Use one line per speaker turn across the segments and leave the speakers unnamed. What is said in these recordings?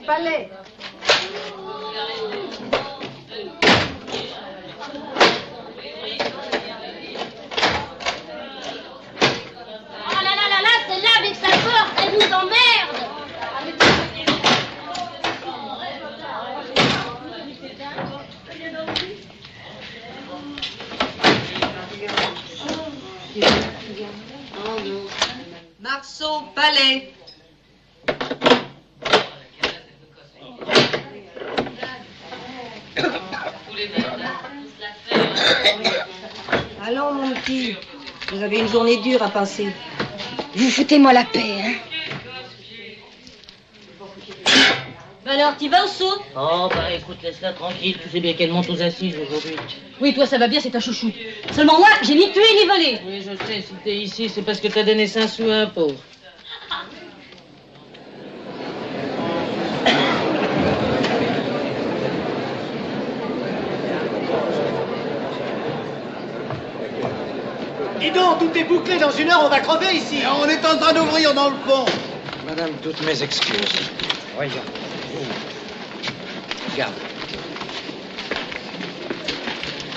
Palais.
Oh là là là là, celle-là avec sa porte, elle nous emmerde.
Marceau, Palais. Allons, mon petit. Vous avez une journée dure à passer.
Vous foutez-moi la paix, hein?
Ben alors, t'y vas au saut?
Oh, bah écoute, laisse-la tranquille. Tu sais bien qu'elle monte aux assises aujourd'hui.
Oui, toi, ça va bien, c'est ta chouchou. Seulement moi, j'ai ni tué ni volé.
Oui, je sais, si t'es ici, c'est parce que t'as donné 5 sous à un pauvre.
Dis donc, tout est bouclé dans une heure, on va crever ici.
Et on est en train d'ouvrir dans le pont.
Madame, toutes mes excuses. Voyons. Regarde.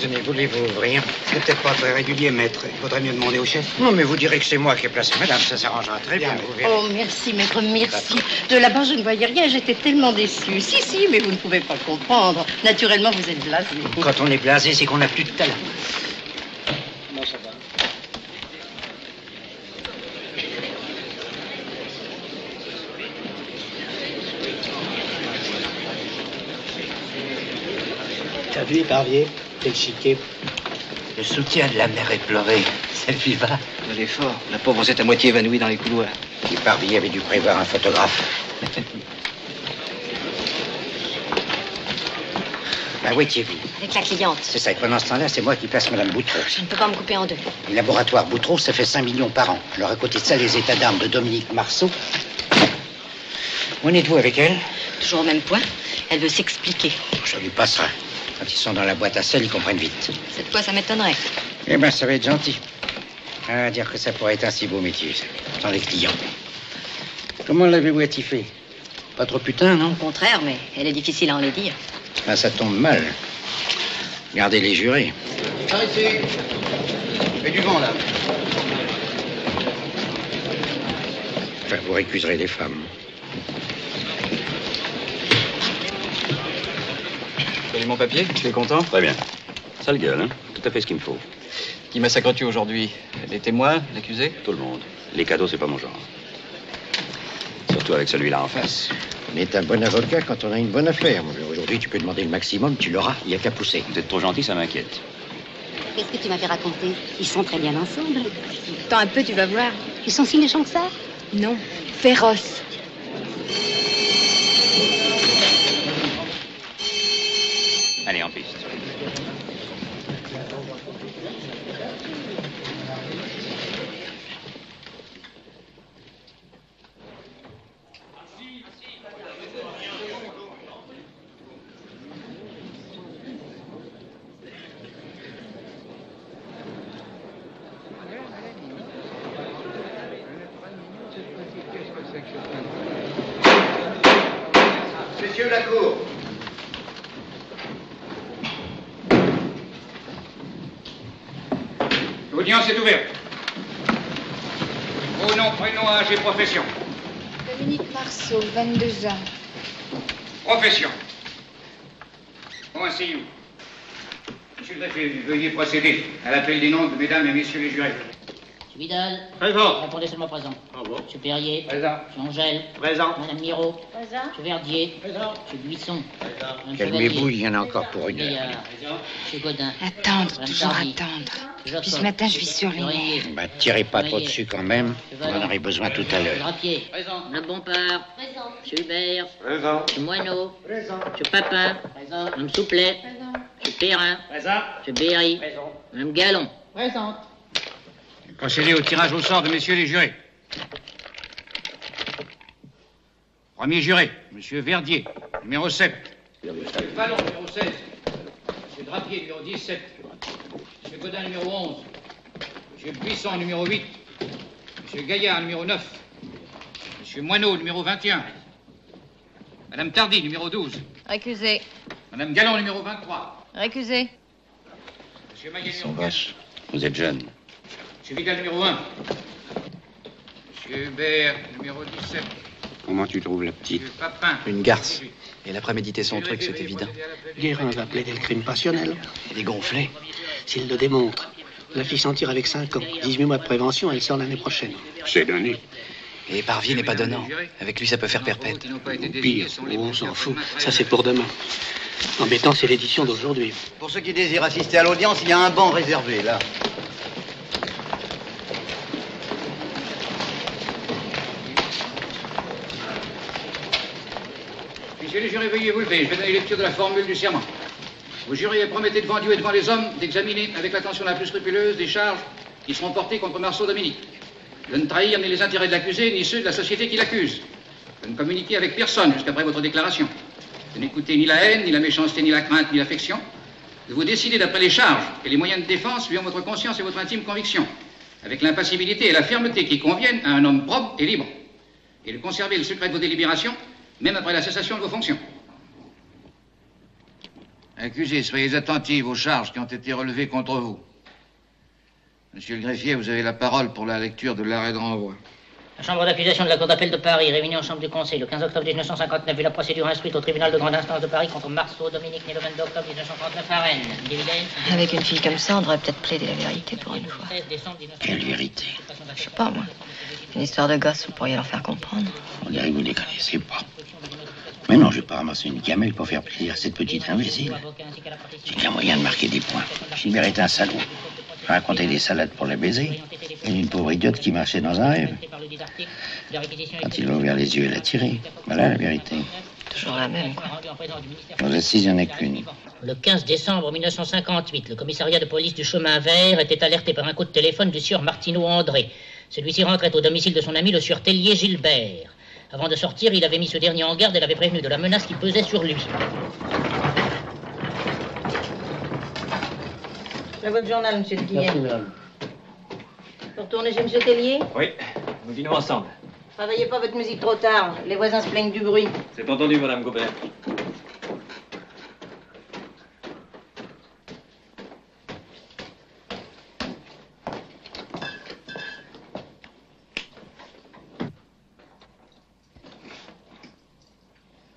Tenez, voulez-vous ouvrir?
C'est peut-être pas très régulier, maître. Il faudrait mieux demander au chef.
Non, mais vous direz que c'est moi qui ai placé madame, ça s'arrangera très bien, vous verrez.
Oh, merci, maître, merci. De là-bas, je ne voyais rien, j'étais tellement déçue. Si, mais vous ne pouvez pas comprendre. Naturellement, vous êtes blasé.
Quand on est blasé, c'est qu'on n'a plus de talent.
Comment ça va? T'as vu, Éparvier? Quel chiquet.
Le soutien de la mère est pleuré. Ça lui va.
Elle est fort. La pauvre s'est à moitié évanouie dans les couloirs.
L'éparvier avait dû prévoir un photographe. Ben, où étiez-vous?
Avec la cliente.
C'est ça, et pendant ce temps-là, c'est moi qui place Madame Boutreau.
Je ne peux pas me couper en deux.
Le laboratoire Boutreau, ça fait 5 millions par an. Alors, à côté de ça, les états d'âme de Dominique Marceau. Où en êtes-vous avec elle?
Toujours au même point. Elle veut s'expliquer.
Ça lui passera. Quand ils sont dans la boîte à sel, ils comprennent vite.
Cette fois, ça m'étonnerait.
Eh ben, ça va être gentil. À dire que ça pourrait être un si beau métier, ça. Sans les clients. Comment l'avez-vous attifée? Pas trop putain, non?
Au contraire, mais elle est difficile à en les dire.
Ah, ça tombe mal. Gardez les jurés.
Par ici. Il y a du vent, là.
Enfin, vous récuserez les femmes.
Vous avez mon papier? Tu es content?
Très bien. Sale gueule, hein? Tout à fait ce qu'il me faut.
Qui massacre-tu aujourd'hui? Les témoins? L'accusé?
Tout le monde. Les cadeaux, c'est pas mon genre. Surtout avec celui-là en face.
On est un bon avocat quand on a une bonne affaire. Aujourd'hui, tu peux demander le maximum, tu l'auras, il n'y a qu'à pousser.
Vous êtes trop gentil, ça m'inquiète.
Qu'est-ce que tu m'avais raconté? Ils sont très bien ensemble. Attends un peu, tu vas voir. Ils sont si méchants que ça? Non, féroces.
Allez, en piste.
Messieurs la cour. L'audience est ouverte. Vos noms, prénoms, âge et profession.
Dominique Marceau, 22 ans.
Profession. Bon, asseyez-vous. Monsieur le greffier, veuillez procéder à l'appel des noms de mesdames et messieurs les jurés.
Monsieur Vidal.
Présent.
Répondez seulement présent.
Bravo.
Monsieur Perrier.
Présent.
Monsieur Angèle.
Présent.
Madame Miro.
Présent.
Monsieur Verdier.
Présent.
Monsieur Buisson. Madame
Calmez-vous,
Chevalier.
il y en a encore pour une heure.
Gaillard. Monsieur Godin.
Attendre,
Madame
toujours
Tardy.
attendre.
Jacob.
Puis ce matin, je vis sur les
Oreiller.
nerfs.
Bah, tirez pas trop dessus quand même. On en aurait besoin tout à
Monsieur
l'heure.
Drapier.
Présent.
Madame Bompard.
Présent.
Monsieur Hubert.
Présent.
Monsieur Moineau.
Présent.
Monsieur Papin.
Présent.
Madame Souplet.
Présent.
Monsieur Perrin.
Présent.
Monsieur Berry.
Présent.
Madame Gallon.
Présente.
Procédez au tirage au sort de messieurs les jurés. Premier juré, monsieur Verdier, numéro 7. Monsieur Vallon, numéro 16. Monsieur Drapier, numéro 17. Monsieur Godin, numéro 11. Monsieur Buisson, numéro 8. Monsieur Gaillard, numéro 9. Monsieur Moineau, numéro 21. Madame Tardy, numéro 12.
Récusé.
Madame Gallon, numéro 23.
Récusé.
Monsieur Maguet,
Ils sont
numéro 15.
vaches. Vous êtes jeune.
Monsieur Vidal, numéro 1. Monsieur Hubert, numéro 17.
Comment tu trouves la petite?
Monsieur Papin.
Une garce. Elle a prémédité son truc, c'est évident.
Guérin va plaider le crime passionnel.
Elle est gonflée.
S'il le démontre, la fille s'en tire avec 5 ans. 18 mois de prévention, elle sort l'année prochaine.
C'est donné.
Et Parvier n'est pas donnant. Avec lui, ça peut faire perpète.
Pire, on s'en fout. Ça, c'est pour demain. Embêtant, c'est l'édition d'aujourd'hui.
Pour ceux qui désirent assister à l'audience, il y a un banc réservé, là.
Messieurs les jurés, veuillez vous lever. Je vais donner lecture de la formule du serment. Vous jurez et promettez devant Dieu et devant les hommes d'examiner avec l'attention la plus scrupuleuse les charges qui seront portées contre Marceau Dominique. De ne trahir ni les intérêts de l'accusé, ni ceux de la société qui l'accuse. De ne communiquer avec personne jusqu'après votre déclaration. De n'écouter ni la haine, ni la méchanceté, ni la crainte, ni l'affection. De vous décider d'après les charges et les moyens de défense suivant votre conscience et votre intime conviction. Avec l'impassibilité et la fermeté qui conviennent à un homme propre et libre. Et de conserver le secret de vos délibérations, même après la cessation de vos fonctions. Accusé, soyez attentifs aux charges qui ont été relevées contre vous. Monsieur le greffier, vous avez la parole pour la lecture de l'arrêt de renvoi.
La chambre d'accusation de la Cour d'appel de Paris, réunie en chambre du Conseil le 15 octobre 1959, vu la procédure instruite au tribunal de grande instance de Paris contre Marceau Dominique, né le 22 octobre 1939 à Rennes.
Avec une fille comme ça, on devrait peut-être plaider la vérité pour une fois.
Quelle vérité?
Je sais pas, moi. Une histoire de gosse, vous pourriez leur faire comprendre.
On dirait que vous ne les connaissez pas. Mais non, je vais pas ramasser une gamelle pour faire plaisir à cette petite imbécile. J'ai qu'un moyen de marquer des points. Gilbert est un salaud. Raconter des salades pour la baiser. Et une pauvre idiote qui marchait dans un rêve. Quand il a ouvert les yeux, elle a tiré. Voilà la vérité.
Toujours la même, quoi.
Aux assises, il n'y en a qu'une.
Le 15 décembre 1958, le commissariat de police du chemin vert était alerté par un coup de téléphone du sieur Martineau André. Celui-ci rentrait au domicile de son ami, le sieur Tellier Gilbert. Avant de sortir, il avait mis ce dernier en garde et l'avait prévenu de la menace qui pesait sur lui.
Là, votre journal, monsieur de Guilhem. Vous retournez chez monsieur Tellier?
Oui, nous dînons ensemble.
Travaillez pas votre musique trop tard. Les voisins se plaignent du bruit.
C'est entendu, madame Gobert.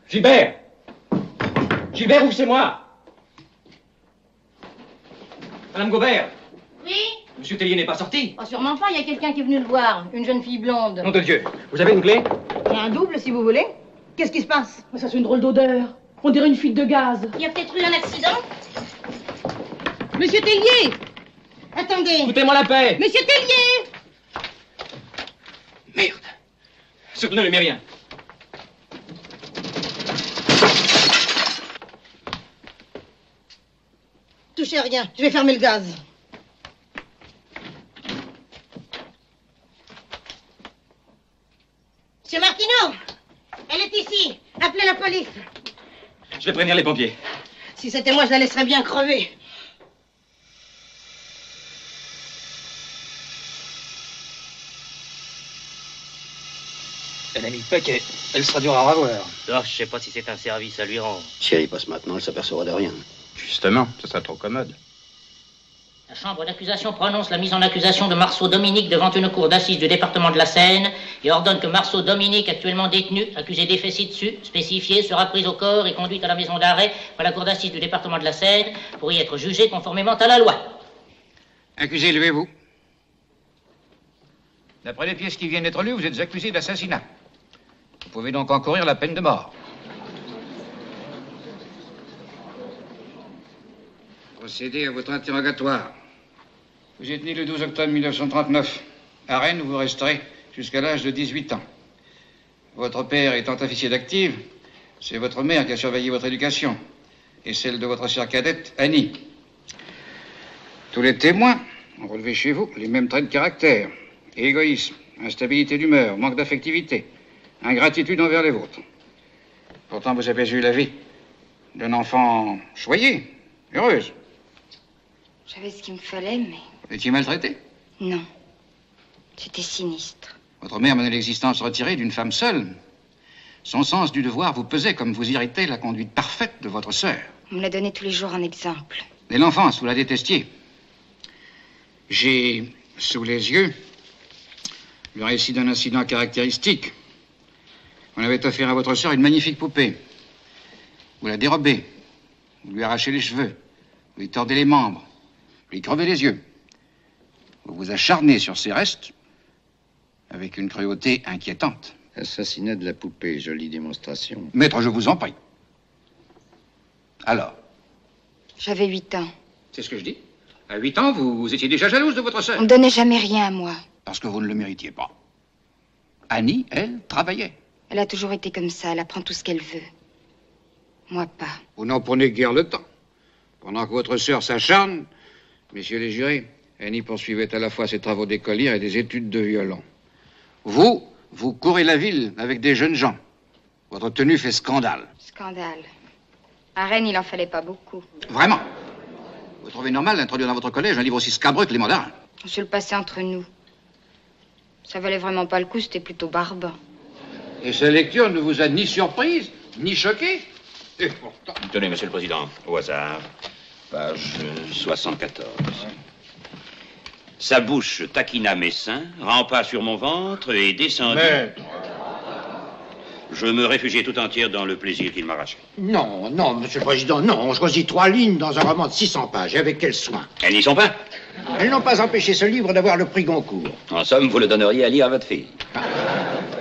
Gilbert! Gilbert, ouvre, c'est moi! Madame Gobert!
Oui?
Monsieur Tellier n'est pas sorti?
Oh, sûrement pas, il y a quelqu'un qui est venu le voir. Une jeune fille blonde.
Nom de Dieu! Vous avez une clé?
J'ai un double, si vous voulez. Qu'est-ce qui se passe?
Ça, c'est une drôle d'odeur. On dirait une fuite de gaz.
Il y a peut-être eu un accident?
Monsieur Tellier! Attendez!
Foutez-moi la paix!
Monsieur Tellier!
Merde! Surtout ne lui mets rien.
Touchez à rien, je vais fermer le gaz. Monsieur Martineau, elle est ici. Appelez la police.
Je vais prévenir les pompiers.
Si c'était moi, je la laisserais bien crever.
Elle a mis le paquet. Elle sera dure à revoir.
Ah, je sais pas si c'est un service à lui rendre.
Si elle y passe maintenant, elle s'apercevra de rien.
Justement, ce sera trop commode.
La chambre d'accusation prononce la mise en accusation de Marceau Dominique devant une cour d'assises du département de la Seine et ordonne que Marceau Dominique, actuellement détenu, accusé d'effet ci-dessus, spécifié, sera pris au corps et conduit à la maison d'arrêt par la cour d'assises du département de la Seine pour y être jugé conformément à la loi.
Accusé, levez-vous. D'après les pièces qui viennent d'être lues, vous êtes accusé d'assassinat. Vous pouvez donc encourir la peine de mort. Procédez à votre interrogatoire. Vous êtes né le 12 octobre 1939. À Rennes, où vous resterez jusqu'à l'âge de 18 ans. Votre père étant officier d'active, c'est votre mère qui a surveillé votre éducation. Et celle de votre sœur cadette, Annie. Tous les témoins ont relevé chez vous les mêmes traits de caractère. Égoïsme, instabilité d'humeur, manque d'affectivité, ingratitude envers les vôtres. Pourtant, vous avez eu la vie d'un enfant choyé, heureuse.
J'avais ce qu'il me fallait, mais...
Vous étiez maltraité?
Non. C'était sinistre.
Votre mère menait l'existence retirée d'une femme seule. Son sens du devoir vous pesait comme vous irritait la conduite parfaite de votre sœur.
On me l'a donné tous les jours en exemple.
Dès l'enfance, vous la détestiez. J'ai sous les yeux le récit d'un incident caractéristique. On avait offert à votre sœur une magnifique poupée. Vous la dérobez. Vous lui arrachez les cheveux. Vous lui tordez les membres. Vous lui crevez les yeux. Vous vous acharnez sur ses restes avec une cruauté inquiétante.
Assassinat de la poupée, jolie démonstration.
Maître, je vous en prie. Alors?
J'avais 8 ans.
C'est ce que je dis. À 8 ans, vous étiez déjà jalouse de votre sœur.
On me donnait jamais rien à moi.
Parce que vous ne le méritiez pas. Annie, elle, travaillait.
Elle a toujours été comme ça, elle apprend tout ce qu'elle veut. Moi, pas.
Vous n'en prenez guère le temps. Pendant que votre sœur s'acharne, messieurs les jurés, Annie poursuivait à la fois ses travaux d'écolière et des études de violon. Vous courez la ville avec des jeunes gens. Votre tenue fait scandale.
Scandale. À Rennes, il en fallait pas beaucoup.
Vraiment? Vous trouvez normal d'introduire dans votre collège un livre aussi scabreux que les mandarins?
On se le passait entre nous. Ça valait vraiment pas le coup, c'était plutôt barbare.
Et sa lecture ne vous a ni surprise, ni choquée? Et pourtant...
Tenez, monsieur le président, au hasard, page 74. Sa bouche taquina mes seins, rampa sur mon ventre et descendit.
Maître.
Je me réfugiai tout entière dans le plaisir qu'il m'arrachait.
Non, non, monsieur le président, non. On choisit 3 lignes dans un roman de 600 pages. Et avec quel soin?
Elles n'y sont pas.
Elles n'ont pas empêché ce livre d'avoir le prix Goncourt.
En somme, vous le donneriez à lire à votre fille.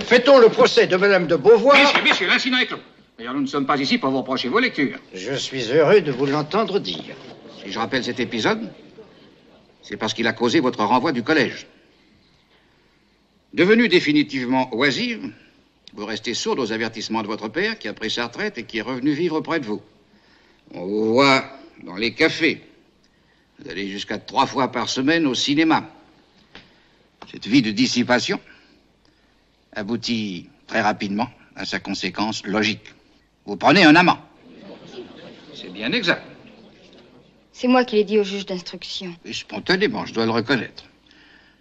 Fait-on le procès de Madame de Beauvoir?
Messieurs, l'incident est clos. D'ailleurs, nous ne sommes pas ici pour vous reprocher vos lectures.
Je suis heureux de vous l'entendre dire.
Si je rappelle cet épisode, c'est parce qu'il a causé votre renvoi du collège. Devenu définitivement oisive, vous restez sourde aux avertissements de votre père qui a pris sa retraite et qui est revenu vivre près de vous. On vous voit dans les cafés. Vous allez jusqu'à 3 fois par semaine au cinéma. Cette vie de dissipation aboutit très rapidement à sa conséquence logique. Vous prenez un amant. C'est bien exact.
C'est moi qui l'ai dit au juge d'instruction.
Et spontanément, je dois le reconnaître.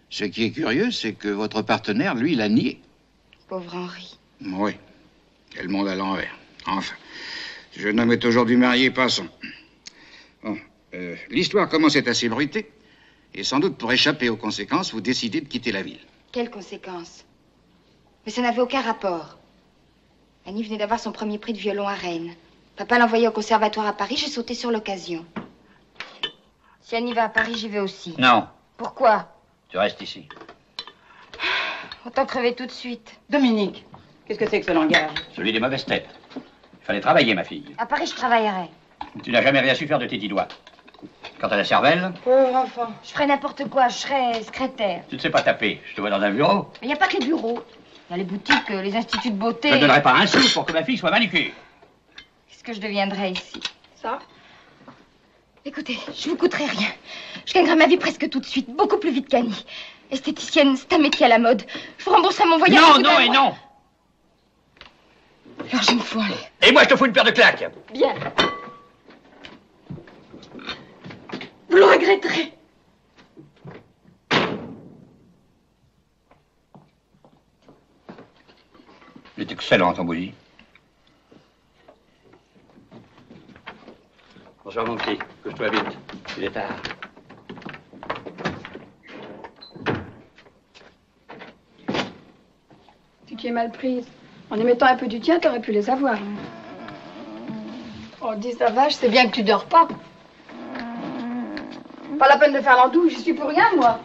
Ce qui est curieux, c'est que votre partenaire, lui, l'a nié.
Pauvre Henri.
Oui. Quel monde à l'envers. Enfin, ce jeune homme est aujourd'hui marié, passons. Bon, l'histoire commençait à s'ébruiter. Et sans doute, pour échapper aux conséquences, vous décidez de quitter la ville.
Quelles conséquences? Mais ça n'avait aucun rapport. Annie venait d'avoir son premier prix de violon à Rennes. Papa l'envoyait au conservatoire à Paris, j'ai sauté sur l'occasion. Si Annie va à Paris, j'y vais aussi.
Non.
Pourquoi?
Tu restes ici.
Autant crever tout de suite.
Dominique, qu'est-ce que c'est que ce langage?
Celui des mauvaises têtes. Il fallait travailler, ma fille.
À Paris, je travaillerai.
Tu n'as jamais rien su faire de tes 10 doigts. Quant à la cervelle,
Pauvre enfant.
Je ferai n'importe quoi, je serai secrétaire.
tu ne sais pas taper. Je te vois dans un bureau.
Mais il n'y a pas que les bureaux. Il y a les boutiques, les instituts de beauté.
Je ne donnerai pas un sou pour que ma fille soit manucure.
Qu'est-ce que je deviendrai ici?
Ça?
Écoutez, je vous coûterai rien. Je gagnerai ma vie presque tout de suite, beaucoup plus vite qu'Annie. Esthéticienne, c'est un métier à la mode. Je vous rembourserai mon voyage.
Non, non et non.
Alors je me fous aller.
Et moi, je te fous une paire de claques.
Bien. Vous le regretterez.
Il est excellent, ton bouilli. Bonsoir, mon petit. Couche-toi vite. Il est tard.
Si tu es mal prise. En y mettant un peu du tien, t'aurais pu les avoir. Oh, dis ça vache, c'est bien que tu dors pas. Pas la peine de faire l'andouille, j'y suis pour rien, moi.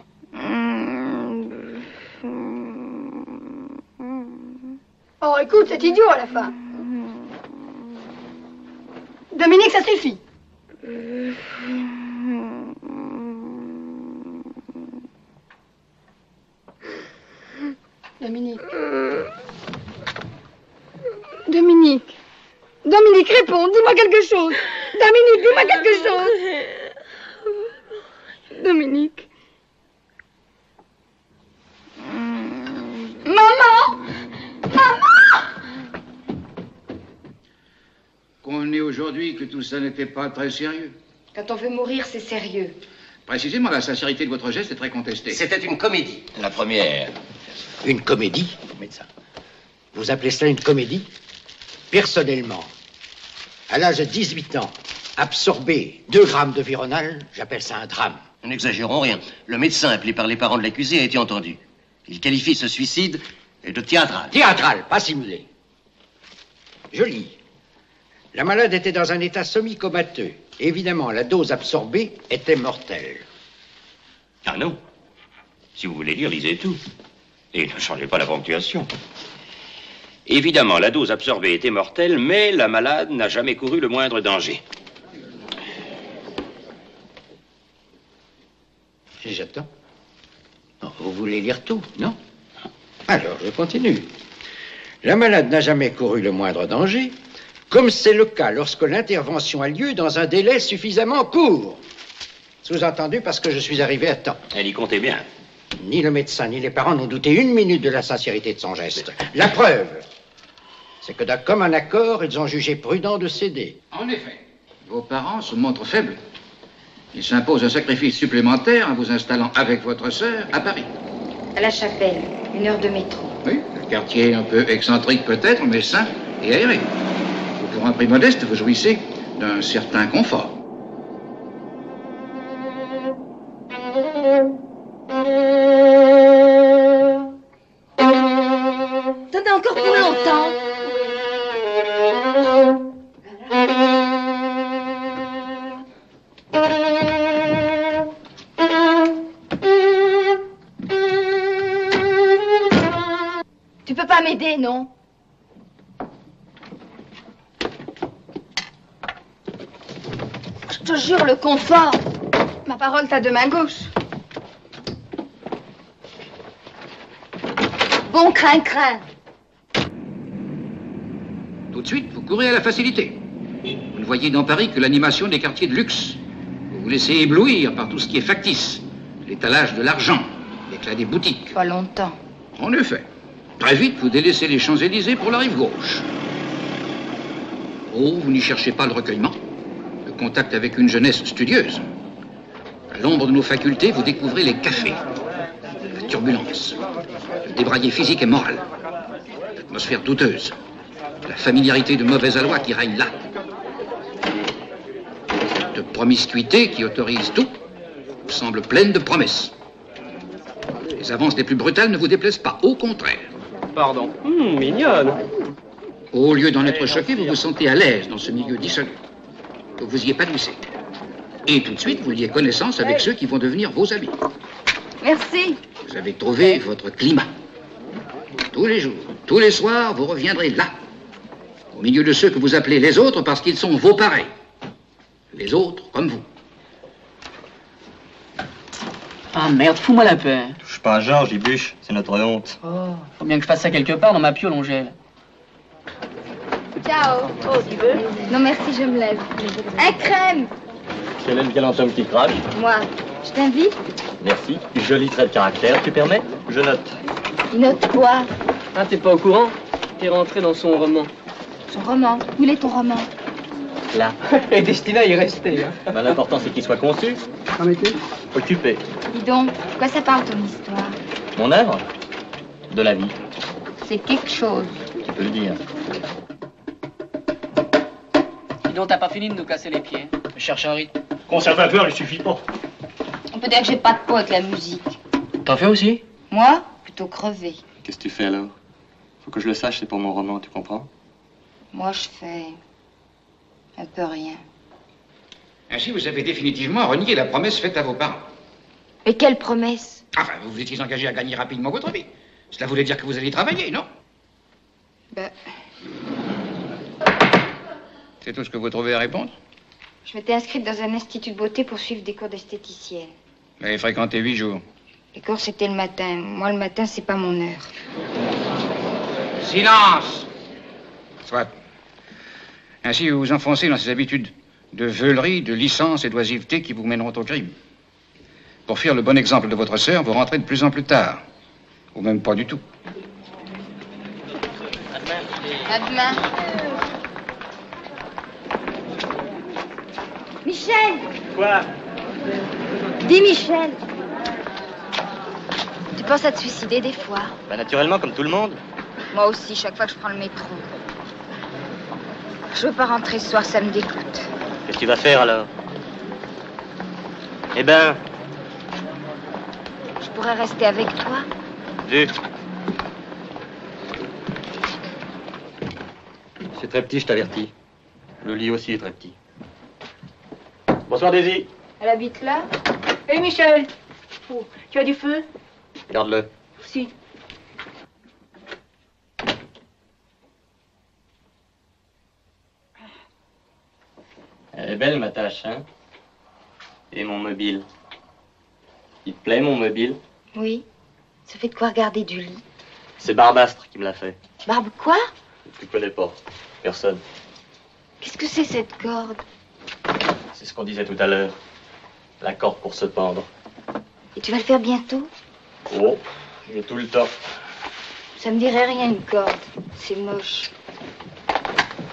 Oh, écoute, c'est idiot à la fin. Dominique, ça suffit. Dominique. Dominique. Dominique, réponds, dis-moi quelque chose. Dominique, dis-moi quelque chose. Dominique. Maman! Maman!
Qu'on est aujourd'hui que tout ça n'était pas très sérieux.
Quand on veut mourir, c'est sérieux.
Précisément, la sincérité de votre geste est très contestée.
C'était une comédie.
La première.
Une comédie, médecin? Vous appelez cela une comédie?
Personnellement, à l'âge de 18 ans, absorber 2 grammes de Vironal, j'appelle ça un drame.
N'exagérons rien. Le médecin appelé par les parents de l'accusé a été entendu. Il qualifie ce suicide de théâtral.
Théâtral, pas simulé. Je lis. La malade était dans un état semi-comateux. Évidemment, la dose absorbée était mortelle.
Ah non. Si vous voulez lire, lisez tout. Et ne changez pas la ponctuation. Évidemment, la dose absorbée était mortelle, mais la malade n'a jamais couru le moindre danger.
J'attends. Oh, vous voulez lire tout, non? Alors, je continue. La malade n'a jamais couru le moindre danger, comme c'est le cas lorsque l'intervention a lieu dans un délai suffisamment court. Sous-entendu parce que je suis arrivé à temps.
Elle y comptait bien.
Ni le médecin ni les parents n'ont douté une minute de la sincérité de son geste. La preuve, c'est que d'un commun accord, ils ont jugé prudent de céder.
En effet, vos parents se montrent faibles. Ils s'imposent un sacrifice supplémentaire en vous installant avec votre sœur à Paris.
À la Chapelle, 1 heure de métro.
Oui, le quartier un peu excentrique peut-être, mais sain et aéré. Pour un prix modeste, vous jouissez d'un certain confort.
T'en as encore pour longtemps.
Tu peux pas m'aider, non? Je te jure, le confort. Ma parole, ta de main gauche. Bon crin-crin.
Tout de suite, vous courez à la facilité. Vous ne voyez dans Paris que l'animation des quartiers de luxe. Vous vous laissez éblouir par tout ce qui est factice. L'étalage de l'argent, l'éclat des boutiques.
Pas longtemps.
En effet. Très vite, vous délaissez les Champs-Élysées pour la rive gauche. Oh, vous n'y cherchez pas le recueillement, le contact avec une jeunesse studieuse. À l'ombre de nos facultés, vous découvrez les cafés, la turbulence, le débraillé physique et moral, l'atmosphère douteuse, la familiarité de mauvais aloi qui règne là, de promiscuité qui autorise tout, vous semble pleine de promesses. Les avances les plus brutales ne vous déplaisent pas, au contraire.
Pardon. Mignonne.
Au lieu d'en être choqué, vous vous sentez à l'aise dans ce milieu dissolu. Vous vous y épanouissez. Et tout de suite, vous liez connaissance avec ceux qui vont devenir vos amis.
Merci.
Vous avez trouvé votre climat. Tous les jours, tous les soirs, vous reviendrez là, au milieu de ceux que vous appelez les autres parce qu'ils sont vos pareils. Les autres comme vous.
Ah merde, fous-moi la paix.
Touche pas à Georges, il bûche, c'est notre honte.
Oh, faut bien que je fasse ça quelque part dans ma piole, on gèle.
Ciao.
Oh, tu veux?
Non merci, je me lève. Un crème.
Quel est le galant homme qui crache?
Moi, je t'invite.
Merci. Joli trait de caractère, tu permets? Je note.
Il note quoi?
Ah, t'es pas au courant? T'es rentré dans son roman.
Son roman? Où est ton roman?
Là.
Et Destina y restait. Hein.
Ben, l'important c'est qu'il soit conçu. Occupé.
Dis donc, de quoi ça parle ton histoire?
Mon œuvre? De la vie.
C'est quelque chose.
Tu peux le dire.
Dis donc, t'as pas fini de nous casser les pieds. Je cherche un rythme.
Conservateur, il suffit pas.
On peut dire que j'ai pas de peau avec la musique.
T'en fais aussi?
Moi, plutôt crevé.
Qu'est-ce que tu fais alors? Faut que je le sache, c'est pour mon roman, tu comprends?
Moi, je fais un peu rien.
Ainsi, vous avez définitivement renié la promesse faite à vos parents.
Mais quelle promesse?
Enfin, vous vous étiez engagé à gagner rapidement votre vie. Cela voulait dire que vous alliez travailler, non?
Ben,
C'est tout ce que vous trouvez à répondre?
je m'étais inscrite dans un institut de beauté pour suivre des cours d'esthéticienne.
Vous avez fréquenté 8 jours.
Les cours, c'était le matin. Moi, le matin, c'est pas mon heure.
Silence! Soit. Ainsi, vous vous enfoncez dans ces habitudes de veulerie, de licence et d'oisiveté qui vous mèneront au crime. Pour faire le bon exemple de votre sœur, vous rentrez de plus en plus tard. Ou même pas du tout.
À demain. Michel!
Quoi?
Dis, Michel! Tu penses à te suicider des fois?
Bah naturellement, comme tout le monde.
Moi aussi, chaque fois que je prends le métro. Je veux pas rentrer ce soir, ça me dégoûte.
Qu'est-ce que tu vas faire alors? Eh ben,
Je pourrais rester avec toi.
vu. C'est très petit, je t'avertis. Le lit aussi est très petit. Bonsoir, Daisy.
Elle habite là?
Hé, Michel. Oh, tu as du feu?
Garde-le.
Si.
Elle est belle, ma tâche, hein? Et mon mobile? Il te plaît, mon mobile?
Oui. Ça fait de quoi regarder du lit.
C'est Barbastre qui me l'a fait.
Barbe quoi?
Tu connais pas. Personne.
Qu'est-ce que c'est cette corde?
C'est ce qu'on disait tout à l'heure. La corde pour se pendre.
Et tu vas le faire bientôt?
Oh, j'ai tout le temps.
Ça me dirait rien une corde. C'est moche.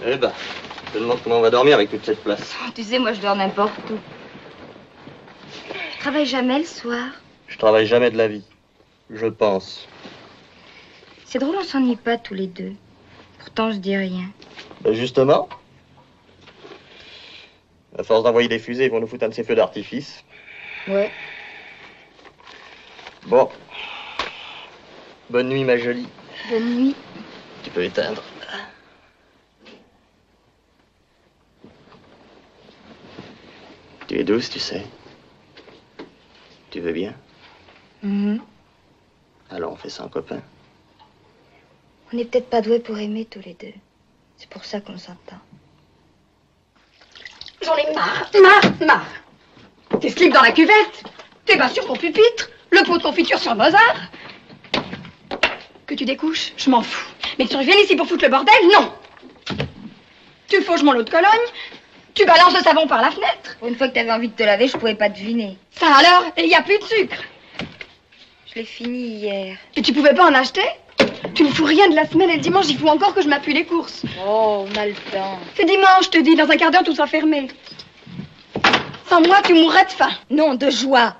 Eh ben, je me demande comment on va dormir avec toute cette place.
Tu sais, moi je dors n'importe où. Tu travailles jamais le soir?
Je travaille jamais de la vie. Je pense.
C'est drôle, on s'ennuie pas tous les deux. Pourtant, je dis rien.
Ben justement. À force d'envoyer des fusées, ils vont nous foutre un de ces feux d'artifice.
Ouais.
Bon. Bonne nuit, ma jolie.
Bonne nuit.
Tu peux éteindre. Tu es douce, tu sais. Tu veux bien? Alors on fait ça en copain.
On n'est peut-être pas doués pour aimer tous les deux. C'est pour ça qu'on s'entend.
J'en ai marre. Tes slips dans la cuvette, tes bas sur ton pupitre, le pot de confiture sur Mozart. Que tu découches, je m'en fous. Mais que tu reviennes ici pour foutre le bordel, non. Tu fauches mon lot de Cologne, tu balances le savon par la fenêtre.
Pour une fois que t'avais envie de te laver, je pouvais pas deviner.
Ça alors, il n'y a plus de sucre.
Je l'ai fini hier.
Et tu pouvais pas en acheter? Tu ne fous rien de la semaine et le dimanche, il faut encore que je m'appuie les courses.
Oh, on a le temps.
C'est dimanche, je te dis, dans un quart d'heure, tout sera fermé. Sans moi, tu mourrais de faim.
Non, de joie.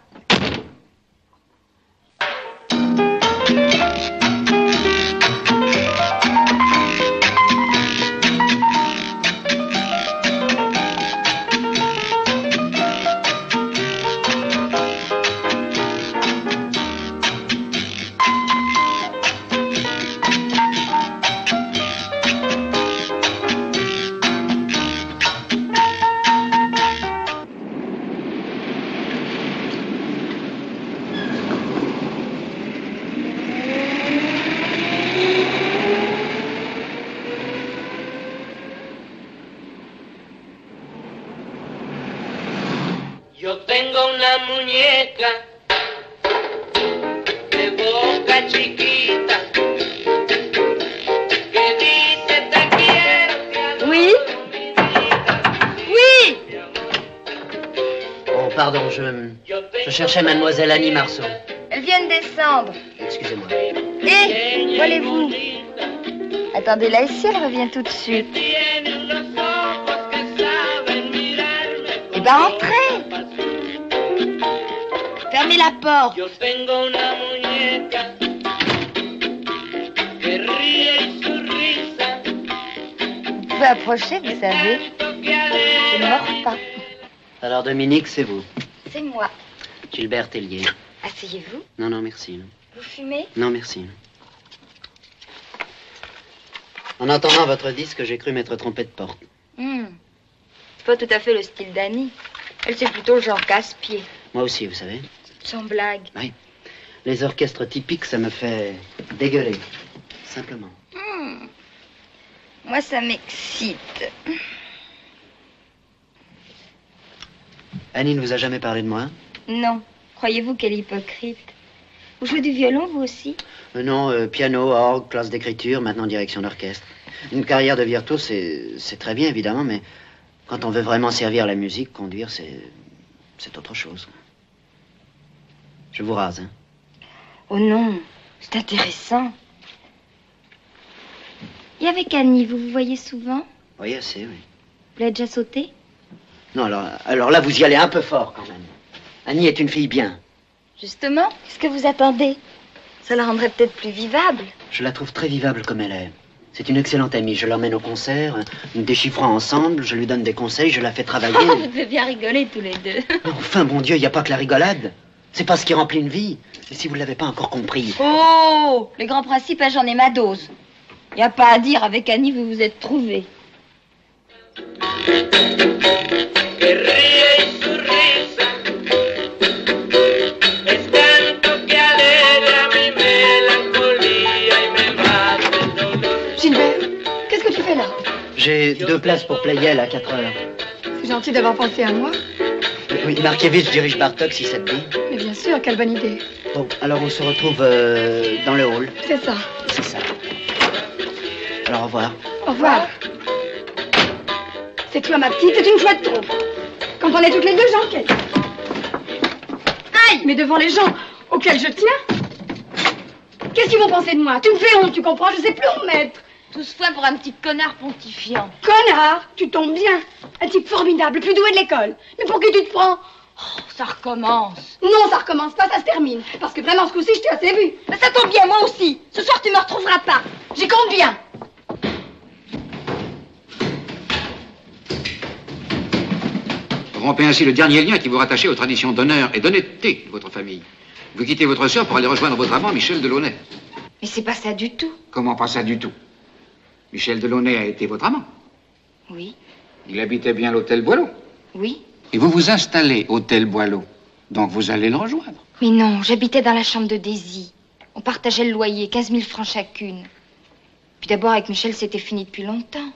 Yo tengo una muñeca de boca chiquita que dice te quiero, te adoro.
Oui? Oui?
Oh, pardon, je cherchais mademoiselle Annie Marceau.
Elle vient de descendre.
Excusez-moi.
Hé, volez-vous. Attendez là ici, elle revient tout de suite. Eh ben, entrez. Fermez la porte.
Yo tengo una muñeca que ríe y su risa.
Vous pouvez approcher, vous savez. Je ne mords pas.
Alors, Dominique, c'est vous.
C'est moi.
Gilbert Tellier.
Asseyez-vous.
Non, non, merci. Non,
Vous fumez?
non merci. En entendant votre disque, j'ai cru m'être trompé de porte.
C'est pas tout à fait le style d'Annie. Elle, c'est plutôt le genre casse-pied.
Moi aussi, vous savez.
Sans blague.
Oui. Les orchestres typiques, ça me fait dégueuler. Simplement.
Moi, ça m'excite.
Annie ne vous a jamais parlé de moi?
Non. Croyez-vous qu'elle est hypocrite? Vous jouez du violon, vous aussi?
Non, piano, orgue, classe d'écriture, maintenant direction d'orchestre. Une carrière de virtuose, c'est très bien, évidemment, mais quand on veut vraiment servir la musique, conduire, c'est autre chose. Je vous rase, hein?
Oh non, c'est intéressant. Et avec Annie, vous vous voyez souvent?
Oui, assez, oui.
Vous l'avez déjà sauté?
Non, alors là, vous y allez un peu fort, quand même. Annie est une fille bien.
Justement, qu'est-ce que vous attendez? Ça la rendrait peut-être plus vivable.
Je la trouve très vivable comme elle est. C'est une excellente amie. Je l'emmène au concert, nous déchiffrons ensemble, je lui donne des conseils, je la fais travailler.
Oh, vous devez bien rigoler tous les deux.
Enfin, bon Dieu, il n'y a pas que la rigolade. C'est pas ce qui remplit une vie. Et si vous ne l'avez pas encore compris.
Oh, les grands principes, hein, j'en ai ma dose. Y a pas à dire, avec Annie, vous vous êtes trouvés.
Que ríe y su risa es tanto que alegra mi melancolía y me mata el dolor.
Gilbert, qu'est-ce que tu fais là?
J'ai 2 places pour Playel à 4 heures.
C'est gentil d'avoir pensé à moi.
Oui, Markievicz dirige Bartok, si ça te dit.
Mais bien sûr, quelle bonne idée.
Bon, alors on se retrouve dans le hall.
C'est ça.
C'est ça. Alors au revoir.
Au revoir. C'est toi, ma petite, c'est une fois de trop. Quand on est toutes les deux, j'enquête. Aïe, mais devant les gens auxquels je tiens. Qu'est-ce qu'ils vont penser de moi? Tu me fais honte, tu comprends? Je sais plus où me mettre.
Tout ce fois pour un petit connard pontifiant.
Connard, tu tombes bien. Un type formidable, le plus doué de l'école. Mais pour qui tu te prends?
Oh, ça recommence.
Non, ça recommence pas, ça se termine. Parce que vraiment, ce coup-ci, je t'ai assez vu.
Mais ça tombe bien, moi aussi. Ce soir, tu me retrouveras pas.
J'y compte bien.
Rompez ainsi le dernier lien qui vous rattachait aux traditions d'honneur et d'honnêteté de votre famille. Vous quittez votre sœur pour aller rejoindre votre amant, Michel Delaunay.
Mais c'est pas ça du tout.
Comment pas ça du tout? Michel Delaunay a été votre amant.
Oui,
Il habitait bien l'hôtel Boileau.
oui.
Et vous vous installez hôtel Boileau. Donc vous allez le rejoindre.
Mais non, j'habitais dans la chambre de Daisy. On partageait le loyer, 15 000 francs chacune. Puis d'abord, avec Michel, c'était fini depuis longtemps.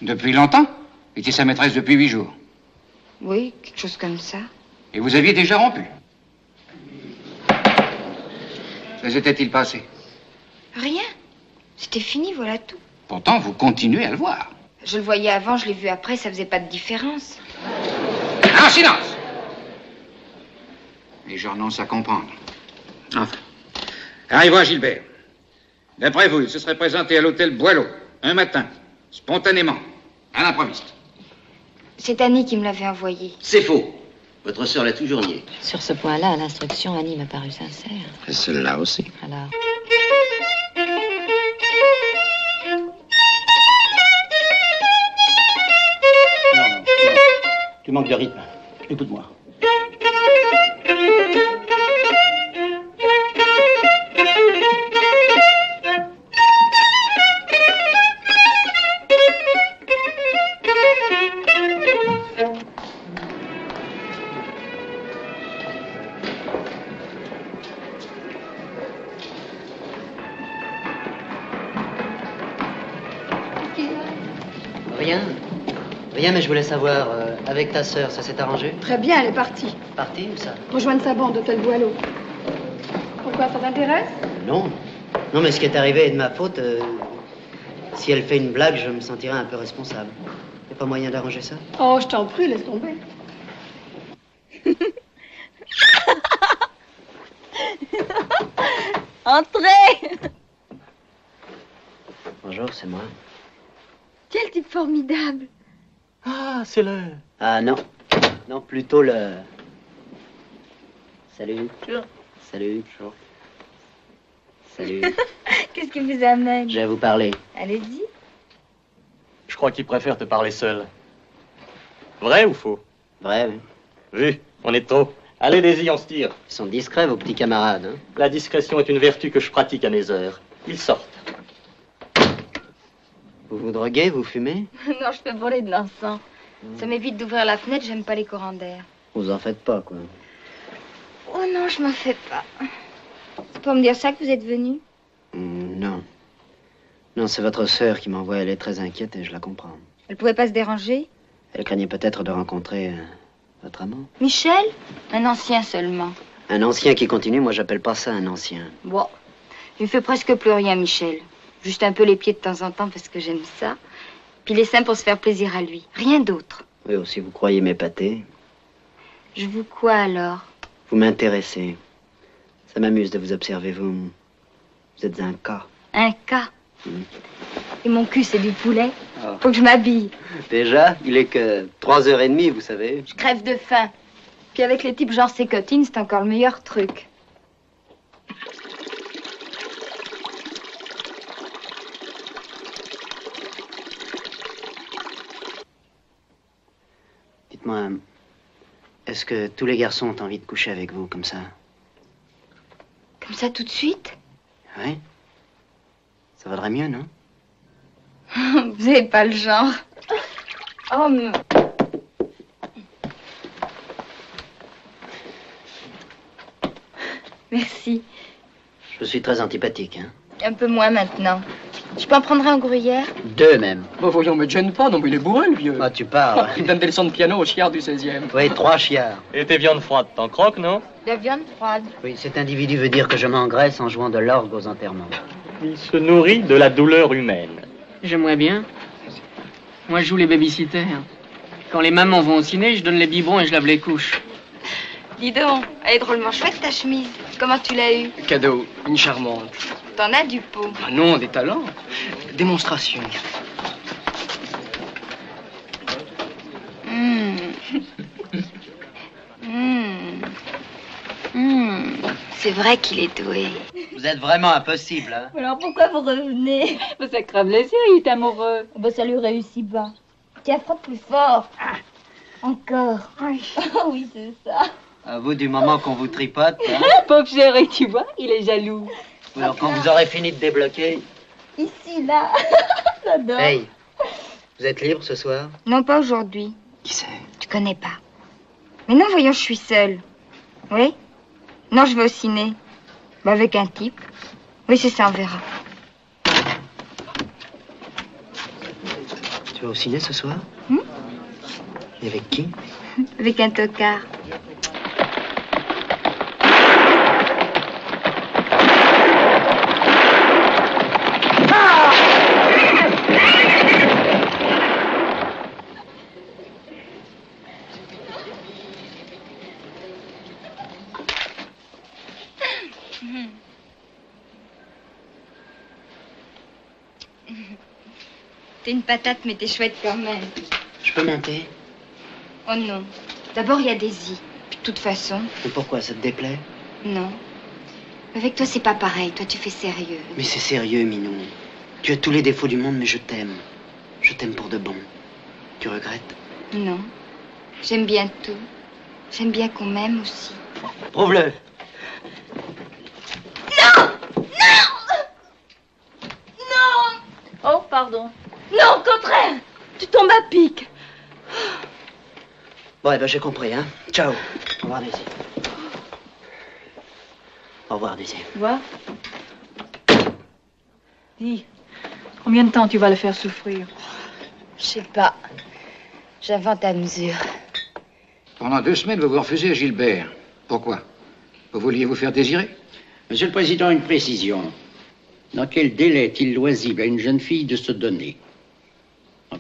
Depuis longtemps? Il était sa maîtresse depuis 8 jours.
Oui, quelque chose comme ça.
Et vous aviez déjà rompu. Ça s'était-il passé?
Rien. C'était fini, voilà tout.
Pourtant, vous continuez à le voir.
Je le voyais avant, je l'ai vu après, ça faisait pas de différence.
Ah, silence! Et je renonce à comprendre. Enfin. Arrive-moi, Gilbert. D'après vous, il se serait présenté à l'hôtel Boileau, un matin, spontanément, à l'improviste.
C'est Annie qui me l'avait envoyé.
C'est faux. Votre sœur l'a toujours nié.
Sur ce point-là, à l'instruction, Annie m'a paru sincère.
Et celle-là aussi.
Alors.
Non. Tu manques de rythme. Écoute-moi.
Rien, mais je voulais savoir, avec ta sœur, ça s'est arrangé?
Très bien, elle est partie.
Partie ou ça?
Rejoindre sa bande d'hôtel Boileau. Pourquoi, ça t'intéresse?
Non. Non, mais ce qui est arrivé est de ma faute. Si elle fait une blague, je me sentirai un peu responsable. Y a pas moyen d'arranger ça?
Oh, je t'en prie, laisse tomber.
Entrez!
Bonjour, c'est moi.
Quel type formidable!
Ah, c'est le...
Ah non. Non, plutôt le... Salut. Salut. Salut.
Qu'est-ce qui vous amène?
Je vais vous parler.
Allez-y.
Je crois qu'il préfère te parler seul. Vrai ou faux?
Vrai, oui.
Oui, on est trop. Allez, Daisy, on se tire.
Ils sont discrets, vos petits camarades, hein?
La discrétion est une vertu que je pratique à mes heures. Ils sortent.
Vous vous droguez, vous fumez?
Non, je fais brûler de l'encens. Ça m'évite d'ouvrir la fenêtre, j'aime pas les courants d'air.
Vous en faites pas, quoi.
Oh non, je m'en fais pas. C'est pour me dire ça que vous êtes venu?
Non. Non, c'est votre sœur qui m'envoie. Elle est très inquiète et je la comprends.
Elle pouvait pas se déranger?
Elle craignait peut-être de rencontrer votre amant.
Michel? Un ancien seulement.
Un ancien qui continue, moi j'appelle pas ça un ancien.
Bon, il fait presque plus rien, Michel. Juste un peu les pieds de temps en temps parce que j'aime ça. Puis les seins pour se faire plaisir à lui. Rien d'autre.
Oui, aussi vous croyez m'épater.
Je vous quoi alors?
Vous m'intéressez. Ça m'amuse de vous observer, vous êtes un cas.
Un cas? Et mon cul, c'est du poulet? Faut que je m'habille.
Déjà, il est que 3h30, vous savez.
Je crève de faim. Puis avec les types genre Sécotine, c'est encore le meilleur truc.
Dites-moi, est-ce que tous les garçons ont envie de coucher avec vous comme ça?
Comme ça tout de suite?
Oui. Ça vaudrait mieux, non?
Vous n'avez pas le genre. Oh, mais... Merci.
Je suis très antipathique, hein?
Un peu moins maintenant. Je peux en prendre un au gruyère?
2 même.
Bon, voyons, me gêne pas, non, mais il est bourré, le vieux.
Ah, tu parles.
Il me donne des leçons de piano au chiard du 16e.
Oui, 3 chiards.
Et tes viandes froides, t'en croques, non?
La viande froide.
Oui, cet individu veut dire que je m'engraisse en jouant de l'orgue aux enterrements.
Il se nourrit de la douleur humaine.
J'aimerais bien. Moi, je joue les babysitters. Quand les mamans vont au ciné, je donne les biberons et je lave les couches.
Dis donc, elle est drôlement chouette ta chemise. Comment tu l'as eue?
Cadeau, une charmante.
T'en as du pot.
Ah non, des talents. Démonstration.
C'est vrai qu'il est doué.
Vous êtes vraiment impossible, hein?
Alors pourquoi vous revenez?
Ça crève les yeux, il est amoureux.
Bah, ça lui réussit pas. Tiens, frappe plus fort. Encore. Oh oui, c'est ça.
À vous, du moment qu'on vous tripote, hein?
Pauvre chéri, tu vois, il est jaloux.
Alors, quand vous aurez fini de débloquer...
Ici, là. J'adore.
Hey, vous êtes libre ce soir?
Non, pas aujourd'hui.
Qui c'est?
Tu connais pas. Mais non, voyons, je suis seule. Oui? Non, je vais au ciné. Bah, avec un type. Oui, c'est ça, on verra.
Tu vas au ciné ce soir? Et avec qui?
Avec un tocard. T'es une patate, mais t'es chouette quand même.
Je peux monter?
Oh non. D'abord, il y a Daisy. Puis de toute façon...
Mais pourquoi, ça te déplaît?
Non. Avec toi, c'est pas pareil. Toi, tu fais sérieux.
Mais c'est sérieux, Minou. Tu as tous les défauts du monde, mais je t'aime. Je t'aime pour de bon. Tu regrettes?
Non. J'aime bien tout. J'aime bien qu'on m'aime aussi.
Prouve-le.
Non! Non! Non! Oh, pardon. Non, au contraire! Tu tombes à pic.
Bon, eh ben, j'ai compris, hein. Ciao. Au revoir, Daisy. Au revoir, Daisy.
Tu vois? Dis, combien de temps tu vas le faire souffrir?
Je sais pas. J'invente à mesure.
Pendant 2 semaines, vous vous refusez à Gilbert. Pourquoi? Vous vouliez vous faire désirer?
Monsieur le Président, une précision. Dans quel délai est-il loisible à une jeune fille de se donner?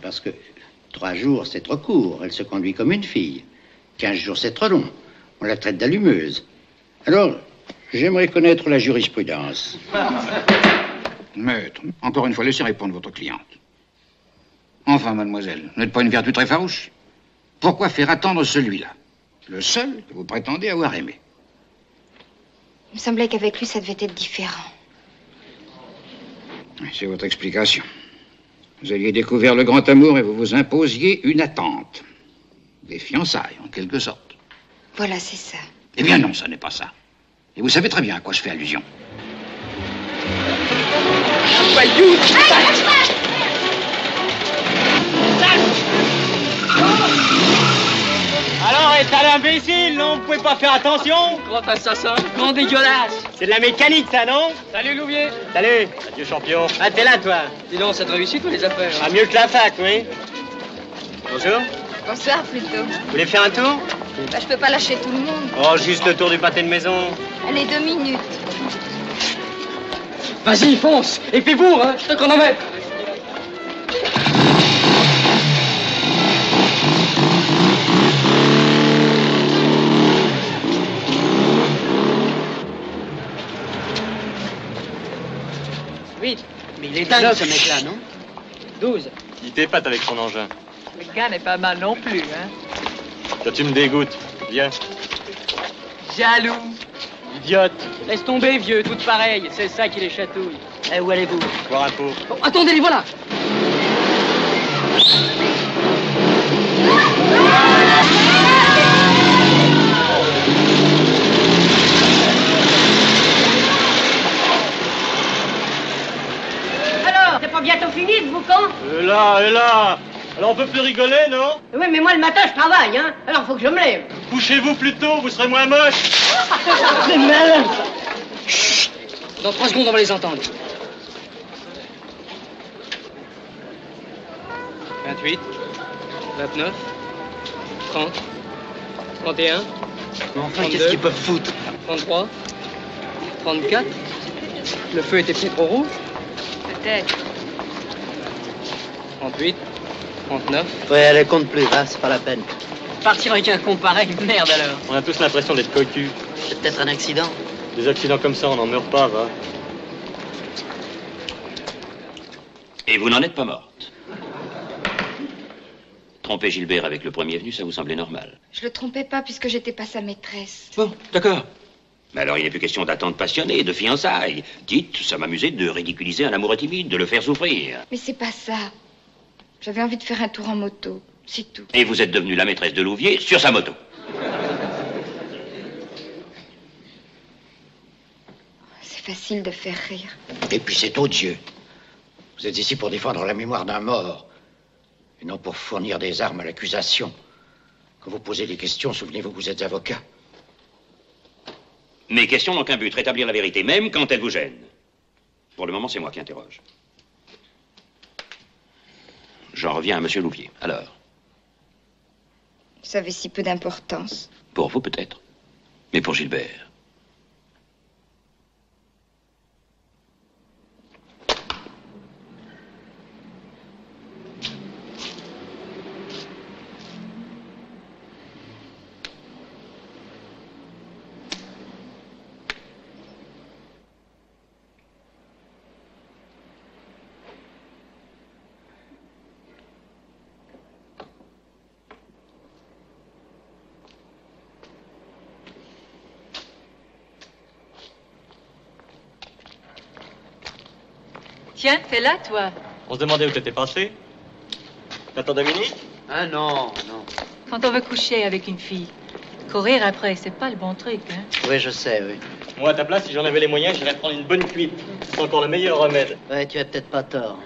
Parce que 3 jours, c'est trop court. Elle se conduit comme une fille. 15 jours, c'est trop long. On la traite d'allumeuse. Alors, j'aimerais connaître la jurisprudence.
Maître, encore une fois, laissez répondre votre cliente. Enfin, mademoiselle, vous n'êtes pas une vertu très farouche. Pourquoi faire attendre celui-là? Le seul que vous prétendez avoir aimé.
Il me semblait qu'avec lui, ça devait être différent.
C'est votre explication. Vous aviez découvert le grand amour et vous vous imposiez une attente. Des fiançailles, en quelque sorte.
Voilà, c'est ça.
Eh bien non, ça n'est pas ça. Et vous savez très bien à quoi je fais allusion.
Voyou!
Alors, état d'imbécile, non? Vous pouvez pas faire attention?
Grand assassin, grand dégueulasse.
C'est de la mécanique, ça, non?
Salut, Louvier.
Salut. Adieu, champion. Ah, t'es là, toi?
Dis donc, ça te réussit, tous les affaires.
Ah, mieux que la fac, oui. Bonjour.
Bonsoir, plutôt.
Vous voulez faire un tour?
Bah, je peux pas lâcher tout le monde.
Oh, juste le tour du pâté de maison.
Allez, 2 minutes.
Vas-y, fonce. Et puis bourre, hein. Je te chronomètre.
Mais il est dingue, ce mec-là, non?
12.
Il t'épate avec son engin.
Le gars n'est pas mal non plus, hein.
Toi, tu me dégoûtes. Viens.
Jaloux.
Idiote.
Laisse tomber, vieux, toutes pareilles. C'est ça qui les chatouille.
Eh, où allez-vous?
Boire un pot.
Oh, attendez, les voilà.
Ah!
là. Alors on peut plus rigoler, non?
Oui, mais moi le matin je travaille, hein. Alors faut que je me lève.
Couchez-vous plus tôt, vous serez moins moche.
C'est malin ça. Chut. Dans 3 secondes on va les entendre. 28, 29, 30, 31,
Mais enfin,
32,
qu'est-ce qu'ils peuvent foutre?
33, 34. Le feu était peut-être trop rouge.
Peut-être.
38, 39.
Ouais, elle compte plus, va, c'est pas la peine.
Partir avec un con pareil, merde alors.
On a tous l'impression d'être cocus.
C'est peut-être un accident.
Des accidents comme ça, on n'en meurt pas, va.
Et vous n'en êtes pas morte. Tromper Gilbert avec le premier venu, ça vous semblait normal?
Je le trompais pas puisque j'étais pas sa maîtresse.
Bon, d'accord. Mais alors, il n'est plus question d'attente passionnée, de fiançailles. Dites, ça m'amusait de ridiculiser un amoureux timide, de le faire souffrir.
Mais c'est pas ça. J'avais envie de faire un tour en moto, c'est tout.
Et vous êtes devenue la maîtresse de Louvier sur sa moto.
C'est facile de faire rire.
Et puis c'est odieux. Vous êtes ici pour défendre la mémoire d'un mort, et non pour fournir des armes à l'accusation. Quand vous posez des questions, souvenez-vous que vous êtes avocat.
Mes questions n'ont qu'un but, rétablir la vérité, même quand elle vous gêne. Pour le moment, c'est moi qui interroge. J'en reviens à Monsieur Louvier. Alors,
Ça avait si peu d'importance.
pour vous peut-être, mais pour Gilbert.
Tiens, t'es là, toi.
On se demandait où t'étais passé. T'attends Dominique?
Ah non, non.
Quand on veut coucher avec une fille, courir après, c'est pas le bon truc, hein.
Oui, je sais, oui.
Moi, à ta place, si j'en avais les moyens, j'irais prendre une bonne cuite. C'est encore le meilleur remède.
Ouais, tu as peut-être pas tort.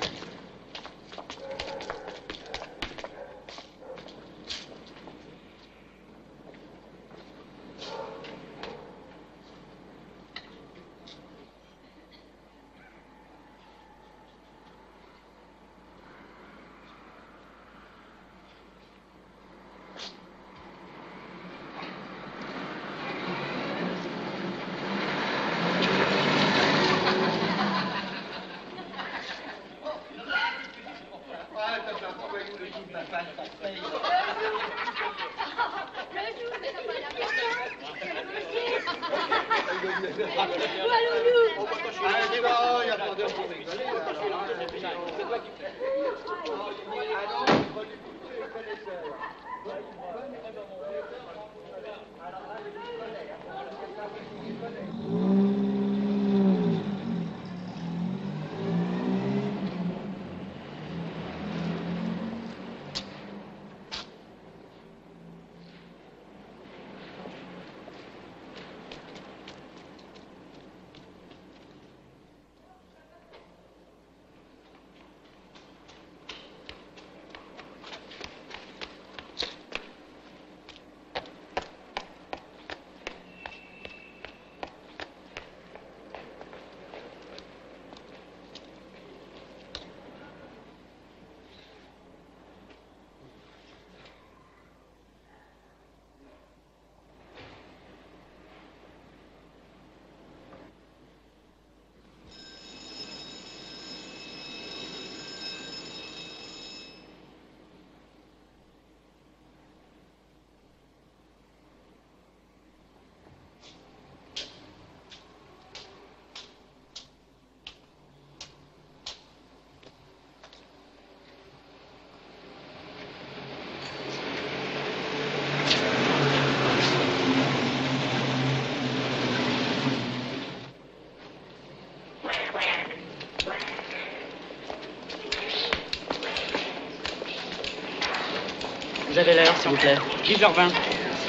Vous avez l'heure, s'il vous plaît.
10h20.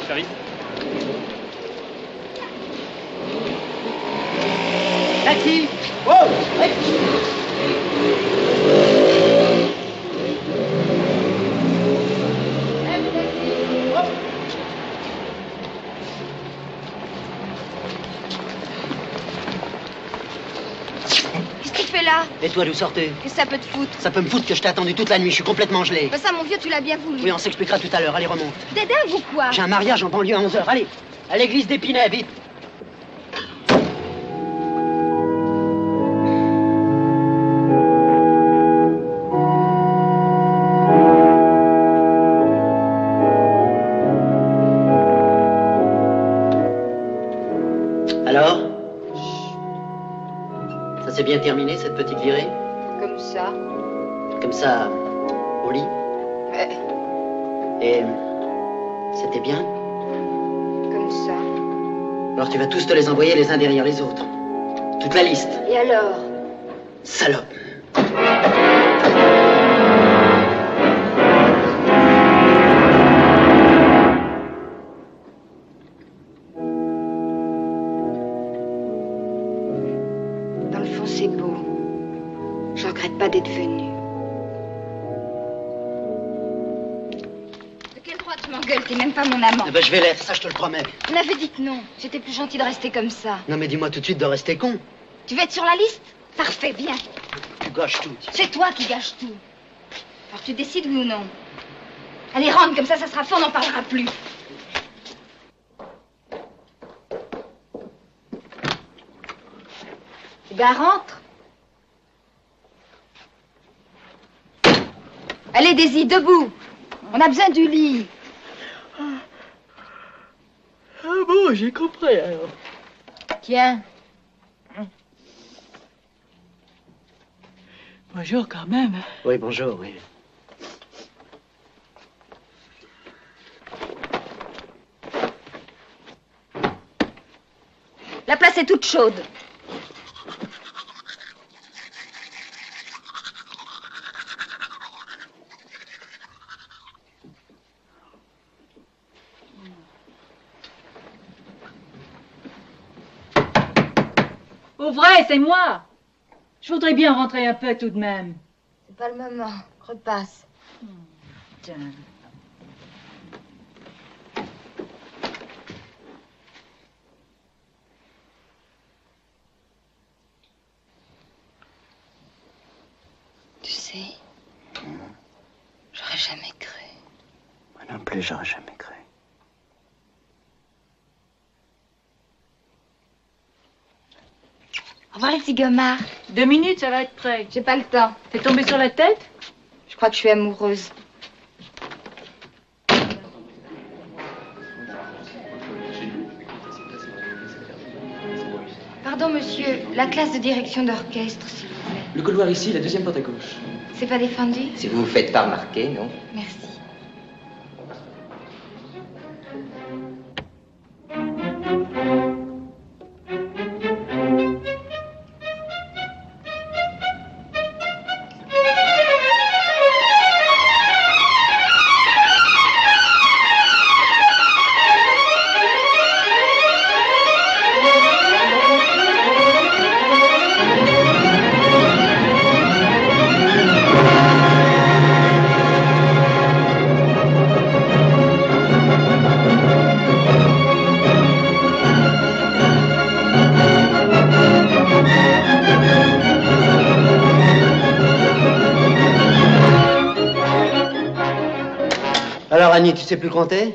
Ça vite.
Taxi.
Oh,
là?
Et toi, d'où sortais?
Qu'est-ce que ça peut te foutre?
Ça peut me foutre que je t'ai attendu toute la nuit, je suis complètement gelé.
Bah ça, mon vieux, tu l'as bien voulu.
Oui, on s'expliquera tout à l'heure, allez, remonte.
T'es dingue ou quoi?
J'ai un mariage en banlieue à 11h, allez. À l'église d'Épinay, vite. Alors? Ça s'est bien terminé, cette petite virée?
Comme ça.
Comme ça, au lit?
Ouais.
Et c'était bien?
Comme ça.
Alors tu vas tous te les envoyer les uns derrière les autres. Toute la liste.
Et alors?
Salope.
Dans le fond, c'est beau. Je regrette pas d'être venue. De quel droit tu m'engueules? T'es même pas mon amant.
Eh ben, je vais l'être, ça je te le promets.
On avait dit que non. J'étais plus gentil de rester comme ça.
Non mais dis-moi tout de suite de rester con.
Tu veux être sur la liste? Parfait, viens.
Tu gâches tout.
C'est toi qui gâches tout. Alors tu décides oui ou non? Allez, rentre, comme ça sera fait, on n'en parlera plus. Eh ben, rentre. Allez, Daisy, debout. On a besoin du lit.
Ah bon, j'ai compris alors.
Tiens.
Bonjour quand même.
Oui, bonjour, oui.
La place est toute chaude.
Ouvrez, c'est moi. Je voudrais bien rentrer un peu tout de même.
C'est pas le moment. Repasse.
Tiens.
Tu sais, j'aurais jamais cru.
Moi non plus, j'aurais jamais cru.
Au revoir, les petits gomards.
2 minutes, ça va être prêt.
J'ai pas le temps.
T'es tombée sur la tête?
Je crois que je suis amoureuse. Pardon, monsieur. La classe de direction d'orchestre, s'il vous plaît.
Le couloir ici, la deuxième porte à gauche.
C'est pas défendu?
Si vous vous faites pas remarquer, non?
Merci.
Alors, Annie, tu sais plus compter?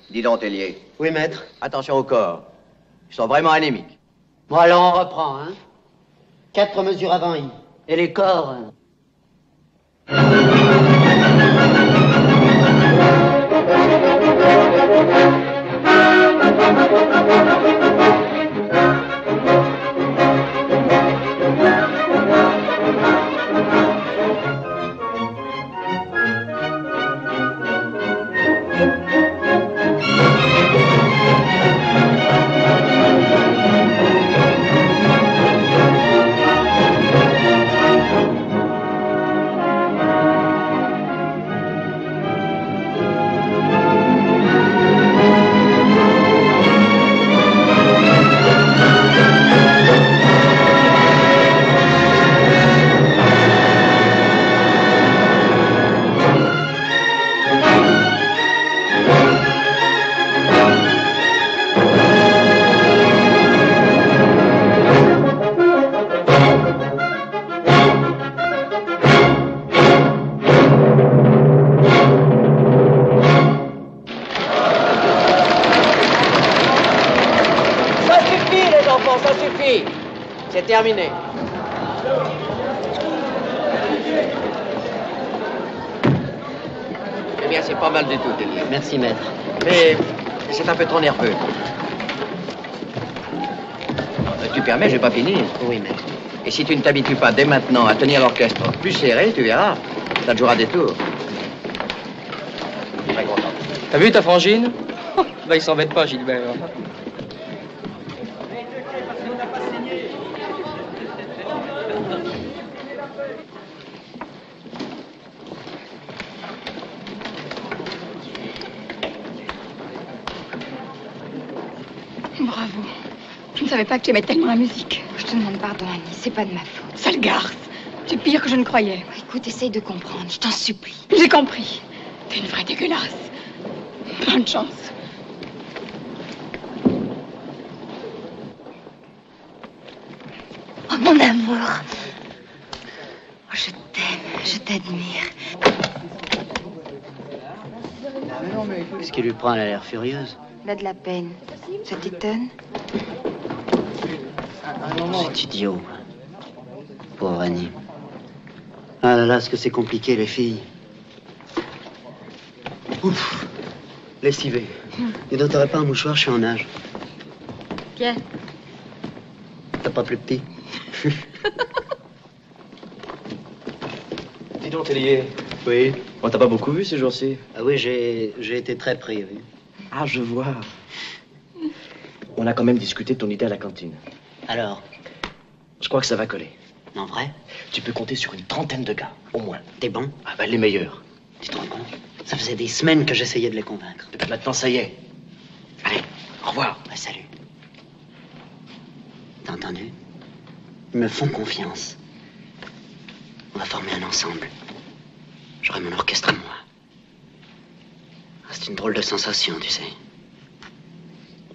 Dis donc, Tellier.
Oui, maître.
Attention au corps. Ils sont vraiment anémiques.
Bon, alors on reprend, hein. 4 mesures avant I. Et les corps?
ça suffit. C'est terminé. Eh bien, c'est pas mal du tout, Tellier.
Merci, maître.
Mais c'est un peu trop nerveux. Tu permets, j'ai pas fini.
Oui, maître.
Et si tu ne t'habitues pas dès maintenant à tenir l'orchestre plus serré, tu verras, ça te jouera des tours. Je suis très content.
T'as vu ta frangine? Bah, il s'embête pas, Gilbert.
Bravo. Je ne savais pas que tu aimais tellement la musique.
Je te demande pardon, Annie, c'est pas de ma faute.
Sale garce. Tu es pire que je ne croyais.
Écoute, essaye de comprendre, je t'en supplie.
J'ai compris. T'es une vraie dégueulasse. Bonne chance.
Oh, mon amour. Oh, je t'aime, je t'admire.
Qu'est-ce qui lui prend? Elle a l'air furieuse.
Elle a de la peine. Ça t'étonne?
C'est idiot. Pauvre Annie. Ah là là, ce que c'est compliqué, les filles. Ouf. Lessivé. Et donc, t'aurais pas un mouchoir, je suis en âge.
Tiens.
T'as pas plus petit?
Dis donc, Tellier.
Oui.
On t'a pas beaucoup vu ces jours-ci?
Ah oui, j'ai été très pris, oui.
Ah, je vois. On a quand même discuté de ton idée à la cantine.
Alors?
Je crois que ça va coller.
En vrai?
Tu peux compter sur une trentaine de gars, au moins.
T'es bon?
Ah bah les meilleurs.
Tu te rends compte? Ça faisait des semaines que j'essayais de les convaincre.
Et puis maintenant, ça y est. Allez, au revoir.
Ouais, salut. T'as entendu? Ils me font confiance. On va former un ensemble. J'aurai mon orchestre à moi. C'est une drôle de sensation, tu sais.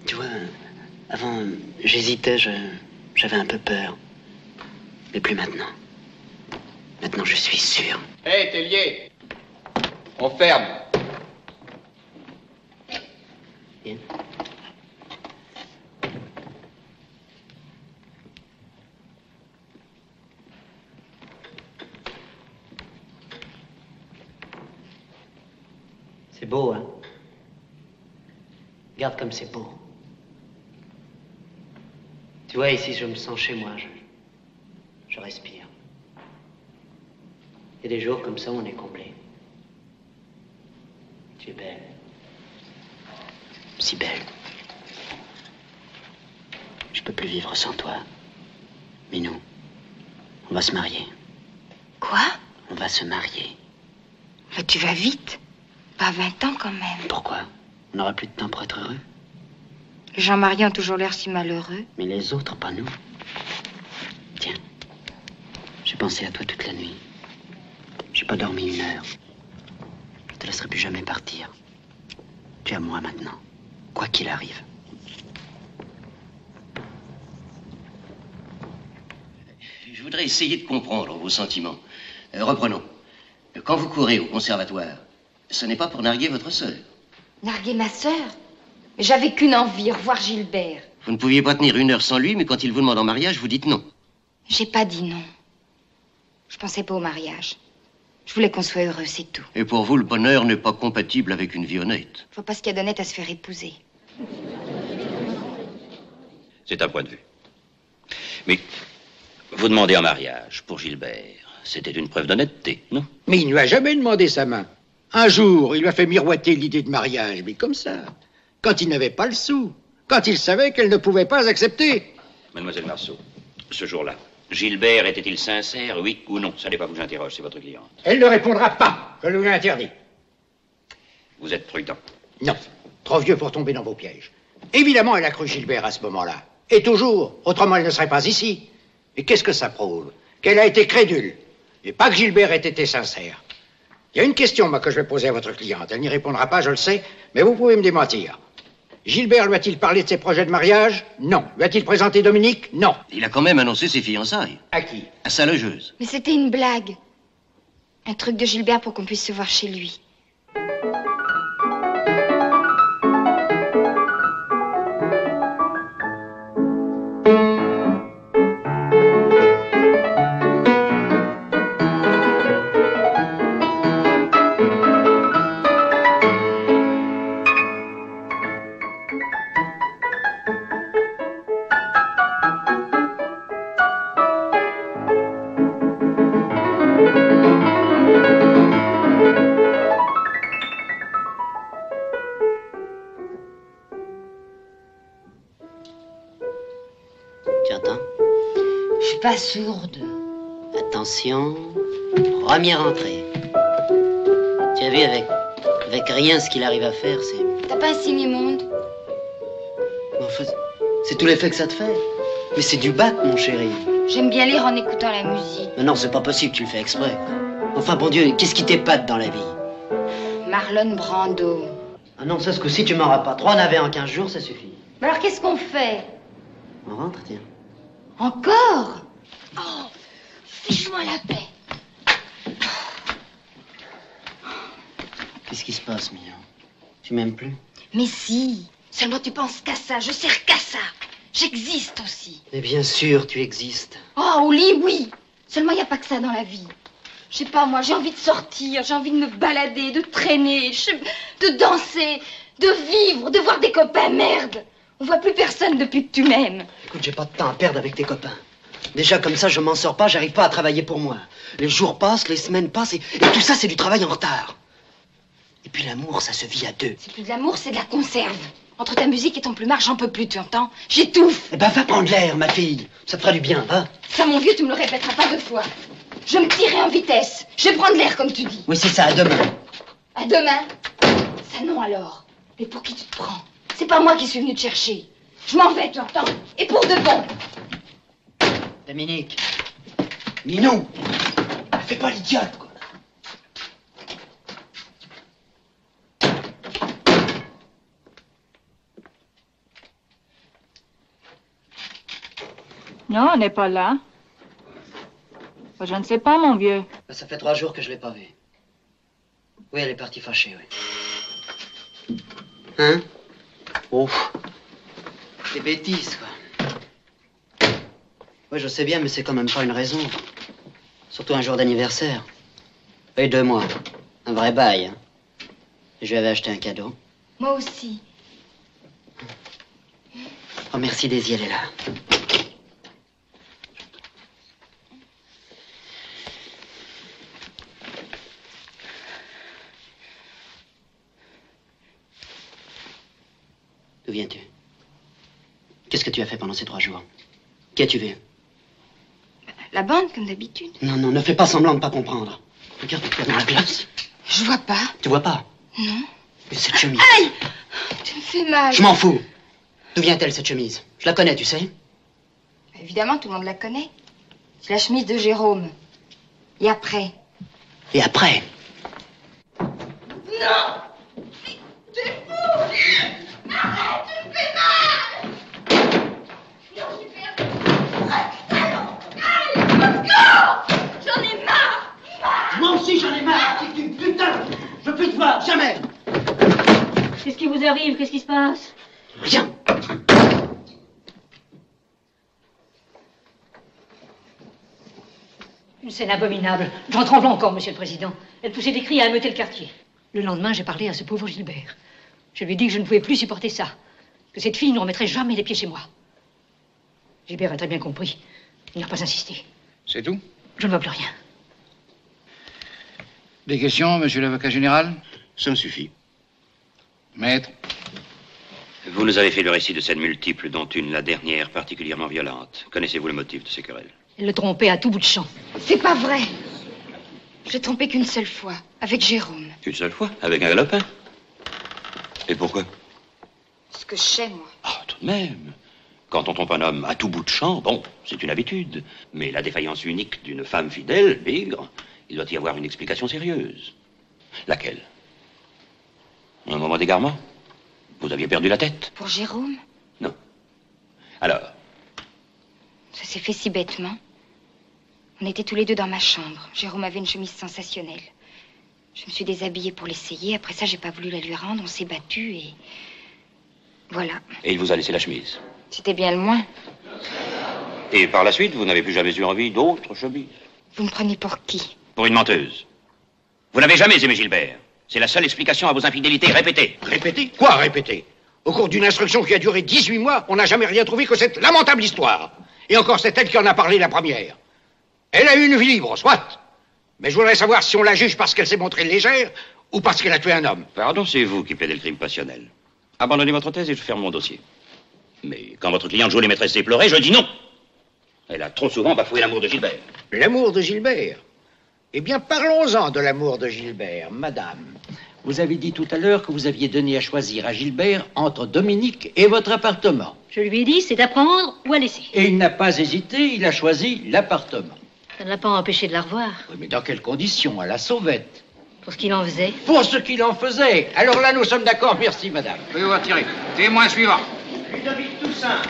Tu vois, avant, j'hésitais, j'avais un peu peur. Mais plus maintenant. Maintenant, je suis sûr.
Hé, hey, Tellier! On ferme.
Bien. C'est beau, hein? Regarde comme c'est beau. Tu vois, ici, je me sens chez moi. Je respire. Il y a des jours comme ça où on est comblé. Tu es belle. Si belle. Je peux plus vivre sans toi. Minou, on va se marier.
Quoi?
On va se marier.
Là, tu vas vite. Pas 20 ans quand même.
Pourquoi? On n'aura plus de temps pour être heureux.
Les gens mariés ont toujours l'air si malheureux.
Mais les autres, pas nous. Tiens, j'ai pensé à toi toute la nuit. J'ai pas dormi 1 heure. Je te laisserai plus jamais partir. Tu es à moi maintenant, quoi qu'il arrive.
Je voudrais essayer de comprendre vos sentiments. Reprenons. Quand vous courez au conservatoire, ce n'est pas pour narguer votre sœur.
Narguer ma sœur? Mais j'avais qu'une envie, revoir Gilbert.
Vous ne pouviez pas tenir 1 heure sans lui, mais quand il vous demande en mariage, vous dites non.
J'ai pas dit non. Je pensais pas au mariage. Je voulais qu'on soit heureux, c'est tout.
Et pour vous, le bonheur n'est pas compatible avec une vie honnête.
Je vois pas ce qu'il y a d'honnête à se faire épouser.
C'est un point de vue. Mais vous demandez en mariage pour Gilbert. C'était une preuve d'honnêteté, non?
Mais il ne lui a jamais demandé sa main. Un jour, il lui a fait miroiter l'idée de mariage, mais comme ça. Quand il n'avait pas le sou. Quand il savait qu'elle ne pouvait pas accepter.
Mademoiselle Marceau, ce jour-là, Gilbert était-il sincère, oui ou non? Ça n'est pas vous que j'interroge, c'est votre cliente.
Elle ne répondra pas. Je lui ai interdit.
Vous êtes prudent.
Non. Trop vieux pour tomber dans vos pièges. Évidemment, elle a cru Gilbert à ce moment-là. Et toujours. Autrement, elle ne serait pas ici. Et qu'est-ce que ça prouve? Qu'elle a été crédule. Et pas que Gilbert ait été sincère. Il y a une question, moi, que je vais poser à votre cliente. Elle n'y répondra pas, je le sais, mais vous pouvez me démentir. Gilbert lui a-t-il parlé de ses projets de mariage? Non. Lui a-t-il présenté Dominique? Non.
Il a quand même annoncé ses fiançailles.
À qui?
À sa logeuse.
Mais c'était une blague. Un truc de Gilbert pour qu'on puisse se voir chez lui.
Tu entends?
Je suis pas sourde.
Attention, première entrée. Tu as vu, avec rien ce qu'il arrive à faire, c'est...
T'as pas un signe immonde?
Enfin, c'est tout l'effet que ça te fait. Mais c'est du bac, mon chéri.
J'aime bien lire en écoutant la musique.
Mais non, c'est pas possible, tu le fais exprès. Enfin, bon Dieu, qu'est-ce qui t'épate dans la vie?
Marlon Brando.
Ah non, ça, ce coup-ci, tu m'auras pas. 3 navets en 15 jours, ça suffit.
Mais alors, qu'est-ce qu'on fait?
On rentre, tiens.
Encore? Oh, fiche-moi la paix.
Qu'est-ce qui se passe, Mia? Tu m'aimes plus?
Mais si. Seulement tu penses qu'à ça. Je sers qu'à ça. J'existe aussi.
Mais bien sûr, tu existes.
Oh, au lit, oui. Seulement, il n'y a pas que ça dans la vie. Je sais pas, moi, j'ai envie de sortir, j'ai envie de me balader, de traîner, de danser, de vivre, de voir des copains, merde. On voit plus personne depuis que tu m'aimes.
Écoute, j'ai pas de temps à perdre avec tes copains. Déjà, comme ça, je m'en sors pas, j'arrive pas à travailler pour moi. Les jours passent, les semaines passent, et tout ça, c'est du travail en retard. Et puis l'amour, ça se vit à 2.
C'est plus de l'amour, c'est de la conserve. Entre ta musique et ton plumard, j'en peux plus, tu entends? J'étouffe.
Eh ben, va prendre l'air, ma fille. Ça te fera du bien, va.
Ça, mon vieux, tu me le répéteras pas 2 fois. Je me tirerai en vitesse. Je vais prendre l'air, comme tu dis.
Oui, c'est ça, à demain.
À demain? Ça non, alors. Mais pour qui tu te prends? C'est pas moi qui suis venu te chercher. Je m'en vais, tu entends? Et pour de bon.
Dominique. Minou. Fais pas l'idiote, quoi.
Non, elle n'est pas là. Je ne sais pas, mon vieux.
Ça fait 3 jours que je l'ai pas vue. Oui, elle est partie fâchée, oui. Hein? Oh. Des bêtises, quoi. Oui, je sais bien, mais c'est quand même pas une raison. Surtout un jour d'anniversaire. Et 2 mois. Un vrai bail, hein. Je lui avais acheté un cadeau.
Moi aussi.
Oh, merci, Daisy, elle est là. D'où viens-tu? Qu'est-ce que tu as fait pendant ces 3 jours? Qui as-tu vu?
La bande, comme d'habitude.
Non, non, ne fais pas semblant de pas comprendre. Regarde, tu es dans la glace.
Je vois pas.
Tu vois pas?
Non.
Mais cette chemise.
Aïe! Tu me fais mal.
Je m'en fous. D'où vient-elle, cette chemise? Je la connais, tu sais.
Évidemment, tout le monde la connaît. C'est la chemise de Jérôme. Et après?
Et après?
Non! T'es fou! Arrête, tu me fais mal! Non, j'ai perdu. Aïe, Moscou! J'en ai marre!
Moi aussi, j'en ai marre! C'est une putain! Je veux plus te voir, jamais!
Qu'est-ce qui vous arrive? Qu'est-ce qui se passe?
Rien!
Une scène abominable. J'en tremble encore, Monsieur le Président. Elle poussait des cris à ameuter le quartier. Le lendemain, j'ai parlé à ce pauvre Gilbert. Je lui ai dit que je ne pouvais plus supporter ça. Que cette fille ne remettrait jamais les pieds chez moi. Gilbert a très bien compris. Il n'a pas insisté.
C'est tout?
Je ne vois plus rien.
Des questions, monsieur l'avocat général?
Ça me suffit.
Maître?
Vous nous avez fait le récit de scènes multiples, dont une, la dernière, particulièrement violente. Connaissez-vous le motif de ces querelles?
Elle le trompait à tout bout de champ.
C'est pas vrai. Je l'ai trompé qu'une seule fois, avec Jérôme.
Une seule fois? Avec un galopin? Et pourquoi?
Ce que je sais, moi.
Ah, tout de même. Quand on trompe un homme à tout bout de champ, bon, c'est une habitude. Mais la défaillance unique d'une femme fidèle, bigre, il doit y avoir une explication sérieuse. Laquelle? Un moment d'égarement? Vous aviez perdu la tête?
Pour Jérôme?
Non. Alors?
Ça s'est fait si bêtement. On était tous les 2 dans ma chambre. Jérôme avait une chemise sensationnelle. Je me suis déshabillée pour l'essayer. Après ça, j'ai pas voulu la lui rendre. On s'est battus et... voilà.
Et il vous a laissé la chemise?
C'était bien le moins.
Et par la suite, vous n'avez plus jamais eu envie d'autre chemise?
Vous me prenez pour qui?
Pour une menteuse. Vous n'avez jamais aimé Gilbert. C'est la seule explication à vos infidélités. Répétez.
Répétez? Quoi répéter? Au cours d'une instruction qui a duré 18 mois, on n'a jamais rien trouvé que cette lamentable histoire. Et encore, c'est elle qui en a parlé la première. Elle a eu une vie libre, soit. Mais je voudrais savoir si on la juge parce qu'elle s'est montrée légère ou parce qu'elle a tué un homme.
Pardon, c'est vous qui plaidez le crime passionnel. Abandonnez votre thèse et je ferme mon dossier. Mais quand votre cliente joue les maîtresses déplorées, je dis non. Elle a trop souvent bafoué l'amour de Gilbert.
L'amour de Gilbert? Eh bien, parlons-en de l'amour de Gilbert, madame. Vous avez dit tout à l'heure que vous aviez donné à choisir à Gilbert entre Dominique et votre appartement.
Je lui ai dit, c'est à prendre ou à laisser.
Et il n'a pas hésité, il a choisi l'appartement.
Ça ne l'a pas empêché de la revoir.
Oui, mais dans quelles conditions? À la sauvette.
Pour ce qu'il en faisait.
Pour ce qu'il en faisait. Alors là, nous sommes d'accord, merci, madame.
Veuillez vous retirer. Témoin suivant.
Ludovic Toussaint.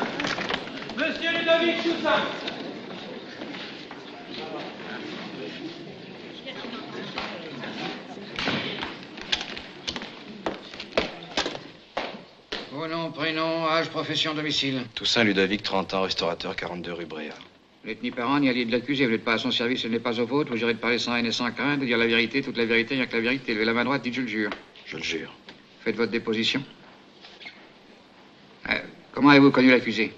Monsieur Ludovic Toussaint.
Vos noms, prénoms, âge, profession, domicile.
Toussaint Ludovic, 30 ans, restaurateur, 42 rue Bréa.
Vous n'êtes ni parent ni allié de l'accusé, vous n'êtes pas à son service, elle n'est pas au vôtre, vous jurez de parler sans haine et sans crainte, de dire la vérité, toute la vérité, rien que la vérité. Levez la main droite, dites je le jure.
Je le jure.
Faites votre déposition. Comment avez-vous connu l'accusé?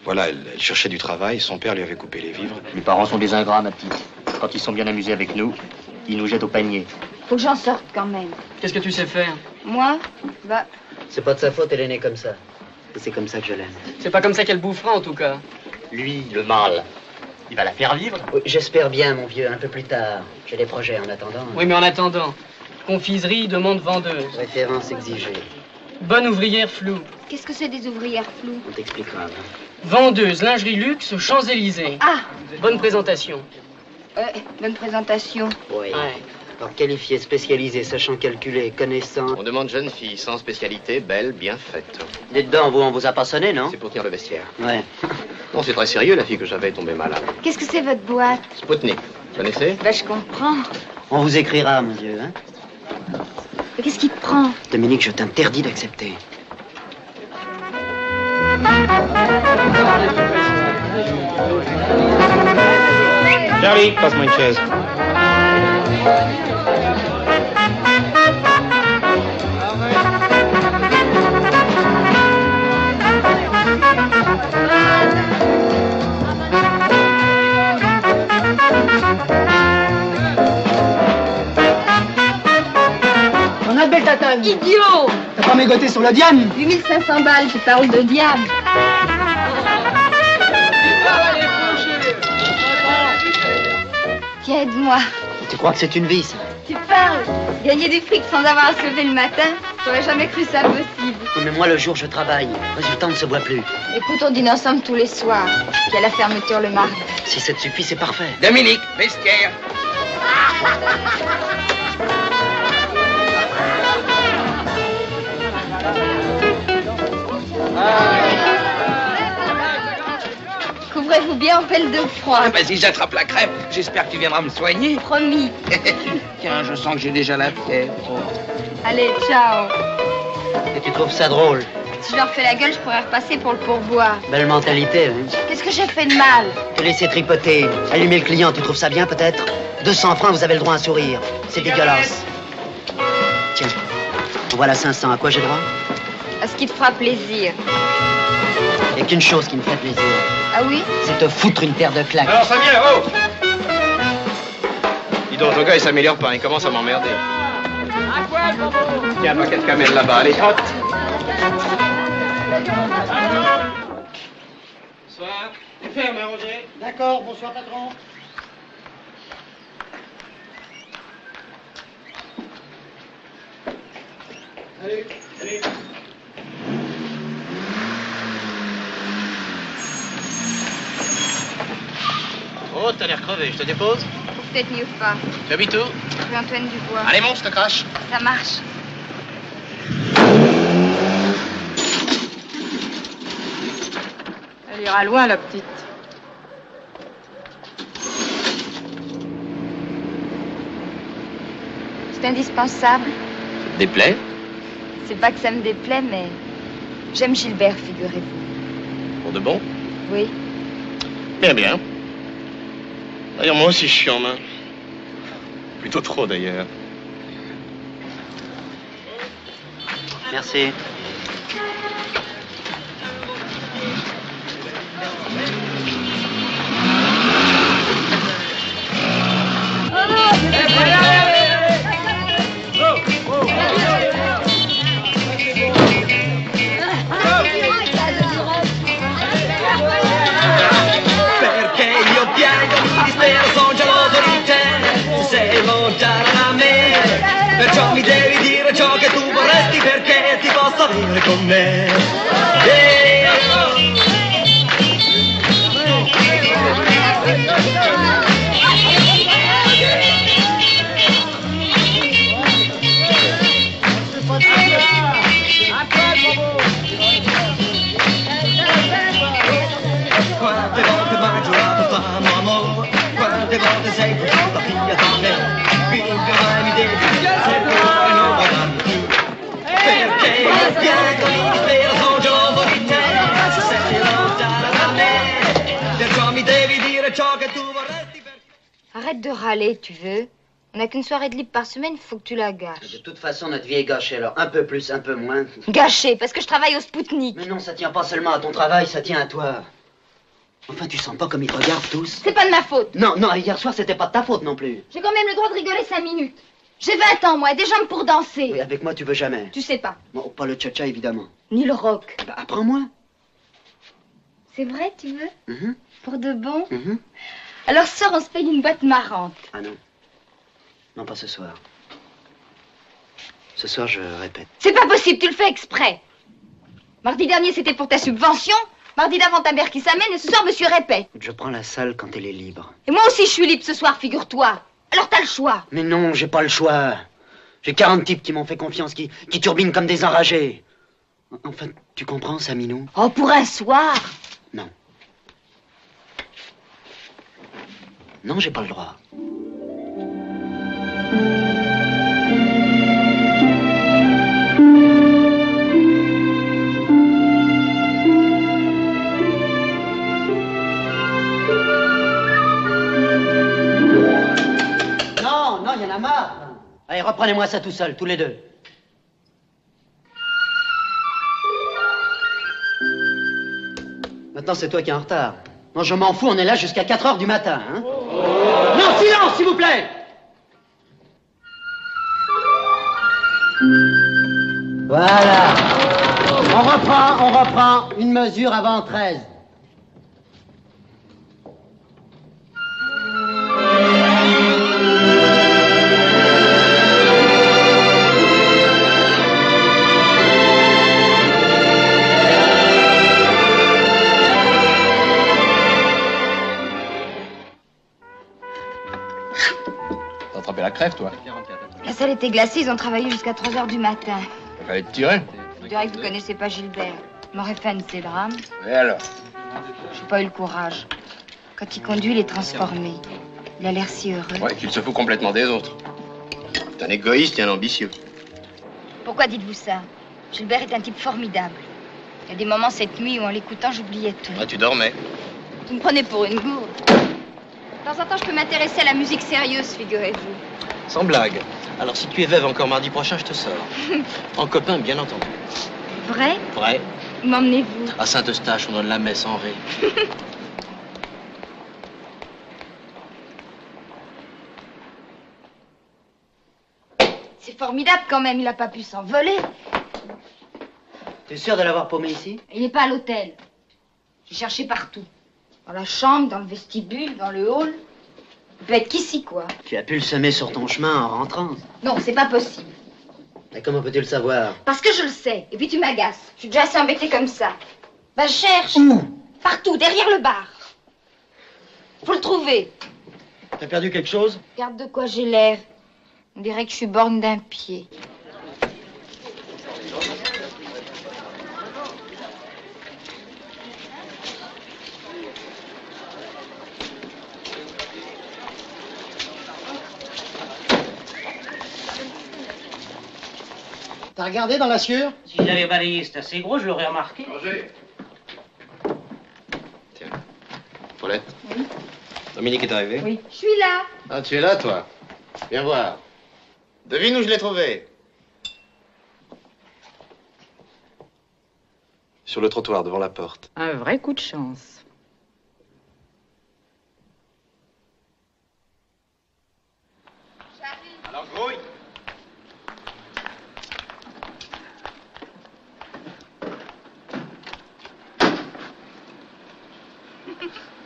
Voilà, elle cherchait du travail, son père lui avait coupé les vivres.
Les parents sont des ingrats, ma petite. Quand ils sont bien amusés avec nous, ils nous jettent au panier.
Faut que j'en sorte quand même.
Qu'est-ce que tu sais faire?
Moi? Bah,
C'est pas de sa faute, elle est née comme ça. Et c'est comme ça que je l'aime.
C'est pas comme ça qu'elle bouffera, en tout cas.
Lui, le mâle, il va la faire vivre.
Oui, j'espère bien, mon vieux, un peu plus tard. J'ai des projets en attendant.
Oui, mais en attendant, confiserie demande vendeuse.
Référence exigée.
Bonne ouvrière floue.
qu'est-ce que c'est des ouvrières floues?
On t'expliquera.
Vendeuse, lingerie luxe, Champs-Élysées.
Ah!
Bonne présentation.
Bonne présentation.
Oui. Alors, qualifié, spécialisé, sachant calculer, connaissant...
On demande jeune fille, sans spécialité, belle, bien faite.
Dites donc, on vous a pas sonné, non?
C'est pour tenir le vestiaire.
Ouais.
Non, c'est très sérieux, la fille que j'avais est tombée malade.
Qu'est-ce que c'est votre boîte?
Spoutnik. Vous connaissez?
Ben, je comprends.
On vous écrira, mon Dieu, hein?
Mais qu'est-ce qui te prend?
Dominique, je t'interdis d'accepter.
Charlie, passe-moi une chaise.
On a de belle tatane.
Idiot!
T'as pas mégoté sur le diable?
8500 balles, tu parles de diable. Tiens, aide-moi.
Tu crois que c'est une vie, ça?
Tu parles. Gagner du fric sans avoir à se lever le matin, j'aurais jamais cru ça possible.
Oui, mais moi, le jour, je travaille. Résultat, on ne se voit plus.
Écoute, on dîne ensemble tous les soirs. Puis à la fermeture le mardi.
Si ça te suffit, c'est parfait.
Dominique, vestiaire.
Couvrez-vous bien en pelle de froid.
Ah, vas-y, j'attrape la crève. J'espère que tu viendras me soigner.
Promis.
Tiens, je sens que j'ai déjà la fièvre.
Allez, ciao.
Et tu trouves ça drôle?
Si je leur fais la gueule, je pourrais repasser pour le pourboire.
Belle mentalité, hein?
Qu'est-ce que j'ai fait de mal?
Te laisser tripoter, allumer le client, tu trouves ça bien, peut-être? 200 francs, vous avez le droit à un sourire. C'est dégueulasse. Tiens, voilà 500. À quoi j'ai droit?
À ce qui te fera plaisir.
Il n'y a qu'une chose qui me fait plaisir.
Ah oui?
C'est te foutre une paire de claques.
Alors, ça vient, oh!
Dis donc, ton gars, il s'améliore pas, il commence à m'emmerder. Tiens, un paquet de camels là-bas, allez, trotte.
Bonsoir. Tu fermes, hein, Roger?
D'accord, bonsoir patron.
Allez, allez.
Oh, t'as l'air crevé, je te dépose?
Faut peut-être mieux pas.
Tu habites où?
Rue Antoine Dubois.
Allez, monte, je te crache.
Ça marche.
Elle ira loin, la petite.
C'est indispensable.
Déplaît?
C'est pas que ça me déplaît, mais j'aime Gilbert, figurez-vous.
Pour de bon?
Oui.
Bien, bien. D'ailleurs, moi aussi, je suis en main. Plutôt trop, d'ailleurs.
Merci.
apparire con me. Quante volte mai giurato t'amo amore, quante volte sei potuta figlia da me, finché mai mi devi dire se poi non guardarmi più, perché io piango di dispero, sono giovane di te, se sei lontana da me, perciò mi devi dire ciò che tu vorresti.
Arrête de râler, tu veux. On n'a qu'une soirée de libre par semaine, il faut que tu la gâches.
De toute façon, notre vie est gâchée, alors un peu plus, un peu moins.
Gâchée, parce que je travaille au Spoutnik.
Mais non, ça tient pas seulement à ton travail, ça tient à toi. Enfin, tu sens pas comme ils te regardent tous?
C'est pas de ma faute.
Non, non, hier soir, c'était pas de ta faute non plus.
J'ai quand même le droit de rigoler 5 minutes. J'ai 20 ans, moi, et des jambes pour danser.
Oui, avec moi, tu veux jamais.
Tu sais pas.
Bon, pas le cha-cha, évidemment.
Ni le rock.
Bah, apprends-moi.
C'est vrai, tu veux?
Mhm,
Pour de bon?
mhm.
Alors ce soir, on se paye une boîte marrante.
Ah non. Non, pas ce soir. Ce soir, je répète.
C'est pas possible, tu le fais exprès. Mardi dernier, c'était pour ta subvention. Mardi d'avant, ta mère qui s'amène. Et ce soir, monsieur répète.
Je prends la salle quand elle est libre.
Et moi aussi, je suis libre ce soir, figure-toi. Alors t'as le choix.
Mais non, j'ai pas le choix. J'ai 40 types qui m'ont fait confiance, qui turbinent comme des enragés. Enfin, tu comprends, Saminou?
Oh, pour un soir.
Non. Non, j'ai pas le droit. Non, non, il y en a marre. Allez, reprenez-moi ça tout seul, tous les deux. Maintenant, c'est toi qui es en retard. Non, je m'en fous, on est là jusqu'à 4 heures du matin, hein. Non, silence, s'il vous plaît. Voilà. On reprend. Une mesure avant 13.
T'as attrapé la crève, toi?
La salle était glacée, ils ont travaillé jusqu'à 3 heures du matin.
Il fallait te tirer.
Je dirais que vous connaissez pas Gilbert. Il m'aurait fait un de ces drames.
Et alors?
J'ai pas eu le courage. Quand il conduit, il est transformé. Il a l'air si heureux.
Ouais, qu'il se fout complètement des autres. T'es un égoïste et un ambitieux.
Pourquoi dites-vous ça? Gilbert est un type formidable. Il y a des moments cette nuit où, en l'écoutant, j'oubliais tout.
Ah, tu dormais.
Vous me prenez pour une gourde. De temps en temps, je peux m'intéresser à la musique sérieuse, figurez-vous.
Sans blague. Alors si tu es veuve encore mardi prochain, je te sors. En copain, bien entendu.
Vrai?
Vrai.
Où m'emmenez-vous?
À Saint-Eustache, on donne la messe en ré.
C'est formidable quand même, il n'a pas pu s'envoler.
T'es sûr de l'avoir paumé ici?
Il n'est pas à l'hôtel. J'ai cherché partout. Dans la chambre, dans le vestibule, dans le hall. Il peut être qu'ici, quoi.
Tu as pu le semer sur ton chemin en rentrant.
Non, c'est pas possible.
Et comment peux-tu le savoir?
Parce que je le sais. Et puis tu m'agaces. Je suis déjà assez embêtée comme ça. Bah, cherche.
Où?
Partout, derrière le bar. Faut le trouver.
T'as perdu quelque chose?
Regarde de quoi j'ai l'air. On dirait que je suis borgne d'un pied.
T'as regardé dans la sciure?
Si j'avais balayé, c'était assez gros, je l'aurais remarqué.
Tiens. Paulette?
Oui.
Dominique est arrivé?
Oui. Je suis là.
Ah, tu es là, toi? Viens voir. Devine où je l'ai trouvé. Sur le trottoir, devant la porte.
Un vrai coup de chance.
Alors, grouille.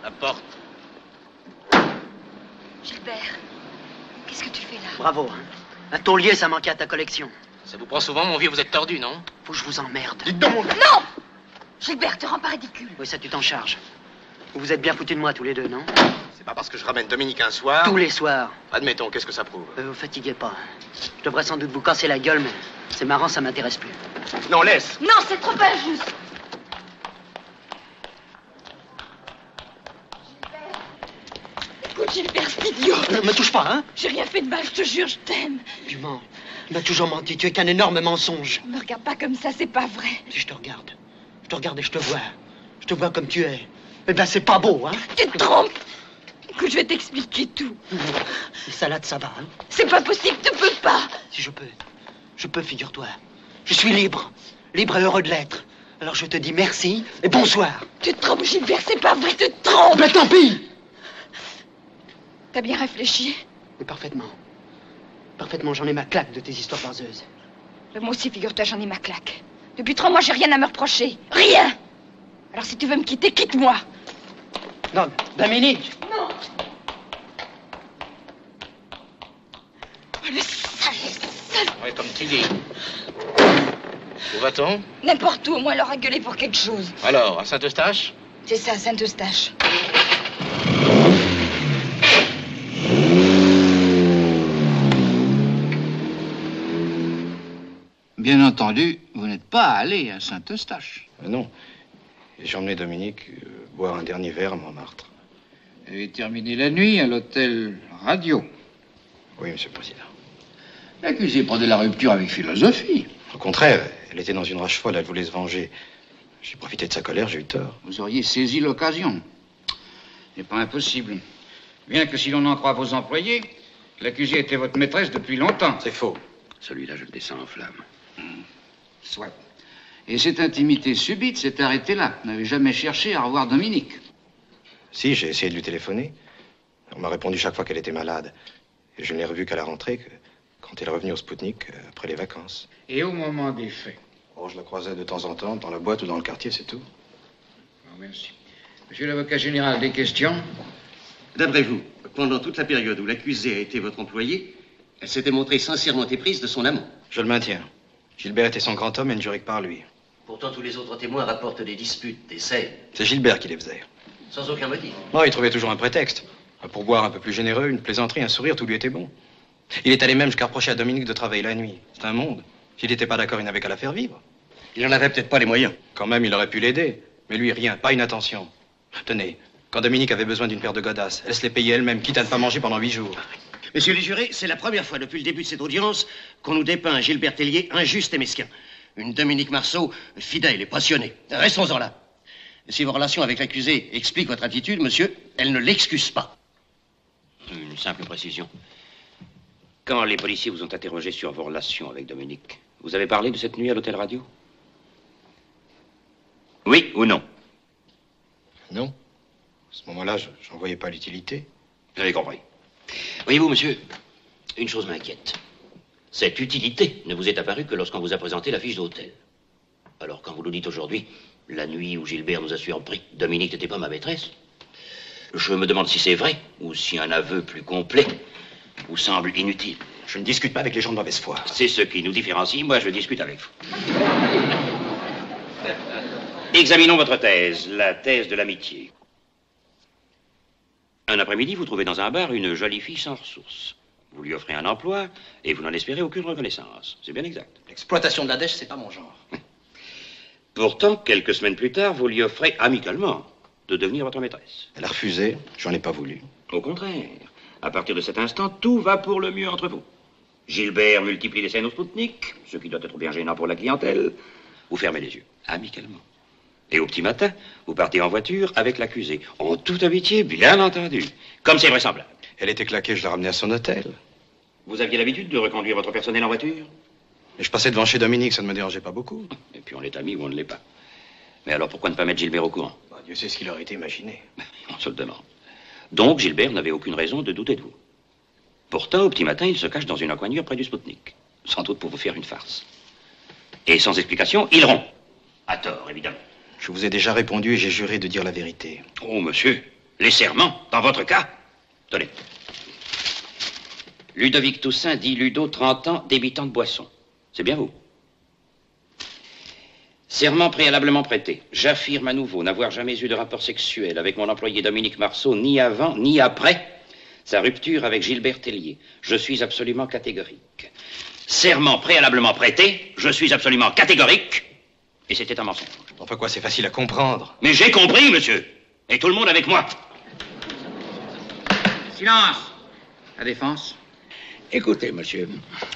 La porte.
Gilbert, qu'est-ce que tu fais là?
Bravo. Un taulier, ça manquait à ta collection.
Ça vous prend souvent, mon vieux, vous êtes tordu, non?
Faut que je vous emmerde.
Dites donc,
Non! Gilbert, te rends pas ridicule.
Oui, ça, tu t'en charges. Vous êtes bien foutus de moi tous les deux, non?
c'est pas parce que je ramène Dominique un soir.
Tous les soirs.
Admettons, qu'est-ce que ça prouve?
Vous fatiguez pas. Je devrais sans doute vous casser la gueule, mais c'est marrant, ça m'intéresse plus.
Non, laisse.
Non, c'est trop injuste. Écoute, Gilbert, c'est idiot.
Ne me touche pas, hein?
J'ai rien fait de mal, je te jure, je t'aime.
Tu mens. Tu m'as toujours menti. Tu es qu'un énorme mensonge.
Me regarde pas comme ça, c'est pas vrai.
Si je te regarde. Je te regarde et je te vois. Je te vois comme tu es. Eh ben, c'est pas beau, hein?
Tu te trompes. Écoute, je vais t'expliquer tout.
Les salades, ça va, hein?
C'est pas possible, tu peux pas.
Si je peux. Je peux, figure-toi. Je suis libre. Libre et heureux de l'être. Alors je te dis merci et bonsoir.
Tu te trompes, Gilbert, c'est pas vrai, tu te trompes.
Mais tant pis!
T'as bien réfléchi?
Mais parfaitement. Parfaitement, j'en ai ma claque de tes histoires vaseuses.
Moi aussi, figure-toi, j'en ai ma claque. Depuis 3 mois, j'ai rien à me reprocher. Rien! Alors si tu veux me quitter, quitte-moi.
Non, Dominique!
Non! Oh, le sale, sale!
Ouais, comme tu dis. Où va-t-on?
N'importe où, au moins elle aura gueulé pour quelque chose.
Alors, à Saint-Eustache?
C'est ça, Saint-Eustache.
Bien entendu, vous n'êtes pas allé à Saint-Eustache.
Non. J'ai emmené Dominique boire un dernier verre à Montmartre.
Et terminé la nuit à l'hôtel Radio.
Oui, Monsieur le Président.
L'accusé prenait la rupture avec philosophie.
Au contraire, elle était dans une rage folle, elle voulait se venger. J'ai profité de sa colère, j'ai eu tort.
Vous auriez saisi l'occasion. Ce n'est pas impossible. Bien que si l'on en croit vos employés, l'accusé était votre maîtresse depuis longtemps.
C'est faux.
Celui-là, je le descends en flammes.
Soit. Et cette intimité subite s'est arrêtée là. Vous n'avez jamais cherché à revoir Dominique.
Si, j'ai essayé de lui téléphoner. On m'a répondu chaque fois qu'elle était malade. Et je ne l'ai revue qu'à la rentrée, quand elle est revenue au Spoutnik, après les vacances.
Et au moment des faits?
Oh, je la croisais de temps en temps, dans la boîte ou dans le quartier, c'est tout.
Merci. Monsieur l'avocat général, des questions?
D'après vous, pendant toute la période où l'accusée a été votre employé, elle s'était montrée sincèrement éprise de son amant.
Je le maintiens. Gilbert était son grand homme et ne jurait que par lui.
Pourtant, tous les autres témoins rapportent des disputes, des scènes,
C'est Gilbert qui les faisait.
sans aucun motif.
Oh, il trouvait toujours un prétexte. Un pourboire un peu plus généreux, une plaisanterie, un sourire, tout lui était bon. Il est allé même jusqu'à reprocher à Dominique de travailler la nuit. C'est un monde. S'il n'était pas d'accord, il n'avait qu'à la faire vivre.
Il n'en avait peut-être pas les moyens.
Quand même, il aurait pu l'aider. Mais lui, rien, pas une attention. Tenez, quand Dominique avait besoin d'une paire de godasses, elle se les payait elle-même, quitte à ne pas manger pendant 8 jours.
Messieurs les jurés, c'est la première fois depuis le début de cette audience qu'on nous dépeint un Gilbert Tellier injuste et mesquin. Une Dominique Marceau fidèle et passionnée. Restons-en là. Si vos relations avec l'accusé expliquent votre attitude, monsieur, elles ne l'excusent pas.
Une simple précision. Quand les policiers vous ont interrogé sur vos relations avec Dominique, vous avez parlé de cette nuit à l'hôtel Radio? Oui ou non?
Non. À ce moment-là, j'en voyais pas l'utilité.
Vous avez compris. Voyez-vous, monsieur, une chose m'inquiète. Cette utilité ne vous est apparue que lorsqu'on vous a présenté la fiche d'hôtel. Alors, quand vous nous dites aujourd'hui, la nuit où Gilbert nous a surpris, Dominique n'était pas ma maîtresse, je me demande si c'est vrai, ou si un aveu plus complet vous semble inutile.
Je ne discute pas avec les gens de mauvaise foi.
C'est ce qui nous différencie. Moi, je discute avec vous. Examinons votre thèse, la thèse de l'amitié. Un après-midi, vous trouvez dans un bar une jolie fille sans ressources. Vous lui offrez un emploi et vous n'en espérez aucune reconnaissance. C'est bien exact.
L'exploitation de la dèche, c'est pas mon genre.
Pourtant, quelques semaines plus tard, vous lui offrez amicalement de devenir votre maîtresse.
Elle a refusé, j'en ai pas voulu.
Au contraire, à partir de cet instant, tout va pour le mieux entre vous. Gilbert multiplie les scènes au Spoutnik, ce qui doit être bien gênant pour la clientèle. Vous fermez les yeux, amicalement. Et au petit matin, vous partez en voiture avec l'accusé. En toute amitié, bien entendu. Comme c'est vraisemblable.
Elle était claquée, je l'ai ramenée à son hôtel.
Vous aviez l'habitude de reconduire votre personnel en voiture?
Et je passais devant chez Dominique, ça ne me dérangeait pas beaucoup.
Et puis on est amis ou on ne l'est pas. Mais alors pourquoi ne pas mettre Gilbert au courant?
Dieu sait ce qu'il aurait été imaginé.
On se le demande. Donc Gilbert n'avait aucune raison de douter de vous. Pourtant, au petit matin, il se cache dans une encoignure près du Spoutnik. Sans doute pour vous faire une farce. Et sans explication, il rompt. À tort, évidemment.
Je vous ai déjà répondu et j'ai juré de dire la vérité.
Oh, monsieur, les serments, dans votre cas? Tenez. Ludovic Toussaint dit Ludo, 30 ans, débitant de boisson. C'est bien vous. Serment préalablement prêté. J'affirme à nouveau n'avoir jamais eu de rapport sexuel avec mon employé Dominique Marceau, ni avant, ni après sa rupture avec Gilbert Tellier. Je suis absolument catégorique. Serment préalablement prêté, je suis absolument catégorique, et c'était un mensonge.
Enfin quoi, c'est facile à comprendre.
Mais j'ai compris, monsieur, et tout le monde avec moi.
Silence. La défense.
Écoutez, monsieur,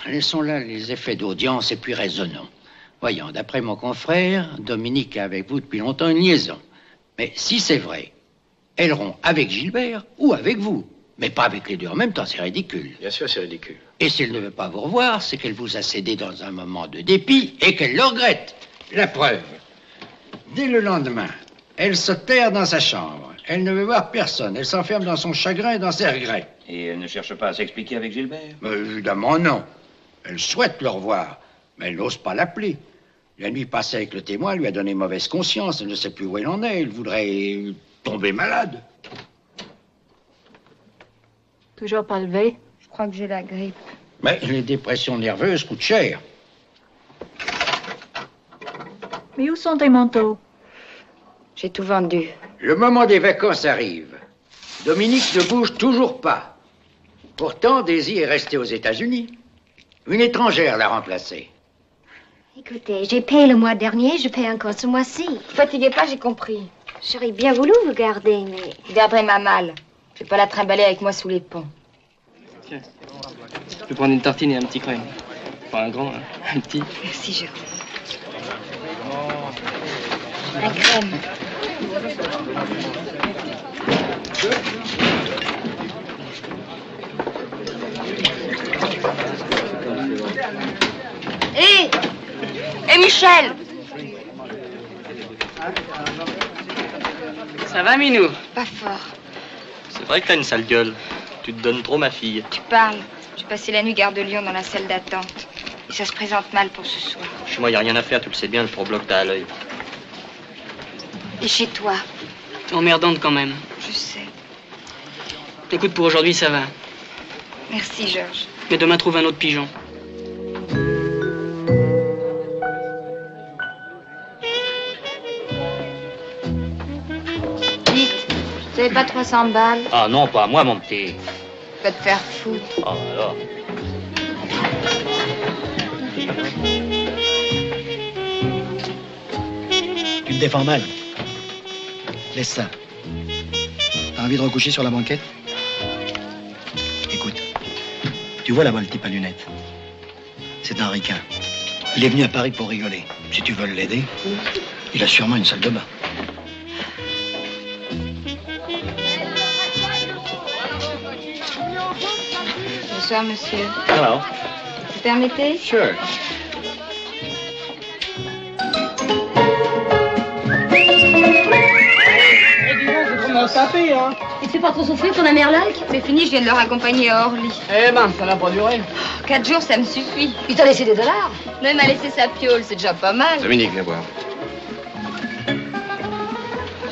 laissons là les effets d'audience et puis raisonnons. Voyons, d'après mon confrère, Dominique a avec vous depuis longtemps une liaison. Mais si c'est vrai, elle rompt avec Gilbert ou avec vous. Mais pas avec les deux en même temps, c'est ridicule.
Bien sûr, c'est ridicule.
Et s'il ne veut pas vous revoir, c'est qu'elle vous a cédé dans un moment de dépit et qu'elle le regrette. La preuve. Dès le lendemain, elle se terre dans sa chambre. Elle ne veut voir personne. Elle s'enferme dans son chagrin et dans ses regrets.
Et elle ne cherche pas à s'expliquer avec Gilbert?
Évidemment non. Elle souhaite le revoir, mais elle n'ose pas l'appeler. La nuit passée avec le témoin lui a donné mauvaise conscience. Elle ne sait plus où elle en est. Elle voudrait tomber malade.
Toujours pas levé? Je crois que j'ai la grippe.
Mais les dépressions nerveuses coûtent cher.
Mais où sont tes manteaux?
J'ai tout vendu.
Le moment des vacances arrive. Dominique ne bouge toujours pas. Pourtant, Daisy est restée aux États-Unis. Une étrangère l'a remplacée.
Écoutez, j'ai payé le mois dernier, je paye encore ce mois-ci.
Ne fatiguez pas, j'ai compris.
J'aurais bien voulu vous garder, mais...
Je garderai ma malle. Je vais pas la trimballer avec moi sous les ponts.
Tiens, je vais prendre une tartine et un petit crème. Pas un grand, hein, un petit.
Merci, Jérôme. La crème. Hé Michel!
Ça va, Minou?
Pas fort.
C'est vrai que t'as une sale gueule. Tu te donnes trop, ma fille.
Tu parles. J'ai passé la nuit gare de Lyon dans la salle d'attente. Et ça se présente mal pour ce soir.
Chez moi, y a rien à faire, tu le sais bien, le pro-bloc t'as à l'œil.
Et chez toi?
Emmerdante quand même.
Je sais.
Écoute, pour aujourd'hui, ça va.
Merci, Georges.
Mais demain, trouve un autre pigeon.
Vous avez pas 300 balles?
Ah non, pas à moi, mon petit.
Va te faire foutre.
Oh là.
Tu te défends mal. Laisse ça. T'as envie de recoucher sur la banquette? Écoute, tu vois là-bas le type à lunettes? C'est un ricain. Il est venu à Paris pour rigoler. Si tu veux l'aider, il a sûrement une salle de bain.
Bonsoir, monsieur.
Hello.
Vous permettez?
Sure.
Tapé, hein. Il te fait pas trop souffrir ton Amerlac?
C'est fini, je viens de le raccompagner à Orly.
Eh ben, ça n'a pas duré.
4 jours, ça me suffit.
Il t'a laissé des dollars?
Non, il m'a laissé sa piole, c'est déjà pas mal.
Dominique, viens voir.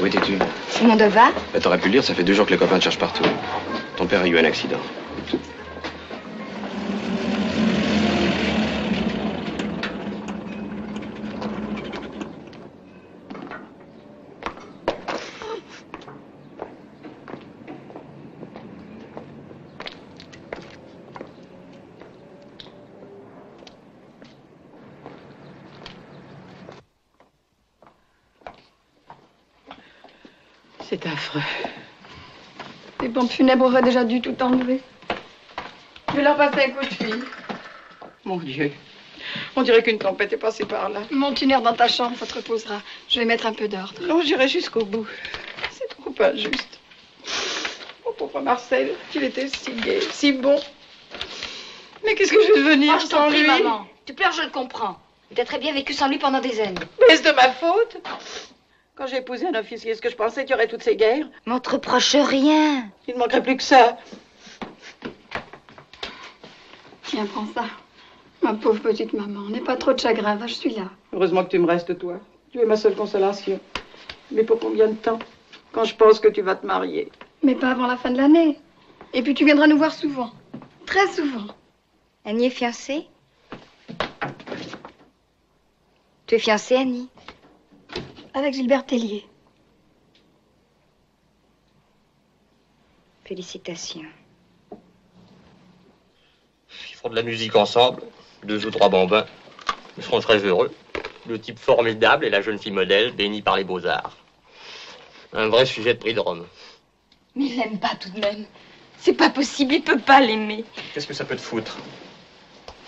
Où étais-tu?
C'est mon devoir?
Bah, t'aurais pu le dire, ça fait 2 jours que les copains te cherchent partout. Ton père a eu un accident.
C'est affreux. Les pompes funèbres auraient déjà dû tout enlever. Je vais leur passer un coup de fil.
Mon Dieu.
On dirait qu'une tempête est passée par là. Monte une heure dans ta chambre, ça te reposera. Je vais mettre un peu d'ordre. Non, j'irai jusqu'au bout. C'est trop injuste. Mon pauvre Marcel, qu'il était si gai, si bon. Mais qu'est-ce que je vais devenir
Je
sans
t'en prie,
lui?
maman. Tu pleures, je le comprends.
T'as très bien vécu sans lui pendant des années.
Mais est-ce de ma faute? Quand j'ai épousé un officier, est-ce que je pensais qu'il y aurait toutes ces guerres?
Mais on te reproche rien.
Il ne manquerait plus que ça. Tiens, prends ça. Ma pauvre petite maman, n'aie pas trop de chagrin, va, je suis là. Heureusement que tu me restes, toi. Tu es ma seule consolation. Mais pour combien de temps? Quand je pense que tu vas te marier. Mais pas avant la fin de l'année. Et puis tu viendras nous voir souvent. Très souvent.
Annie est fiancée? Tu es fiancée, Annie?
Avec Gilbert Tellier.
Félicitations.
Ils font de la musique ensemble, 2 ou 3 bambins. Ils seront très heureux. Le type formidable et la jeune fille modèle, bénie par les beaux-arts. Un vrai sujet de prix de Rome.
Mais il l'aime pas tout de même. C'est pas possible, il peut pas l'aimer.
Qu'est-ce que ça peut te foutre?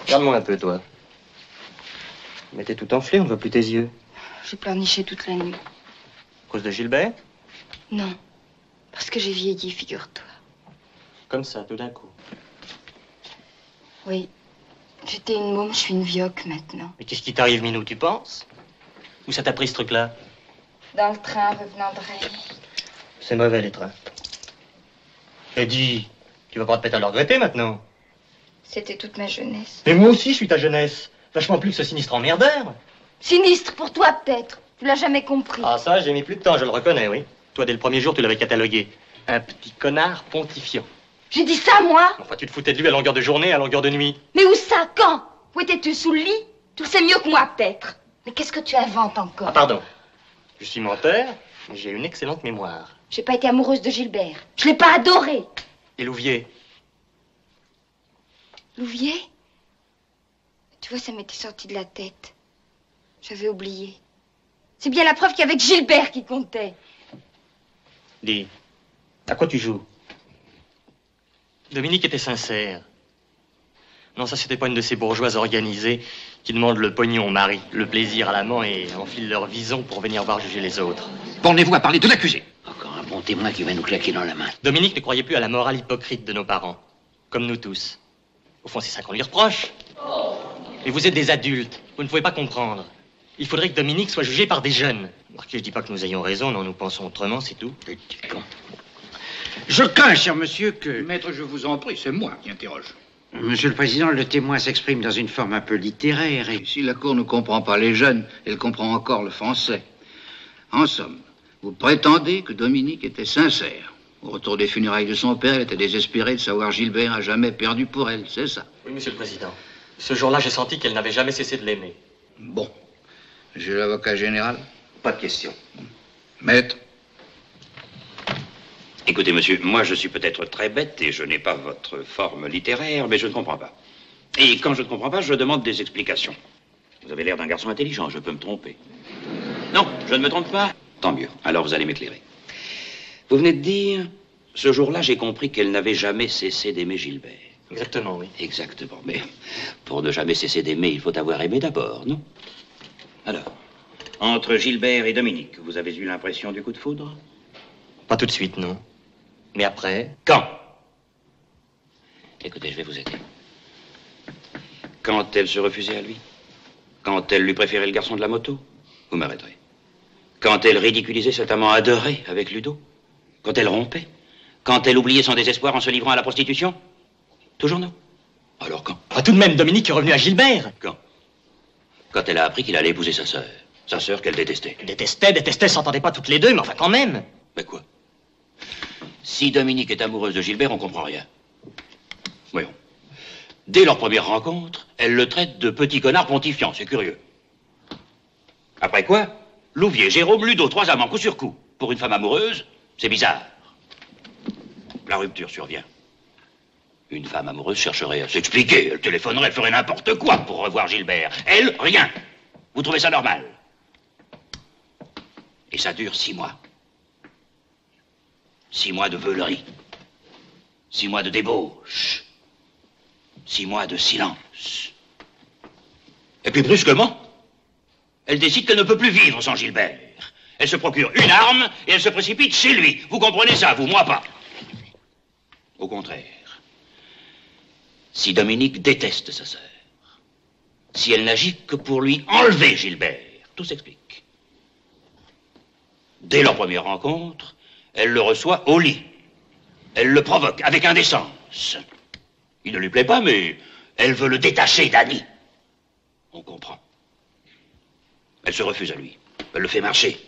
Regarde-moi un peu, toi. Mais t'es tout enflé, on ne voit plus tes yeux.
J'ai pleurniché toute la nuit.
À cause de Gilbert?
Non, parce que j'ai vieilli, figure-toi.
Comme ça, tout d'un coup.
Oui, j'étais une môme, je suis une vioque maintenant.
Mais qu'est-ce qui t'arrive, Minou, tu penses? Où ça t'a pris ce truc-là?
Dans le train revenant de Rennes.
C'est mauvais, les trains. Et dis, tu vas pas te mettre à le regretter maintenant?
C'était toute ma jeunesse.
Mais moi aussi, je suis ta jeunesse. Vachement plus que ce sinistre emmerdeur.
Sinistre pour toi, peut-être. Tu l'as jamais compris.
Ah, ça, j'ai mis plus de temps, je le reconnais, oui. Toi, dès le premier jour, tu l'avais catalogué. Un petit connard pontifiant.
J'ai dit ça, moi?
Enfin, tu te foutais de lui à longueur de journée, à longueur de nuit.
Mais où ça? Quand? Où étais-tu? Sous le lit? Tu le sais mieux que moi, peut-être. Mais qu'est-ce que tu inventes encore?
Ah, pardon. Je suis menteur, mais j'ai une excellente mémoire.
J'ai pas été amoureuse de Gilbert. Je l'ai pas adoré.
Et Louvier?
Louvier? Tu vois, ça m'était sorti de la tête. J'avais oublié. C'est bien la preuve qu'il y avait que Gilbert qui comptait.
Dis, à quoi tu joues? Dominique était sincère. Non, ça, c'était pas une de ces bourgeoises organisées qui demandent le pognon au mari, le plaisir à l'amant et enfilent leur vison pour venir voir juger les autres.
Bornez-vous à parler de l'accusé.
Encore un bon témoin qui va nous claquer dans la main.
Dominique ne croyait plus à la morale hypocrite de nos parents, comme nous tous. Au fond, c'est ça qu'on lui reproche. Mais vous êtes des adultes, vous ne pouvez pas comprendre. Il faudrait que Dominique soit jugé par des jeunes. Remarquez, je dis pas que nous ayons raison, non, nous pensons autrement, c'est tout.
Petit con.
Je crains, cher monsieur, que...
Maître, je vous en prie, c'est moi qui interroge.
Monsieur le Président, le témoin s'exprime dans une forme un peu littéraire et...
Si la Cour ne comprend pas les jeunes, elle comprend encore le français. En somme, vous prétendez que Dominique était sincère. Au retour des funérailles de son père, elle était désespérée de savoir Gilbert à jamais perdu pour elle, c'est ça?
Oui, Monsieur le Président. Ce jour-là, j'ai senti qu'elle n'avait jamais cessé de l'aimer.
Bon. J'ai l'avocat général.
Pas de question.
Maître.
Écoutez, monsieur, moi je suis peut-être très bête et je n'ai pas votre forme littéraire, mais je ne comprends pas. Et quand je ne comprends pas, je demande des explications. Vous avez l'air d'un garçon intelligent, je peux me tromper. Non, je ne me trompe pas. Tant mieux, alors vous allez m'éclairer. Vous venez de dire, ce jour-là, j'ai compris qu'elle n'avait jamais cessé d'aimer Gilbert.
Exactement, oui.
Exactement, mais pour ne jamais cesser d'aimer, il faut avoir aimé d'abord, non? Alors, entre Gilbert et Dominique, vous avez eu l'impression du coup de foudre?
Pas tout de suite, non. Mais après?
Quand? Écoutez, je vais vous aider. Quand elle se refusait à lui? Quand elle lui préférait le garçon de la moto? Vous m'arrêterez. Quand elle ridiculisait cet amant adoré avec Ludo? Quand elle rompait? Quand elle oubliait son désespoir en se livrant à la prostitution? Toujours non? Alors quand?
Ah, tout de même, Dominique est revenu à Gilbert.
Quand? Quand elle a appris qu'il allait épouser sa sœur. Sa sœur qu'elle détestait.
Détestait, s'entendaient pas toutes les deux, mais enfin quand même.
Mais quoi? Si Dominique est amoureuse de Gilbert, on comprend rien. Voyons. Dès leur première rencontre, elle le traite de petit connard pontifiant, c'est curieux. Après quoi? Louvier, Jérôme, Ludo, 3 amants, coup sur coup. Pour une femme amoureuse, c'est bizarre. La rupture survient. Une femme amoureuse chercherait à s'expliquer, elle téléphonerait, elle ferait n'importe quoi pour revoir Gilbert. Elle, rien. Vous trouvez ça normal? Et ça dure 6 mois. 6 mois de veulerie. 6 mois de débauche. 6 mois de silence. Et puis brusquement, elle décide qu'elle ne peut plus vivre sans Gilbert. Elle se procure une arme et elle se précipite chez lui. Vous comprenez ça, vous, moi pas. Au contraire. Si Dominique déteste sa sœur, si elle n'agit que pour lui enlever Gilbert, tout s'explique. Dès leur première rencontre, elle le reçoit au lit. Elle le provoque avec indécence. Il ne lui plaît pas, mais elle veut le détacher d'Annie. On comprend. Elle se refuse à lui. Elle le fait marcher.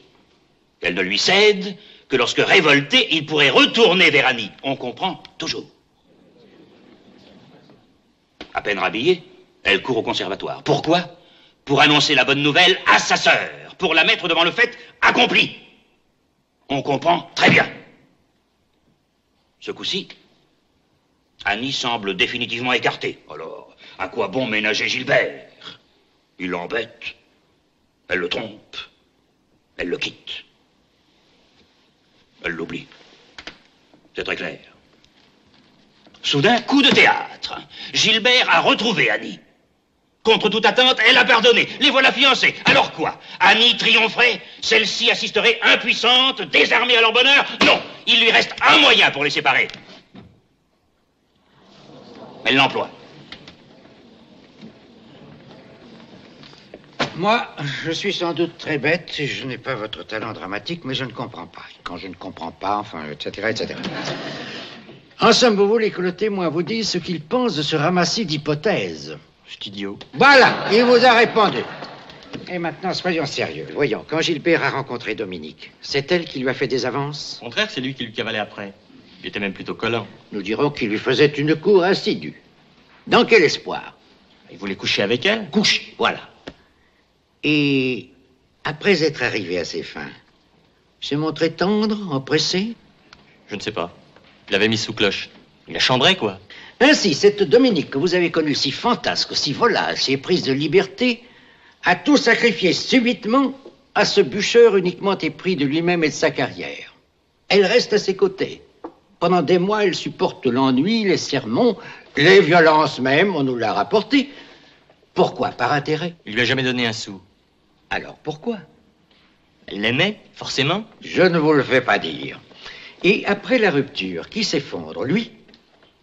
Elle ne lui cède que lorsque révolté, il pourrait retourner vers Annie. On comprend toujours. À peine rhabillée, elle court au conservatoire. Pourquoi? pour annoncer la bonne nouvelle à sa sœur, pour la mettre devant le fait accompli. On comprend très bien. Ce coup-ci, Annie semble définitivement écartée. Alors, à quoi bon ménager Gilbert? Il l'embête, elle le trompe, elle le quitte. Elle l'oublie. C'est très clair. Soudain, coup de théâtre. Gilbert a retrouvé Annie. Contre toute attente, elle a pardonné. Les voilà fiancés. Alors quoi? Annie triompherait? Celle-ci assisterait impuissante, désarmée à leur bonheur? Non, il lui reste un moyen pour les séparer. Elle l'emploie.
Moi, je suis sans doute très bête, je n'ai pas votre talent dramatique, mais je ne comprends pas. Quand je ne comprends pas, enfin, etc., etc. En somme, vous voulez que le témoin vous dise ce qu'il pense de ce ramassis d'hypothèses.
C'est idiot.
Voilà, il vous a répondu. Et maintenant, soyons sérieux. Voyons, quand Gilbert a rencontré Dominique, c'est elle qui lui a fait des avances?
Au contraire, c'est lui qui lui cavalait après. Il était même plutôt collant.
Nous dirons qu'il lui faisait une cour assidue. Dans quel espoir?
Il voulait coucher avec elle.
Coucher, voilà. Et après être arrivé à ses fins, s'est montré tendre, empressé?
Je ne sais pas. Il l'avait mis sous cloche. Il la chambrait, quoi.
Ainsi, cette Dominique que vous avez connue si fantasque, si volage, si éprise de liberté, a tout sacrifié subitement à ce bûcheur uniquement épris de lui-même et de sa carrière. Elle reste à ses côtés. Pendant des mois, elle supporte l'ennui, les sermons, les violences même, on nous l'a rapporté. Pourquoi? Par intérêt?
Il lui a jamais donné un sou.
Alors pourquoi?
Elle l'aimait, forcément.
Je ne vous le fais pas dire. Et après la rupture, qui s'effondre? Lui?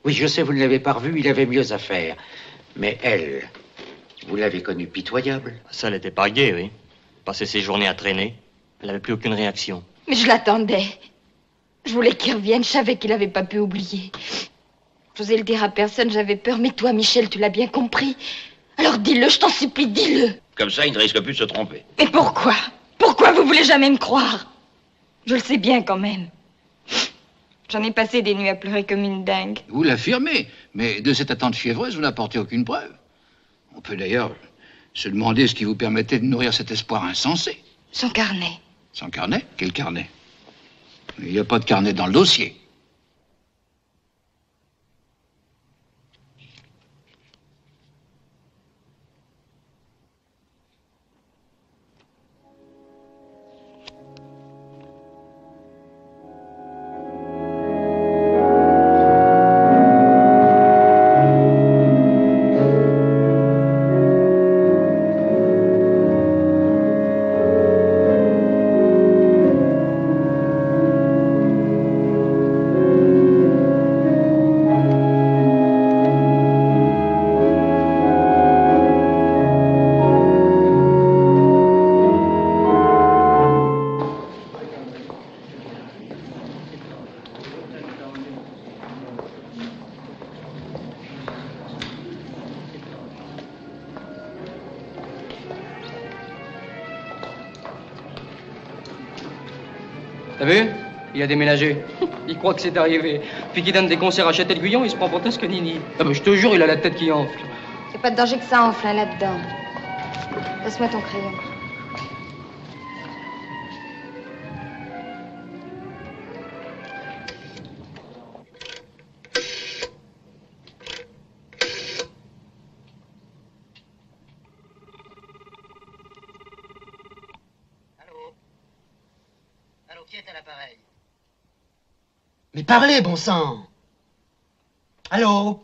Oui, je sais, vous ne l'avez pas revu, il avait mieux à faire. Mais elle, vous l'avez connue pitoyable.
Ça, elle était pas gaie, oui. Passait ses journées à traîner. Elle n'avait plus aucune réaction.
Mais je l'attendais. Je voulais qu'il revienne, je savais qu'il n'avait pas pu oublier. J'osais le dire à personne, j'avais peur, mais toi, Michel, tu l'as bien compris. Alors dis-le, je t'en supplie, dis-le.
Comme ça, il ne risque plus de se tromper.
Mais pourquoi? Pourquoi vous voulez jamais me croire? Je le sais bien quand même. J'en ai passé des nuits à pleurer comme une dingue.
Vous l'affirmez, mais de cette attente fiévreuse, vous n'apportez aucune preuve. On peut d'ailleurs se demander ce qui vous permettait de nourrir cet espoir insensé.
Son carnet.
Son carnet? Quel carnet? Il n'y a pas de carnet dans le dossier.
T'as vu? Il a déménagé. Il croit que c'est arrivé. Puis qu'il donne des concerts à Châtel-Guyon, il se prend pour Toscanini. Ah ben, je te jure, il a la tête qui enfle.
Y a pas de danger que ça enfle, hein, là-dedans. Laisse-moi ton crayon.
Allô, qui est à l'appareil? Mais parlez, bon sang! Allô?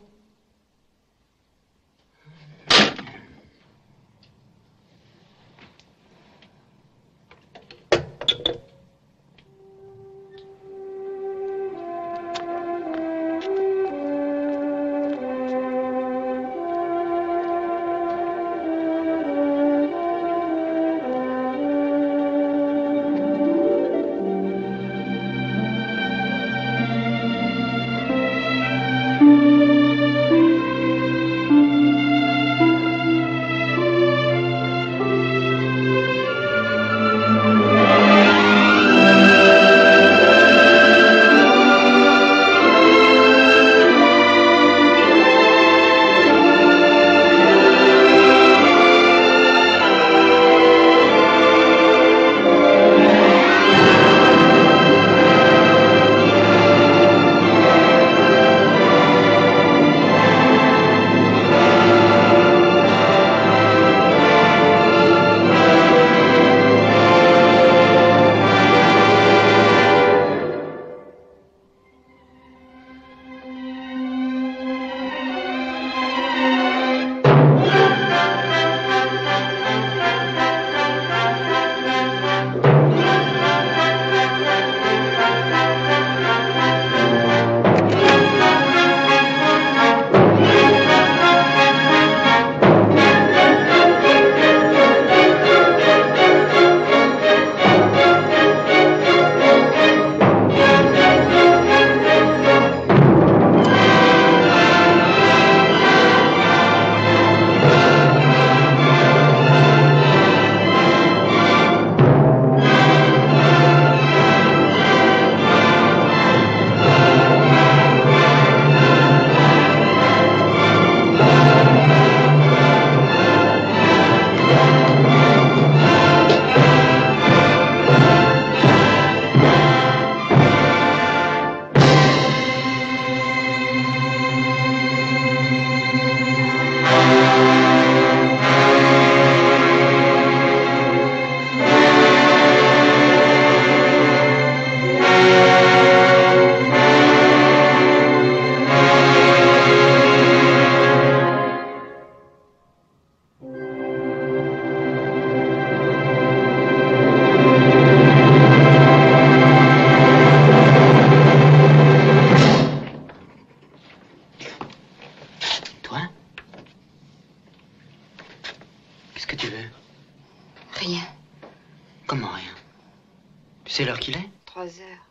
l'heure qu'il est?
3 heures.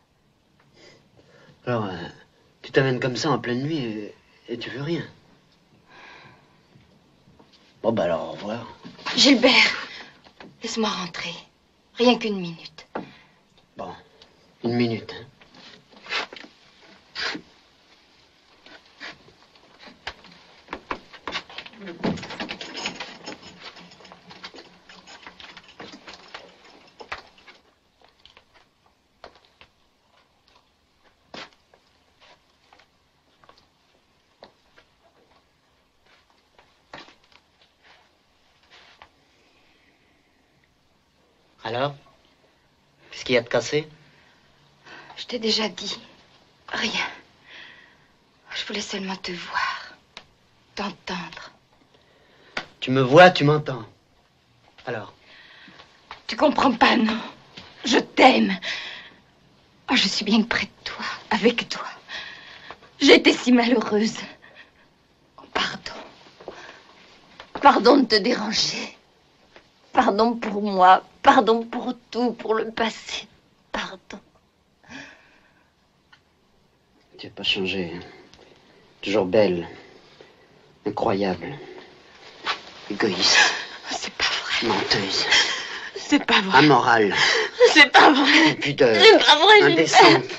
Alors, tu t'amènes comme ça en pleine nuit et tu veux rien. Bon, bah alors, au revoir.
Gilbert, laisse-moi rentrer. Rien qu'une minute.
Bon, une minute, hein. Alors? Qu'est-ce qu'il y a de cassé?
Je t'ai déjà dit. Rien. Je voulais seulement te voir. T'entendre.
Tu me vois, tu m'entends. Alors?
Tu comprends pas, non? Je t'aime. Oh, je suis bien près de toi, avec toi. J'ai été si malheureuse. Oh, pardon. Pardon de te déranger. Pardon pour moi. Pardon pour tout, pour le passé. Pardon.
Tu n'as pas changé. Hein. Toujours belle. Incroyable. Égoïste.
C'est pas vrai.
Menteuse.
C'est pas vrai.
Amorale.
C'est pas vrai.
Pudeur.
C'est pas vrai,
Indécente.
Gilbert.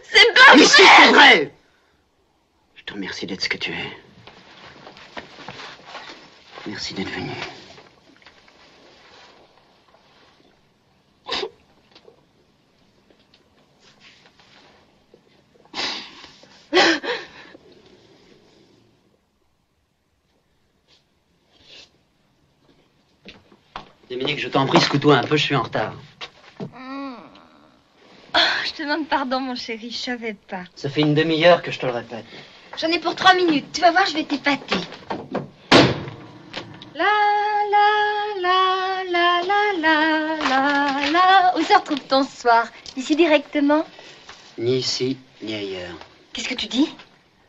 C'est pas
Mais
vrai.
si, c'est vrai. Je te remercie d'être ce que tu es. Merci d'être venu. Dominique, je t'en prie, secoue-toi un peu, je suis en retard.
Oh, je te demande pardon, mon chéri, je savais pas.
Ça fait une demi-heure que je te le répète.
J'en ai pour 3 minutes. Tu vas voir, je vais t'épater. La la la la la la la la. Où se retrouve-t-on ce soir? Ici directement?
Ni ici, ni ailleurs.
Qu'est-ce que tu dis?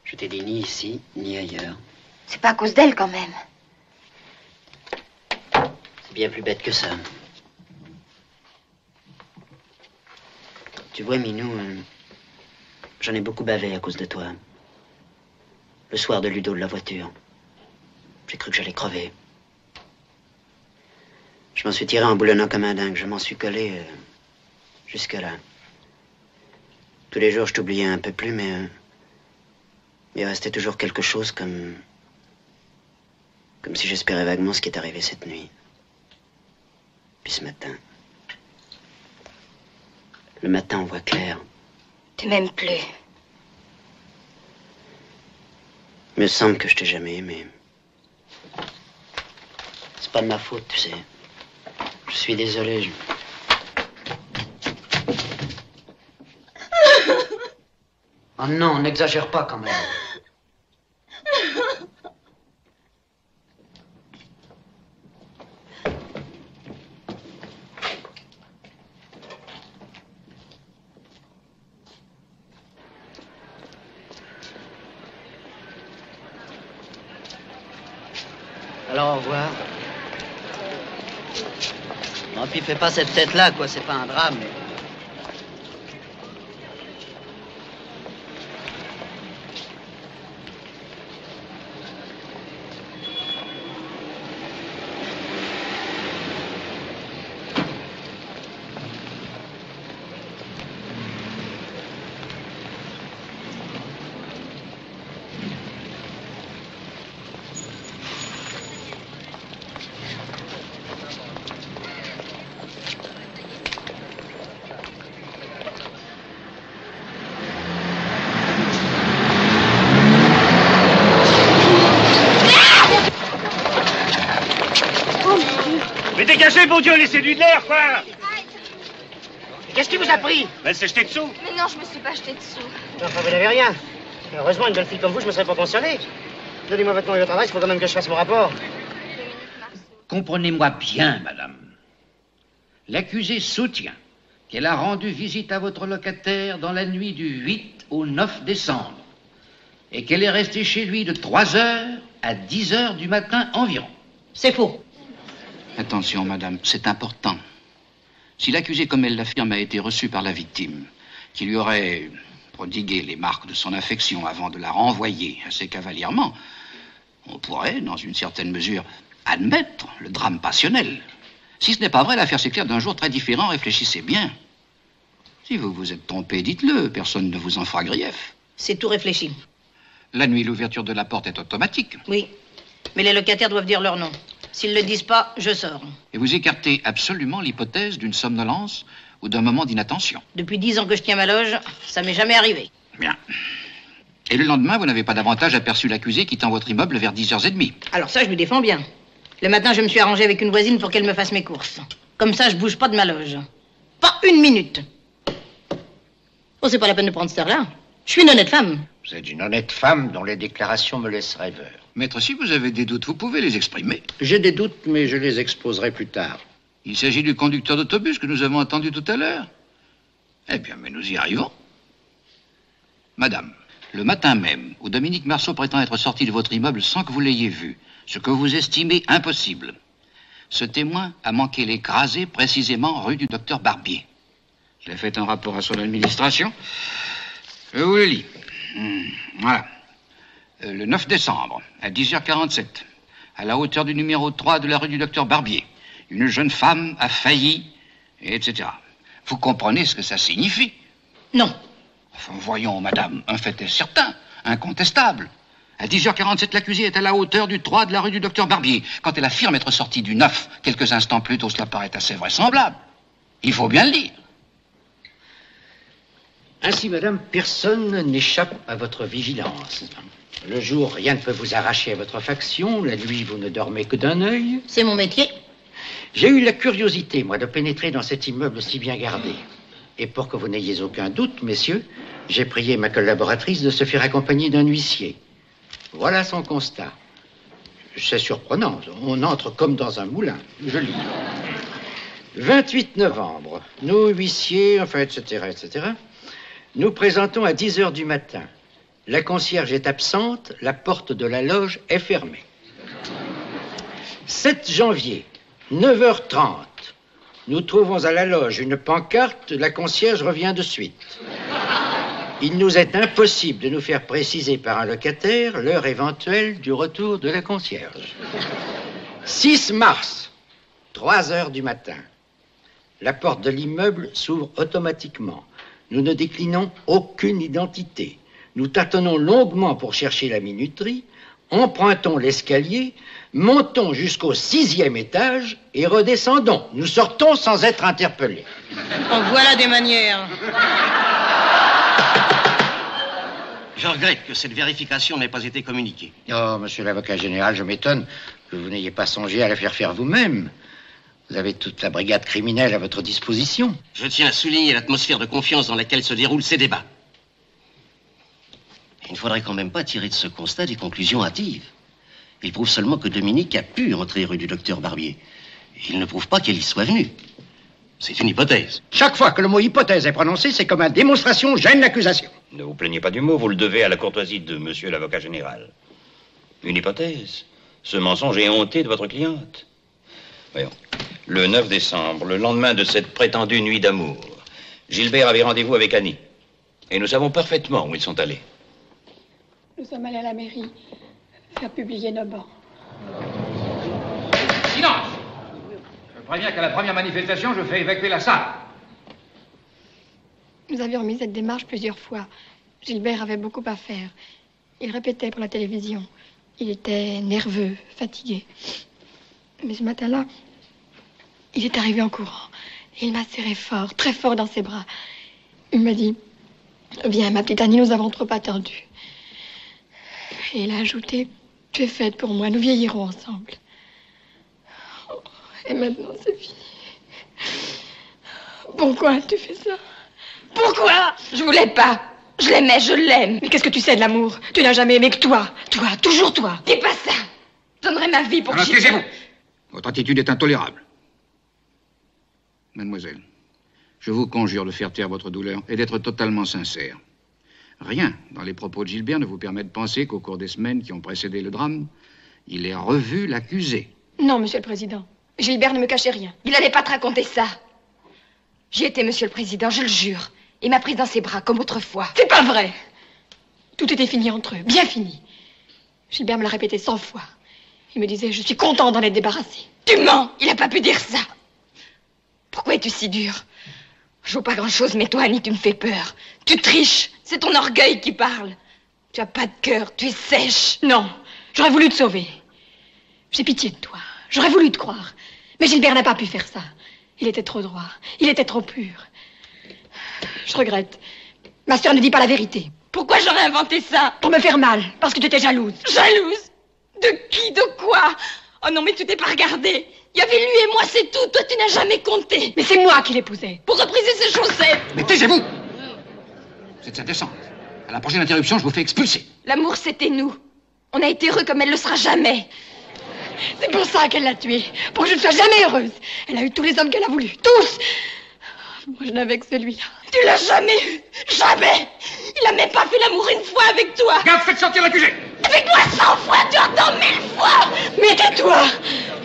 Je t'ai dit ni ici, ni ailleurs.
C'est pas à cause d'elle, quand même.
C'est bien plus bête que ça. Tu vois, Minou, j'en ai beaucoup bavé à cause de toi. Le soir de Ludo de la voiture. J'ai cru que j'allais crever. Je m'en suis tiré en boulonnant comme un dingue. Je m'en suis collé jusque-là. Tous les jours, je t'oubliais un peu plus, mais il restait toujours quelque chose comme si j'espérais vaguement ce qui est arrivé cette nuit. Puis ce matin. Le matin, on voit clair.
Tu m'aimes plus.
Il me semble que je t'ai jamais aimé. C'est pas de ma faute, tu sais. Je suis désolé. Oh non, n'exagère pas quand même. Alors, au revoir. Non, puis fais pas cette tête-là, quoi, c'est pas un drame.
Mais dégagez, bon Dieu, laissez-lui de l'air, quoi!
Qu'est-ce qui vous a pris?
Elle s'est jetée dessous.
Mais non, je me suis pas jetée dessous.
Enfin, vous n'avez rien. Heureusement, une jeune fille comme vous, je me serais pas concerné. Donnez-moi votre nom et votre adresse, il faut quand même que je fasse mon rapport.
Comprenez-moi bien, madame. L'accusée soutient qu'elle a rendu visite à votre locataire dans la nuit du 8 au 9 décembre et qu'elle est restée chez lui de 3h à 10h du matin environ.
C'est faux.
Attention, madame, c'est important. Si l'accusé, comme elle l'affirme, a été reçu par la victime, qui lui aurait prodigué les marques de son affection avant de la renvoyer assez cavalierement, on pourrait, dans une certaine mesure, admettre le drame passionnel. Si ce n'est pas vrai, l'affaire s'éclaire d'un jour très différent, réfléchissez bien. Si vous vous êtes trompé, dites-le, personne ne vous en fera grief.
C'est tout réfléchi.
La nuit, l'ouverture de la porte est automatique.
Oui, mais les locataires doivent dire leur nom. S'ils ne le disent pas, je sors.
Et vous écartez absolument l'hypothèse d'une somnolence ou d'un moment d'inattention.
Depuis 10 ans que je tiens ma loge, ça m'est jamais arrivé.
Bien. Et le lendemain, vous n'avez pas davantage aperçu l'accusé quittant votre immeuble vers 10h30.
Alors ça, je lui défends bien. Le matin, je me suis arrangé avec une voisine pour qu'elle me fasse mes courses. Comme ça, je bouge pas de ma loge. Pas une minute. Oh, c'est pas la peine de prendre cette heure-là. Je suis une honnête femme.
Vous êtes une honnête femme dont les déclarations me laissent rêveur.
Maître, si vous avez des doutes, vous pouvez les exprimer.
J'ai des doutes, mais je les exposerai plus tard.
Il s'agit du conducteur d'autobus que nous avons entendu tout à l'heure. Eh bien, mais nous y arrivons. Madame, le matin même, où Dominique Marceau prétend être sorti de votre immeuble sans que vous l'ayez vu, ce que vous estimez impossible, ce témoin a manqué l'écraser précisément rue du docteur Barbier. Il a fait un rapport à son administration. Je vous le lis. Voilà. Le 9 décembre, à 10h47, à la hauteur du numéro 3 de la rue du docteur Barbier, une jeune femme a failli, etc. Vous comprenez ce que ça signifie?
Non.
Enfin, voyons, madame, un fait est certain, incontestable. À 10h47, l'accusée est à la hauteur du 3 de la rue du docteur Barbier. Quand elle affirme être sortie du 9, quelques instants plus tôt, cela paraît assez vraisemblable. Il faut bien le dire.
Ainsi, madame, personne n'échappe à votre vigilance. Le jour, rien ne peut vous arracher à votre faction. La nuit, vous ne dormez que d'un œil.
C'est mon métier.
J'ai eu la curiosité, moi, de pénétrer dans cet immeuble si bien gardé. Et pour que vous n'ayez aucun doute, messieurs, j'ai prié ma collaboratrice de se faire accompagner d'un huissier. Voilà son constat. C'est surprenant. On entre comme dans un moulin. Je lis. 28 novembre. Nous, huissiers, enfin, etc. Nous présentons à 10h du matin. La concierge est absente, la porte de la loge est fermée. 7 janvier, 9h30. Nous trouvons à la loge une pancarte, la concierge revient de suite. Il nous est impossible de nous faire préciser par un locataire l'heure éventuelle du retour de la concierge. 6 mars, 3h du matin. La porte de l'immeuble s'ouvre automatiquement. Nous ne déclinons aucune identité. Nous tâtonnons longuement pour chercher la minuterie, empruntons l'escalier, montons jusqu'au 6e étage et redescendons. Nous sortons sans être interpellés.
En voilà des manières.
Je regrette que cette vérification n'ait pas été communiquée.
Oh, monsieur l'avocat général, je m'étonne que vous n'ayez pas songé à la faire vous-même. Vous avez toute la brigade criminelle à votre disposition.
Je tiens à souligner l'atmosphère de confiance dans laquelle se déroulent ces débats. Il ne faudrait quand même pas tirer de ce constat des conclusions hâtives. Il prouve seulement que Dominique a pu entrer rue du docteur Barbier. Il ne prouve pas qu'elle y soit venue. C'est une hypothèse.
Chaque fois que le mot hypothèse est prononcé, c'est comme une démonstration gêne l'accusation.
Ne vous plaignez pas du mot, vous le devez à la courtoisie de monsieur l'avocat général. Une hypothèse. Ce mensonge est honté de votre cliente. Voyons. Le 9 décembre, le lendemain de cette prétendue nuit d'amour, Gilbert avait rendez-vous avec Annie. Et nous savons parfaitement où ils sont allés.
Nous sommes allés à la mairie faire publier nos bancs.
Silence! Je préviens qu'à la première manifestation, je fais évacuer la salle.
Nous avions remis cette démarche plusieurs fois. Gilbert avait beaucoup à faire. Il répétait pour la télévision. Il était nerveux, fatigué. Mais ce matin-là, il est arrivé en courant. Et il m'a serré fort, très fort dans ses bras. Il m'a dit, viens, ma petite Annie, nous avons trop attendu. Et il a ajouté, tu es faite pour moi, nous vieillirons ensemble. Oh, et maintenant, c'est fini. Pourquoi tu fais ça? Pourquoi? Je voulais pas. Je l'aimais, je l'aime. Mais qu'est-ce que tu sais de l'amour? Tu n'as jamais aimé que toi. Toi, toujours toi. Dis pas ça. Je donnerais ma vie pour...
Alors, taisez-vous. Votre attitude est intolérable. Mademoiselle, je vous conjure de faire taire votre douleur et d'être totalement sincère. Rien dans les propos de Gilbert ne vous permet de penser qu'au cours des semaines qui ont précédé le drame, il ait revu l'accusé.
Non, monsieur le président. Gilbert ne me cachait rien. Il n'allait pas te raconter ça.
J'y étais, Monsieur le Président, je le jure. Il m'a prise dans ses bras, comme autrefois.
C'est pas vrai. Tout était fini entre eux, bien fini. Gilbert me l'a répété 100 fois. Il me disait, je suis content d'en être débarrassé.
Tu mens, il a pas pu dire ça. Pourquoi es-tu si dur? Je vaux pas grand-chose, mais toi, Annie, tu me fais peur. Tu triches, c'est ton orgueil qui parle. Tu as pas de cœur, tu es sèche.
Non, j'aurais voulu te sauver. J'ai pitié de toi, j'aurais voulu te croire. Mais Gilbert n'a pas pu faire ça. Il était trop droit, il était trop pur. Je regrette. Ma sœur ne dit pas la vérité.
Pourquoi j'aurais inventé ça?
Pour me faire mal, parce que tu étais jalouse.
Jalouse? De qui? De quoi? Oh non, mais tu t'es pas regardé. Il y avait lui et moi, c'est tout. Toi, tu n'as jamais compté.
Mais c'est moi qui l'épousais.
Pour repriser ses chaussettes.
Mais taisez-vous! Vous êtes indécente. À la prochaine interruption, je vous fais expulser.
L'amour, c'était nous. On a été heureux comme elle le sera jamais.
C'est pour ça qu'elle l'a tué. Pour que je ne sois jamais heureuse. Elle a eu tous les hommes qu'elle a voulu. Tous! Moi, je n'avais que celui-là.
Tu l'as jamais eu. Jamais. Il a même pas fait l'amour une fois avec toi.
Garde, faites sortir l'accusé.
Avec moi 100 fois, tu entends 1000 fois.
Mais tais-toi.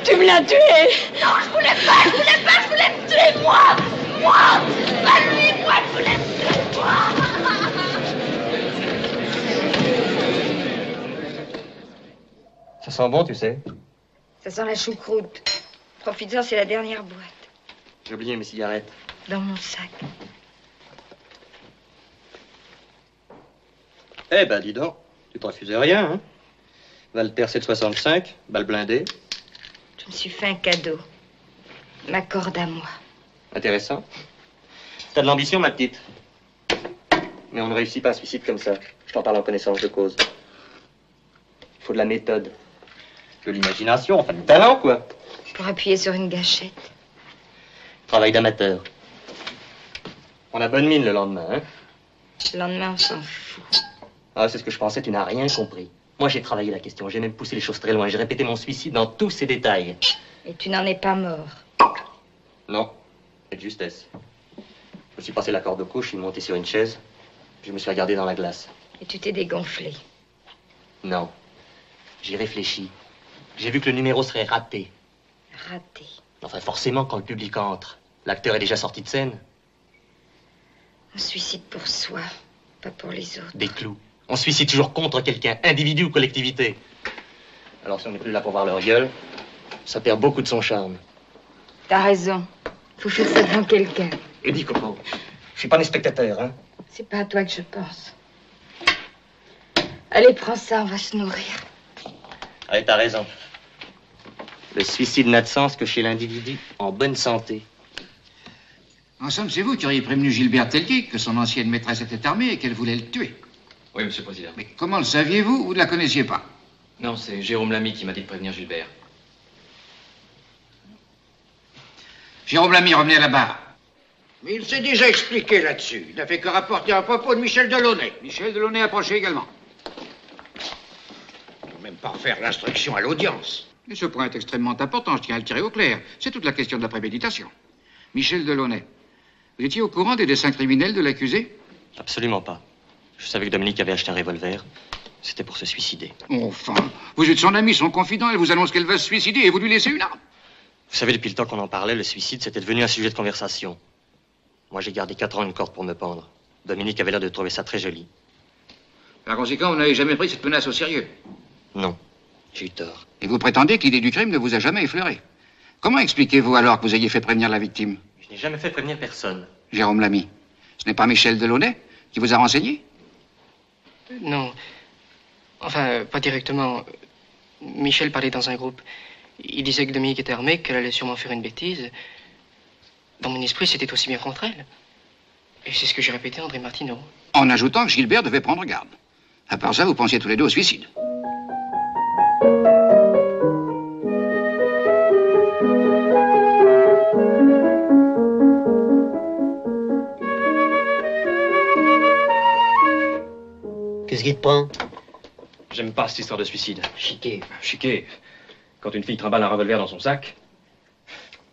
Tu me l'as tué.
Non, je voulais me tuer, moi. Moi. Pas lui, moi, je voulais me tuer, moi.
Ça sent bon, tu sais.
Ça sent la choucroute. Profites-en, c'est la dernière boîte.
J'ai oublié mes cigarettes.
Dans mon sac.
Eh ben, dis donc, tu te refusais rien, hein? Walter 765, balle blindée.
Je me suis fait un cadeau. Ma corde à moi.
Intéressant. T'as de l'ambition, ma petite. Mais on ne réussit pas un suicide comme ça. Je t'en parle en connaissance de cause. Il faut de la méthode. De l'imagination, enfin du talent, quoi.
Pour appuyer sur une gâchette.
Travail d'amateur. On a bonne mine le lendemain, hein?
Le lendemain, on s'en fout.
Ah, c'est ce que je pensais, tu n'as rien compris. Moi, j'ai travaillé la question, j'ai même poussé les choses très loin. J'ai répété mon suicide dans tous ses détails.
Et tu n'en es pas mort.
Non, c'est de justesse. Je me suis passé la corde au cou, je suis monté sur une chaise, puis je me suis regardé dans la glace.
Et tu t'es dégonflé.
Non, j'ai réfléchi. J'ai vu que le numéro serait raté.
Raté.
Enfin, forcément, quand le public entre, l'acteur est déjà sorti de scène.
On se suicide pour soi, pas pour les autres.
Des clous. On se suicide toujours contre quelqu'un, individu ou collectivité. Alors si on n'est plus là pour voir leur gueule, ça perd beaucoup de son charme.
T'as raison. Faut faire ça devant quelqu'un.
Et dis Coco, je suis pas un spectateur, hein.
C'est pas à toi que je pense. Allez, prends ça, on va se nourrir.
Allez, t'as raison. Le suicide n'a de sens que chez l'individu en bonne santé.
En somme, c'est vous qui auriez prévenu Gilbert Tellier que son ancienne maîtresse était armée et qu'elle voulait le tuer.
Oui, Monsieur le Président.
Mais comment le saviez-vous? Vous ne la connaissiez pas?
Non, c'est Jérôme Lamy qui m'a dit de prévenir Gilbert.
Jérôme Lamy, revenez à la barre.
Mais il s'est déjà expliqué là-dessus. Il n'a fait que rapporter un propos de Michel Delaunay.
Michel Delaunay approché également.
Il ne faut même pas refaire l'instruction à l'audience.
Et ce point est extrêmement important, je tiens à le tirer au clair. C'est toute la question de la préméditation. Michel Delaunay, vous étiez au courant des dessins criminels de l'accusé?
Absolument pas. Je savais que Dominique avait acheté un revolver. C'était pour se suicider.
Enfin, vous êtes son ami, son confident. Elle vous annonce qu'elle va se suicider et vous lui laissez une arme.
Vous savez, depuis le temps qu'on en parlait, le suicide, c'était devenu un sujet de conversation. Moi, j'ai gardé 4 ans une corde pour me pendre. Dominique avait l'air de trouver ça très joli.
Par conséquent, vous n'avez jamais pris cette menace au sérieux?
Non, j'ai eu tort.
Et vous prétendez que l'idée du crime ne vous a jamais effleuré? Comment expliquez-vous alors que vous ayez fait prévenir la victime?
Je n'ai jamais fait prévenir personne.
Jérôme Lamy, ce n'est pas Michel Delaunay qui vous a renseigné?
Non. Enfin, pas directement. Michel parlait dans un groupe. Il disait que Dominique était armée, qu'elle allait sûrement faire une bêtise. Dans mon esprit, c'était aussi bien contre elle. Et c'est ce que j'ai répété à André Martineau.
En ajoutant que Gilbert devait prendre garde. À part ça, vous pensiez tous les deux au suicide.
Qu'est-ce qui te prend?
J'aime pas cette histoire de suicide.
Chiqué.
Chiqué. Quand une fille trimballe un revolver dans son sac,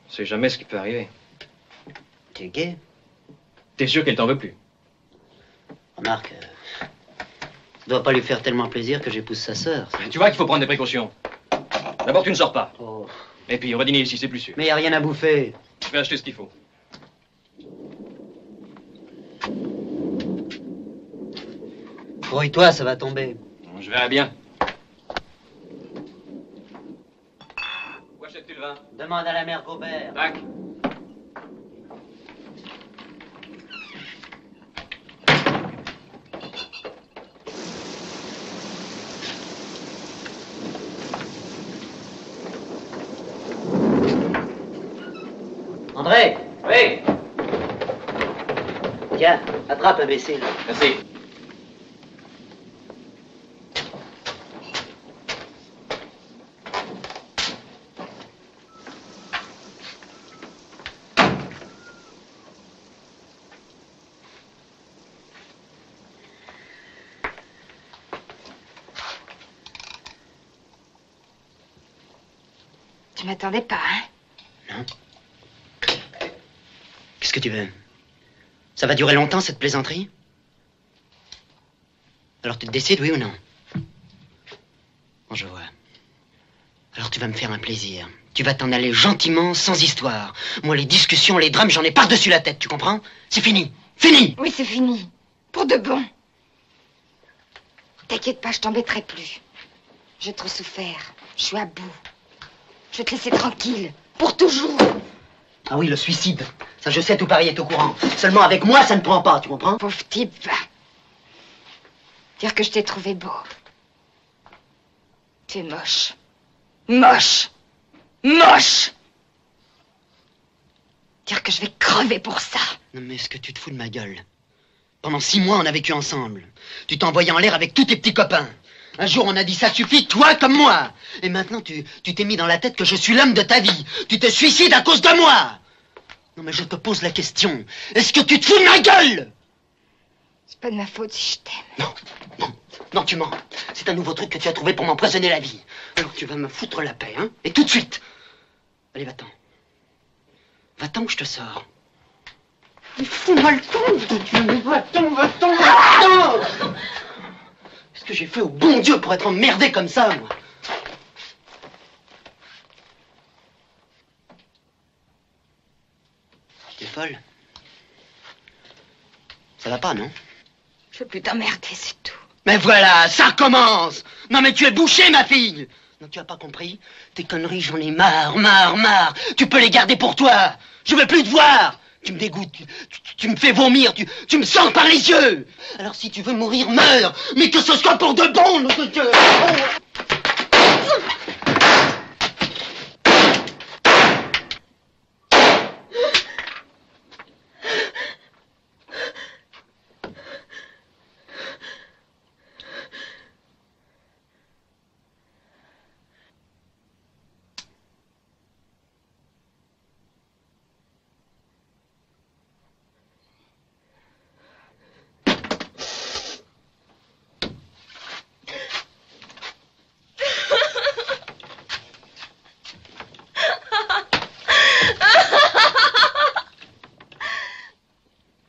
on sait jamais ce qui peut arriver.
T'es gay?
T'es sûr qu'elle t'en veut plus?
Remarque, ça doit pas lui faire tellement plaisir que j'épouse sa sœur.
Tu vois qu'il faut prendre des précautions. D'abord, tu ne sors pas.
Oh.
Et puis, on va dîner ici, c'est plus sûr.
Mais y a rien à bouffer.
Je vais acheter ce qu'il faut.
Grouille-toi, ça va tomber.
Je verrai bien.
Où achètes-tu le vin?
Demande à la mère Gobert.
Tac.
André!
Oui.
Tiens, attrape, imbécile.
Merci.
Tu m'attendais pas, hein?
Non. Qu'est-ce que tu veux? Ça va durer longtemps, cette plaisanterie? Alors tu te décides, oui ou non? Bon, je vois. Alors tu vas me faire un plaisir. Tu vas t'en aller gentiment, sans histoire. Moi, les discussions, les drames, j'en ai par-dessus la tête, tu comprends? C'est fini. Fini!
Oui, c'est fini. Pour de bon. T'inquiète pas, je t'embêterai plus. J'ai trop souffert. Je suis à bout. Je vais te laisser tranquille. Pour toujours.
Ah oui, le suicide. Ça, je sais, tout Paris est au courant. Seulement avec moi, ça ne prend pas, tu comprends?
Pauvre type, va. Dire que je t'ai trouvé beau. Tu es moche. Moche. Moche. Dire que je vais crever pour ça.
Non, mais est-ce que tu te fous de ma gueule? Pendant 6 mois, on a vécu ensemble. Tu t'es envoyé en l'air avec tous tes petits copains. Un jour, on a dit ça suffit, toi comme moi. Et maintenant, tu t'es mis dans la tête que je suis l'homme de ta vie. Tu te suicides à cause de moi. Non, mais je te pose la question. Est-ce que tu te fous de ma gueule?
C'est pas de ma faute si je t'aime.
Non, tu mens. C'est un nouveau truc que tu as trouvé pour m'empoisonner la vie. Alors tu vas me foutre la paix, hein? Et tout de suite. Allez, va-t'en. Va-t'en ou je te sors. Mais fous-moi le camp. Va-t'en. Qu'est-ce que j'ai fait au bon Dieu pour être emmerdé comme ça, moi? T'es folle? Ça va pas, non?
Je veux plus t'emmerder, c'est tout.
Mais voilà, ça recommence. Non mais tu es bouchée, ma fille. Non, tu as pas compris? Tes conneries, j'en ai marre. Tu peux les garder pour toi. Je veux plus te voir. Tu me dégoûtes, tu me fais vomir, tu me sors par les yeux. Alors si tu veux mourir, meurs. Mais que ce soit pour de bon.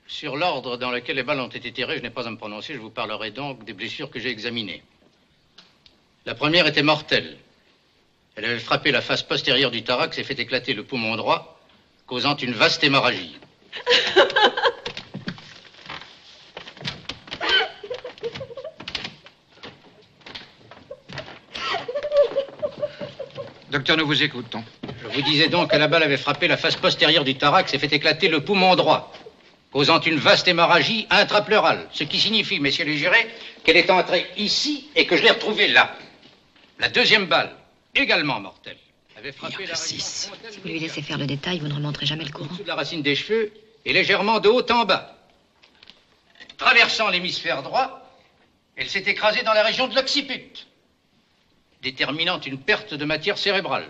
Sur l'ordre dans lequel les balles ont été tirées, je n'ai pas à me prononcer, je vous parlerai donc des blessures que j'ai examinées. La première était mortelle. Elle avait frappé la face postérieure du thorax et fait éclater le poumon droit, causant une vaste hémorragie.
Docteur, nous vous écoutons.
Je vous disais donc que la balle avait frappé la face postérieure du thorax et fait éclater le poumon droit, causant une vaste hémorragie intrapleurale, ce qui signifie, messieurs les jurés, qu'elle est entrée ici et que je l'ai retrouvée là. La deuxième balle, également mortelle, avait frappé la région
Si vous lui laissez faire le détail, vous ne remonterez jamais le courant.
au-dessous de la racine des cheveux et légèrement de haut en bas. Traversant l'hémisphère droit, elle s'est écrasée dans la région de l'occiput, déterminant une perte de matière cérébrale.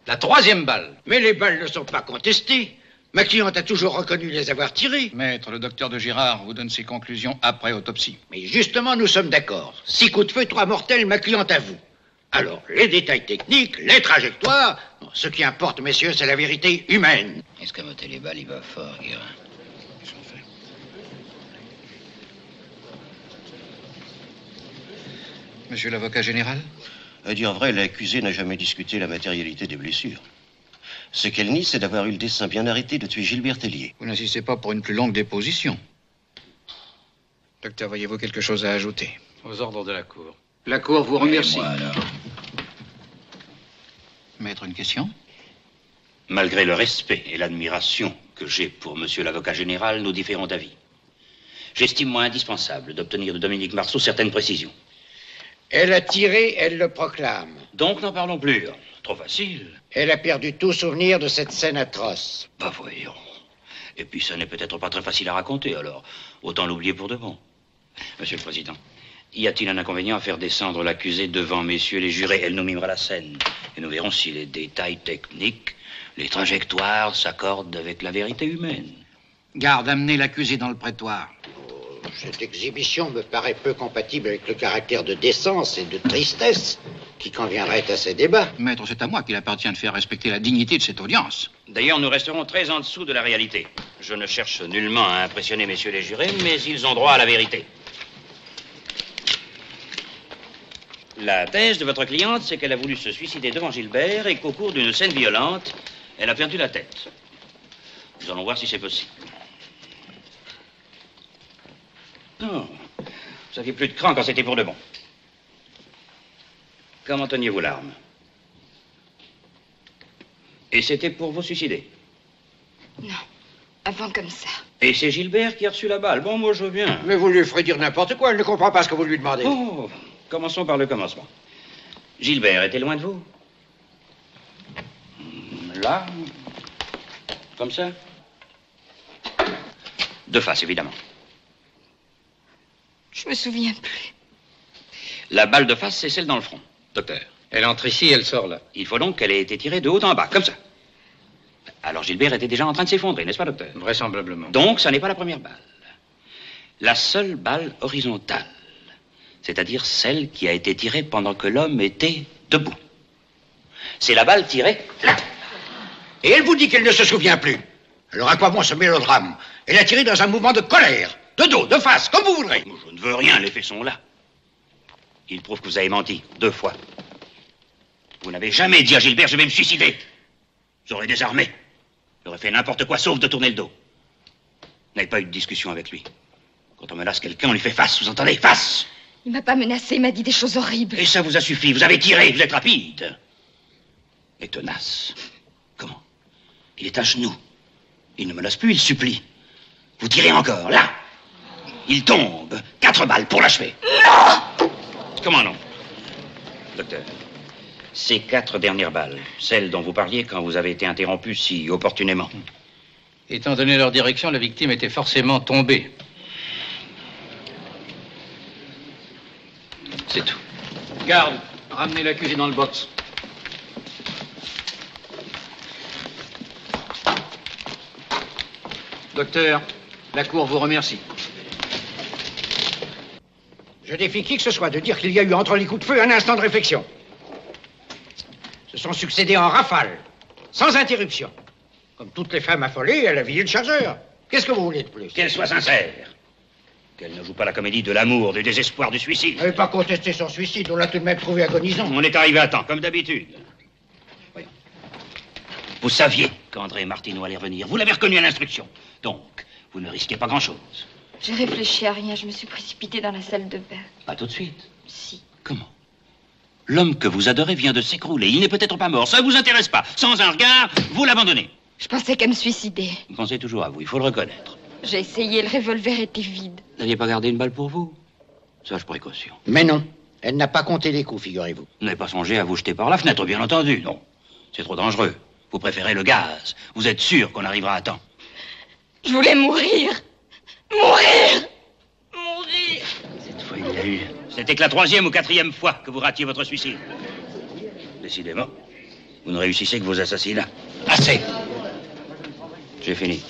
La troisième balle.
Mais les balles ne sont pas contestées. Ma cliente a toujours reconnu les avoir tirées.
Maître, le docteur de Girard vous donne ses conclusions après autopsie.
Mais justement, nous sommes d'accord. 6 coups de feu, 3 mortels, ma cliente avoue. Alors, les détails techniques, les trajectoires, ce qui importe, messieurs, c'est la vérité humaine.
Escamoter les balles, il va fort, Guérin.
Qu'est-ce qu'on fait? Monsieur l'avocat général?
À dire vrai, l'accusée n'a jamais discuté la matérialité des blessures. Ce qu'elle nie, c'est d'avoir eu le dessein bien arrêté de tuer Gilbert Tellier.
Vous n'insistez pas pour une plus longue déposition? Docteur, voyez-vous quelque chose à ajouter?
Aux ordres de la Cour. La Cour vous remercie.
Maître, une question?
Malgré le respect et l'admiration que j'ai pour monsieur l'avocat général, nous différons d'avis. J'estime, moi, indispensable d'obtenir de Dominique Marceau certaines précisions.
Elle a tiré, elle le proclame.
Donc, n'en parlons plus. Trop facile.
Elle a perdu tout souvenir de cette scène atroce.
Bah voyons. Et puis, ça n'est peut-être pas très facile à raconter, alors autant l'oublier pour de bon. Monsieur le Président, y a-t-il un inconvénient à faire descendre l'accusé devant messieurs les jurés? Elle nous mimera la scène. Et nous verrons si les détails techniques, les trajectoires s'accordent avec la vérité humaine.
Garde, amenez l'accusé dans le prétoire.
Cette exhibition me paraît peu compatible avec le caractère de décence et de tristesse qui conviendrait à ces débats.
Maître, c'est à moi qu'il appartient de faire respecter la dignité de cette audience.
D'ailleurs, nous resterons très en dessous de la réalité. Je ne cherche nullement à impressionner messieurs les jurés, mais ils ont droit à la vérité. La thèse de votre cliente, c'est qu'elle a voulu se suicider devant Gilbert et qu'au cours d'une scène violente, elle a perdu la tête. Nous allons voir si c'est possible. Non, vous aviez plus de cran quand c'était pour de bon. Comment teniez-vous l'arme? Et c'était pour vous suicider?
Non, avant comme ça.
Et c'est Gilbert qui a reçu la balle. Bon, moi, je veux bien.
Mais vous lui ferez dire n'importe quoi, elle ne comprend pas ce que vous lui demandez.
Oh, commençons par le commencement. Gilbert était loin de vous? Là? Comme ça? De face, évidemment.
Je me souviens plus.
La balle de face, c'est celle dans le front, docteur.
Elle entre ici, elle sort là.
Il faut donc qu'elle ait été tirée de haut en bas, comme ça. Alors Gilbert était déjà en train de s'effondrer, n'est-ce pas, docteur?
Vraisemblablement.
Donc, ça n'est pas la première balle. La seule balle horizontale, c'est-à-dire celle qui a été tirée pendant que l'homme était debout. C'est la balle tirée là.
Et elle vous dit qu'elle ne se souvient plus. Alors à quoi bon ce mélodrame? Elle a tiré dans un mouvement de colère. De dos, de face, comme vous voudrez.
Je ne veux rien, les faits sont là. Il prouve que vous avez menti 2 fois. Vous n'avez jamais dit à Gilbert, je vais me suicider. J'aurais désarmé. J'aurais fait n'importe quoi sauf de tourner le dos. Vous n'avez pas eu de discussion avec lui. Quand on menace quelqu'un, on lui fait face, vous entendez? Face!
Il m'a pas menacé, il m'a dit des choses horribles.
Et ça vous a suffi, vous avez tiré, vous êtes rapide. Et tenace. Comment? Il est à genoux. Il ne menace plus, il supplie. Vous tirez encore, là. Il tombe. 4 balles pour l'achever.
Non!
Comment non? Docteur, ces 4 dernières balles, celles dont vous parliez quand vous avez été interrompu si opportunément.
Étant donné leur direction, la victime était forcément tombée.
C'est tout.
Garde, ramenez l'accusé dans le box. Docteur, la Cour vous remercie.
Je défie qui que ce soit de dire qu'il y a eu entre les coups de feu un instant de réflexion. Se sont succédés en rafale, sans interruption. Comme toutes les femmes affolées, elle a vidé le chargeur. Qu'est-ce que vous voulez de plus?
Qu'elle soit sincère. Qu'elle ne joue pas la comédie de l'amour, du désespoir, du suicide.
Vous n'avez pas contesté son suicide, on l'a tout de même trouvé agonisant.
On est arrivé à temps, comme d'habitude. Voyons. Vous saviez qu'André Martineau allait revenir. Vous l'avez reconnu à l'instruction. Donc, vous ne risquez pas grand-chose.
J'ai réfléchi à rien, je me suis précipitée dans la salle de bain.
Pas tout de suite.
Si.
Comment? L'homme que vous adorez vient de s'écrouler. Il n'est peut-être pas mort. Ça ne vous intéresse pas. Sans un regard, vous l'abandonnez.
Je pensais qu'à me suicider.
Vous pensez toujours à vous, il faut le reconnaître.
J'ai essayé, le revolver était vide.
Vous n'aviez pas gardé une balle pour vous? Sage précaution.
Mais non, elle n'a pas compté les coups, figurez-vous.
Vous n'avez pas songé à vous jeter par la fenêtre, bien entendu, non. C'est trop dangereux. Vous préférez le gaz. Vous êtes sûr qu'on arrivera à temps.
Je voulais mourir. Mourir. Mourir.
Cette fois, il l'a eu. C'était que la 3e ou 4e fois que vous ratiez votre suicide. Décidément, vous ne réussissez que vos assassinats. Assez. J'ai fini.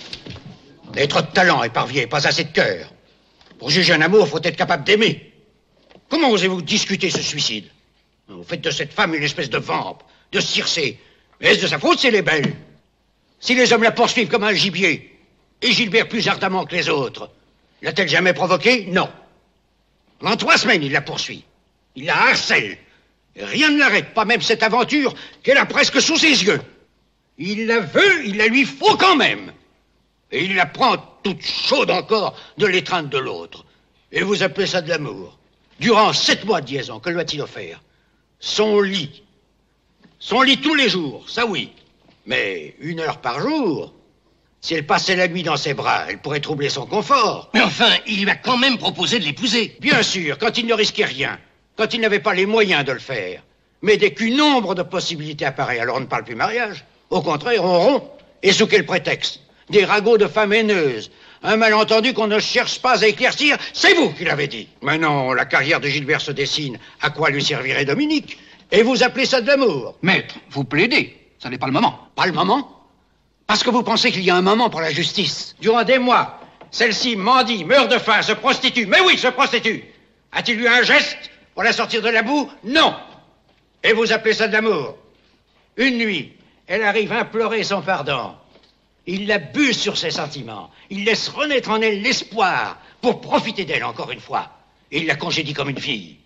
Vous avez trop de talent, éparvier, pas assez de cœur. Pour juger un amour, faut être capable d'aimer. Comment osez-vous discuter ce suicide? Vous faites de cette femme une espèce de vampe, de Circé. Mais est-ce de sa faute si elle est belle? Si les hommes la poursuivent comme un gibier, et Gilbert plus ardemment que les autres, l'a-t-elle jamais provoqué? Non. En 3 semaines, il la poursuit. Il la harcèle. Et rien ne l'arrête, pas même cette aventure qu'elle a presque sous ses yeux. Il la veut, il la lui faut quand même. Et il la prend toute chaude encore de l'étreinte de l'autre. Et vous appelez ça de l'amour? Durant 7 mois de liaison, que lui a-t-il offert? Son lit. Son lit tous les jours, ça oui. Mais 1 heure par jour? Si elle passait la nuit dans ses bras, elle pourrait troubler son confort.
Mais enfin, il lui a quand même proposé de l'épouser.
Bien sûr, quand il ne risquait rien. Quand il n'avait pas les moyens de le faire. Mais dès qu'une ombre de possibilités apparaît, alors on ne parle plus mariage. Au contraire, on rompt. Et sous quel prétexte? Des ragots de femmes haineuses. Un malentendu qu'on ne cherche pas à éclaircir, c'est vous qui l'avez dit. Maintenant, la carrière de Gilbert se dessine. À quoi lui servirait Dominique? Et vous appelez ça de l'amour?
Maître, vous plaidez. Ça n'est pas le moment.
Pas le moment? Parce que vous pensez qu'il y a un moment pour la justice. Durant des mois, celle-ci mendie, meurt de faim, se prostitue. Mais oui, se prostitue. A-t-il eu un geste pour la sortir de la boue? Non. Et vous appelez ça de l'amour? Une nuit, elle arrive implorer son pardon. Il l'abuse sur ses sentiments. Il laisse renaître en elle l'espoir pour profiter d'elle encore une fois. Il la congédie comme une fille.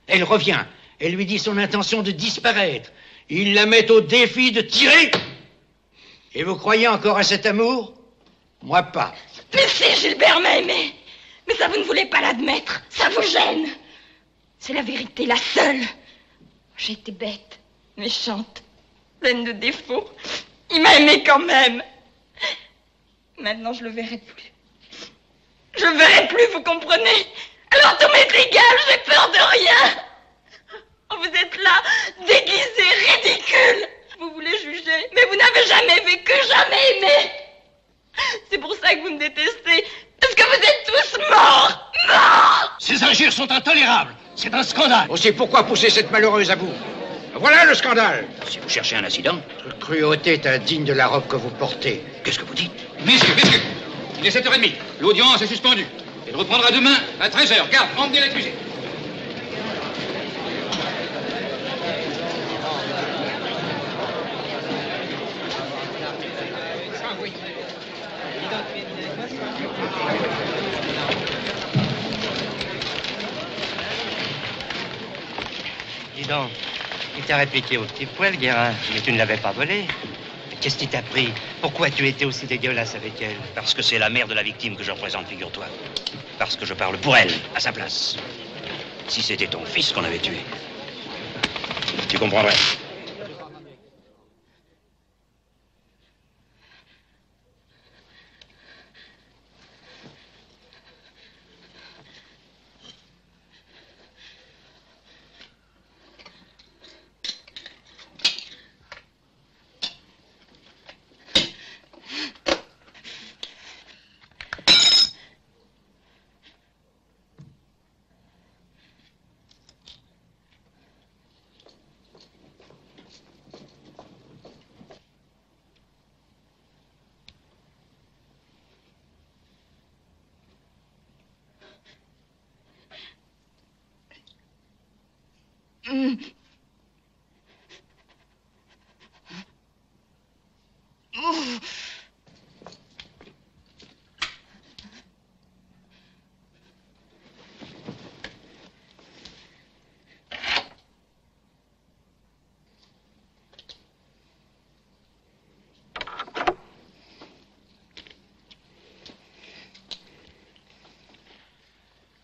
Elle revient. Elle lui dit son intention de disparaître. Il la met au défi de tirer. Et vous croyez encore à cet amour? Moi pas.
Mais si, Gilbert m'a aimé. Mais ça, vous ne voulez pas l'admettre. Ça vous gêne. C'est la vérité, la seule. J'ai été bête, méchante, pleine de défauts. Il m'a aimé quand même. Maintenant, je le verrai plus. Je le verrai plus, vous comprenez? Alors tout m'est égal, j'ai peur de rien. Vous êtes là, déguisé, ridicule. Vous voulez juger, mais vous n'avez jamais vécu, jamais aimé. C'est pour ça que vous me détestez. Parce que vous êtes tous morts. Morts.
Ces injures sont intolérables. C'est un scandale.
On sait pourquoi pousser cette malheureuse à bout. Voilà le scandale.
Si vous cherchez un incident.
Votre cruauté est indigne de la robe que vous portez.
Qu'est-ce que vous dites?
Messieurs, il est 7h30. L'audience est suspendue. Elle reprendra demain à 13h. Garde, emmenez l'accusé.
Dis donc, il t'a répliqué au petit poil, Guérin, mais tu ne l'avais pas volé. Qu'est-ce qui t'a pris? Pourquoi tu étais aussi dégueulasse avec elle?
Parce que c'est la mère de la victime que je représente, figure-toi. Parce que je parle pour elle, à sa place. Si c'était ton fils qu'on avait tué, tu comprendrais.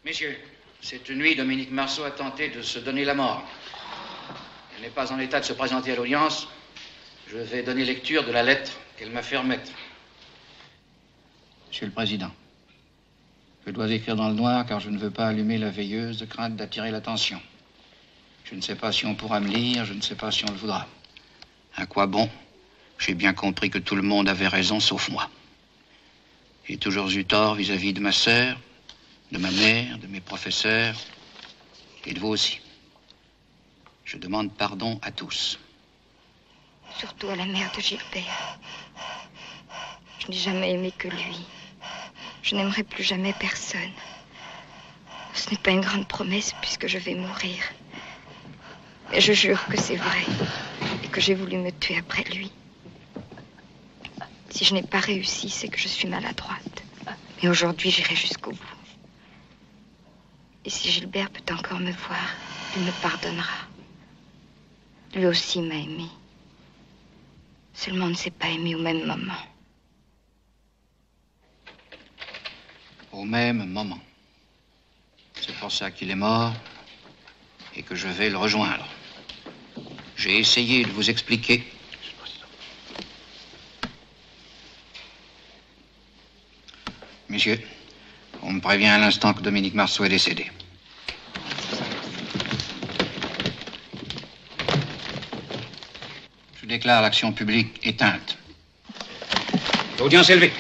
Messieurs, cette nuit, Dominique Marceau a tenté de se donner la mort. Elle n'est pas en état de se présenter à l'audience. Je vais donner lecture de la lettre qu'elle m'a fait remettre. Monsieur le Président, je dois écrire dans le noir car je ne veux pas allumer la veilleuse de crainte d'attirer l'attention. Je ne sais pas si on pourra me lire, je ne sais pas si on le voudra. À quoi bon? J'ai bien compris que tout le monde avait raison sauf moi. J'ai toujours eu tort vis-à-vis de ma sœur, de ma mère, de mes professeurs et de vous aussi. Je demande pardon à tous.
Surtout à la mère de Gilbert. Je n'ai jamais aimé que lui. Je n'aimerai plus jamais personne. Ce n'est pas une grande promesse puisque je vais mourir. Mais je jure que c'est vrai et que j'ai voulu me tuer après lui. Si je n'ai pas réussi, c'est que je suis maladroite. Mais aujourd'hui, j'irai jusqu'au bout. Et si Gilbert peut encore me voir, il me pardonnera. Lui aussi m'a aimé. Seulement, on ne s'est pas aimé au même moment.
Au même moment. C'est pour ça qu'il est mort et que je vais le rejoindre. J'ai essayé de vous expliquer. Messieurs, on me prévient à l'instant que Dominique Marceau est décédé. Je déclare l'action publique éteinte. L'audience est levée.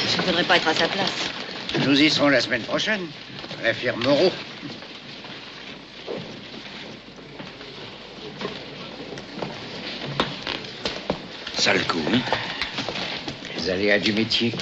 Je ne voudrais pas être à sa place.
Nous y serons la semaine prochaine, à la firme Moreau.
Sale coup, hein?
Les aléas du métier.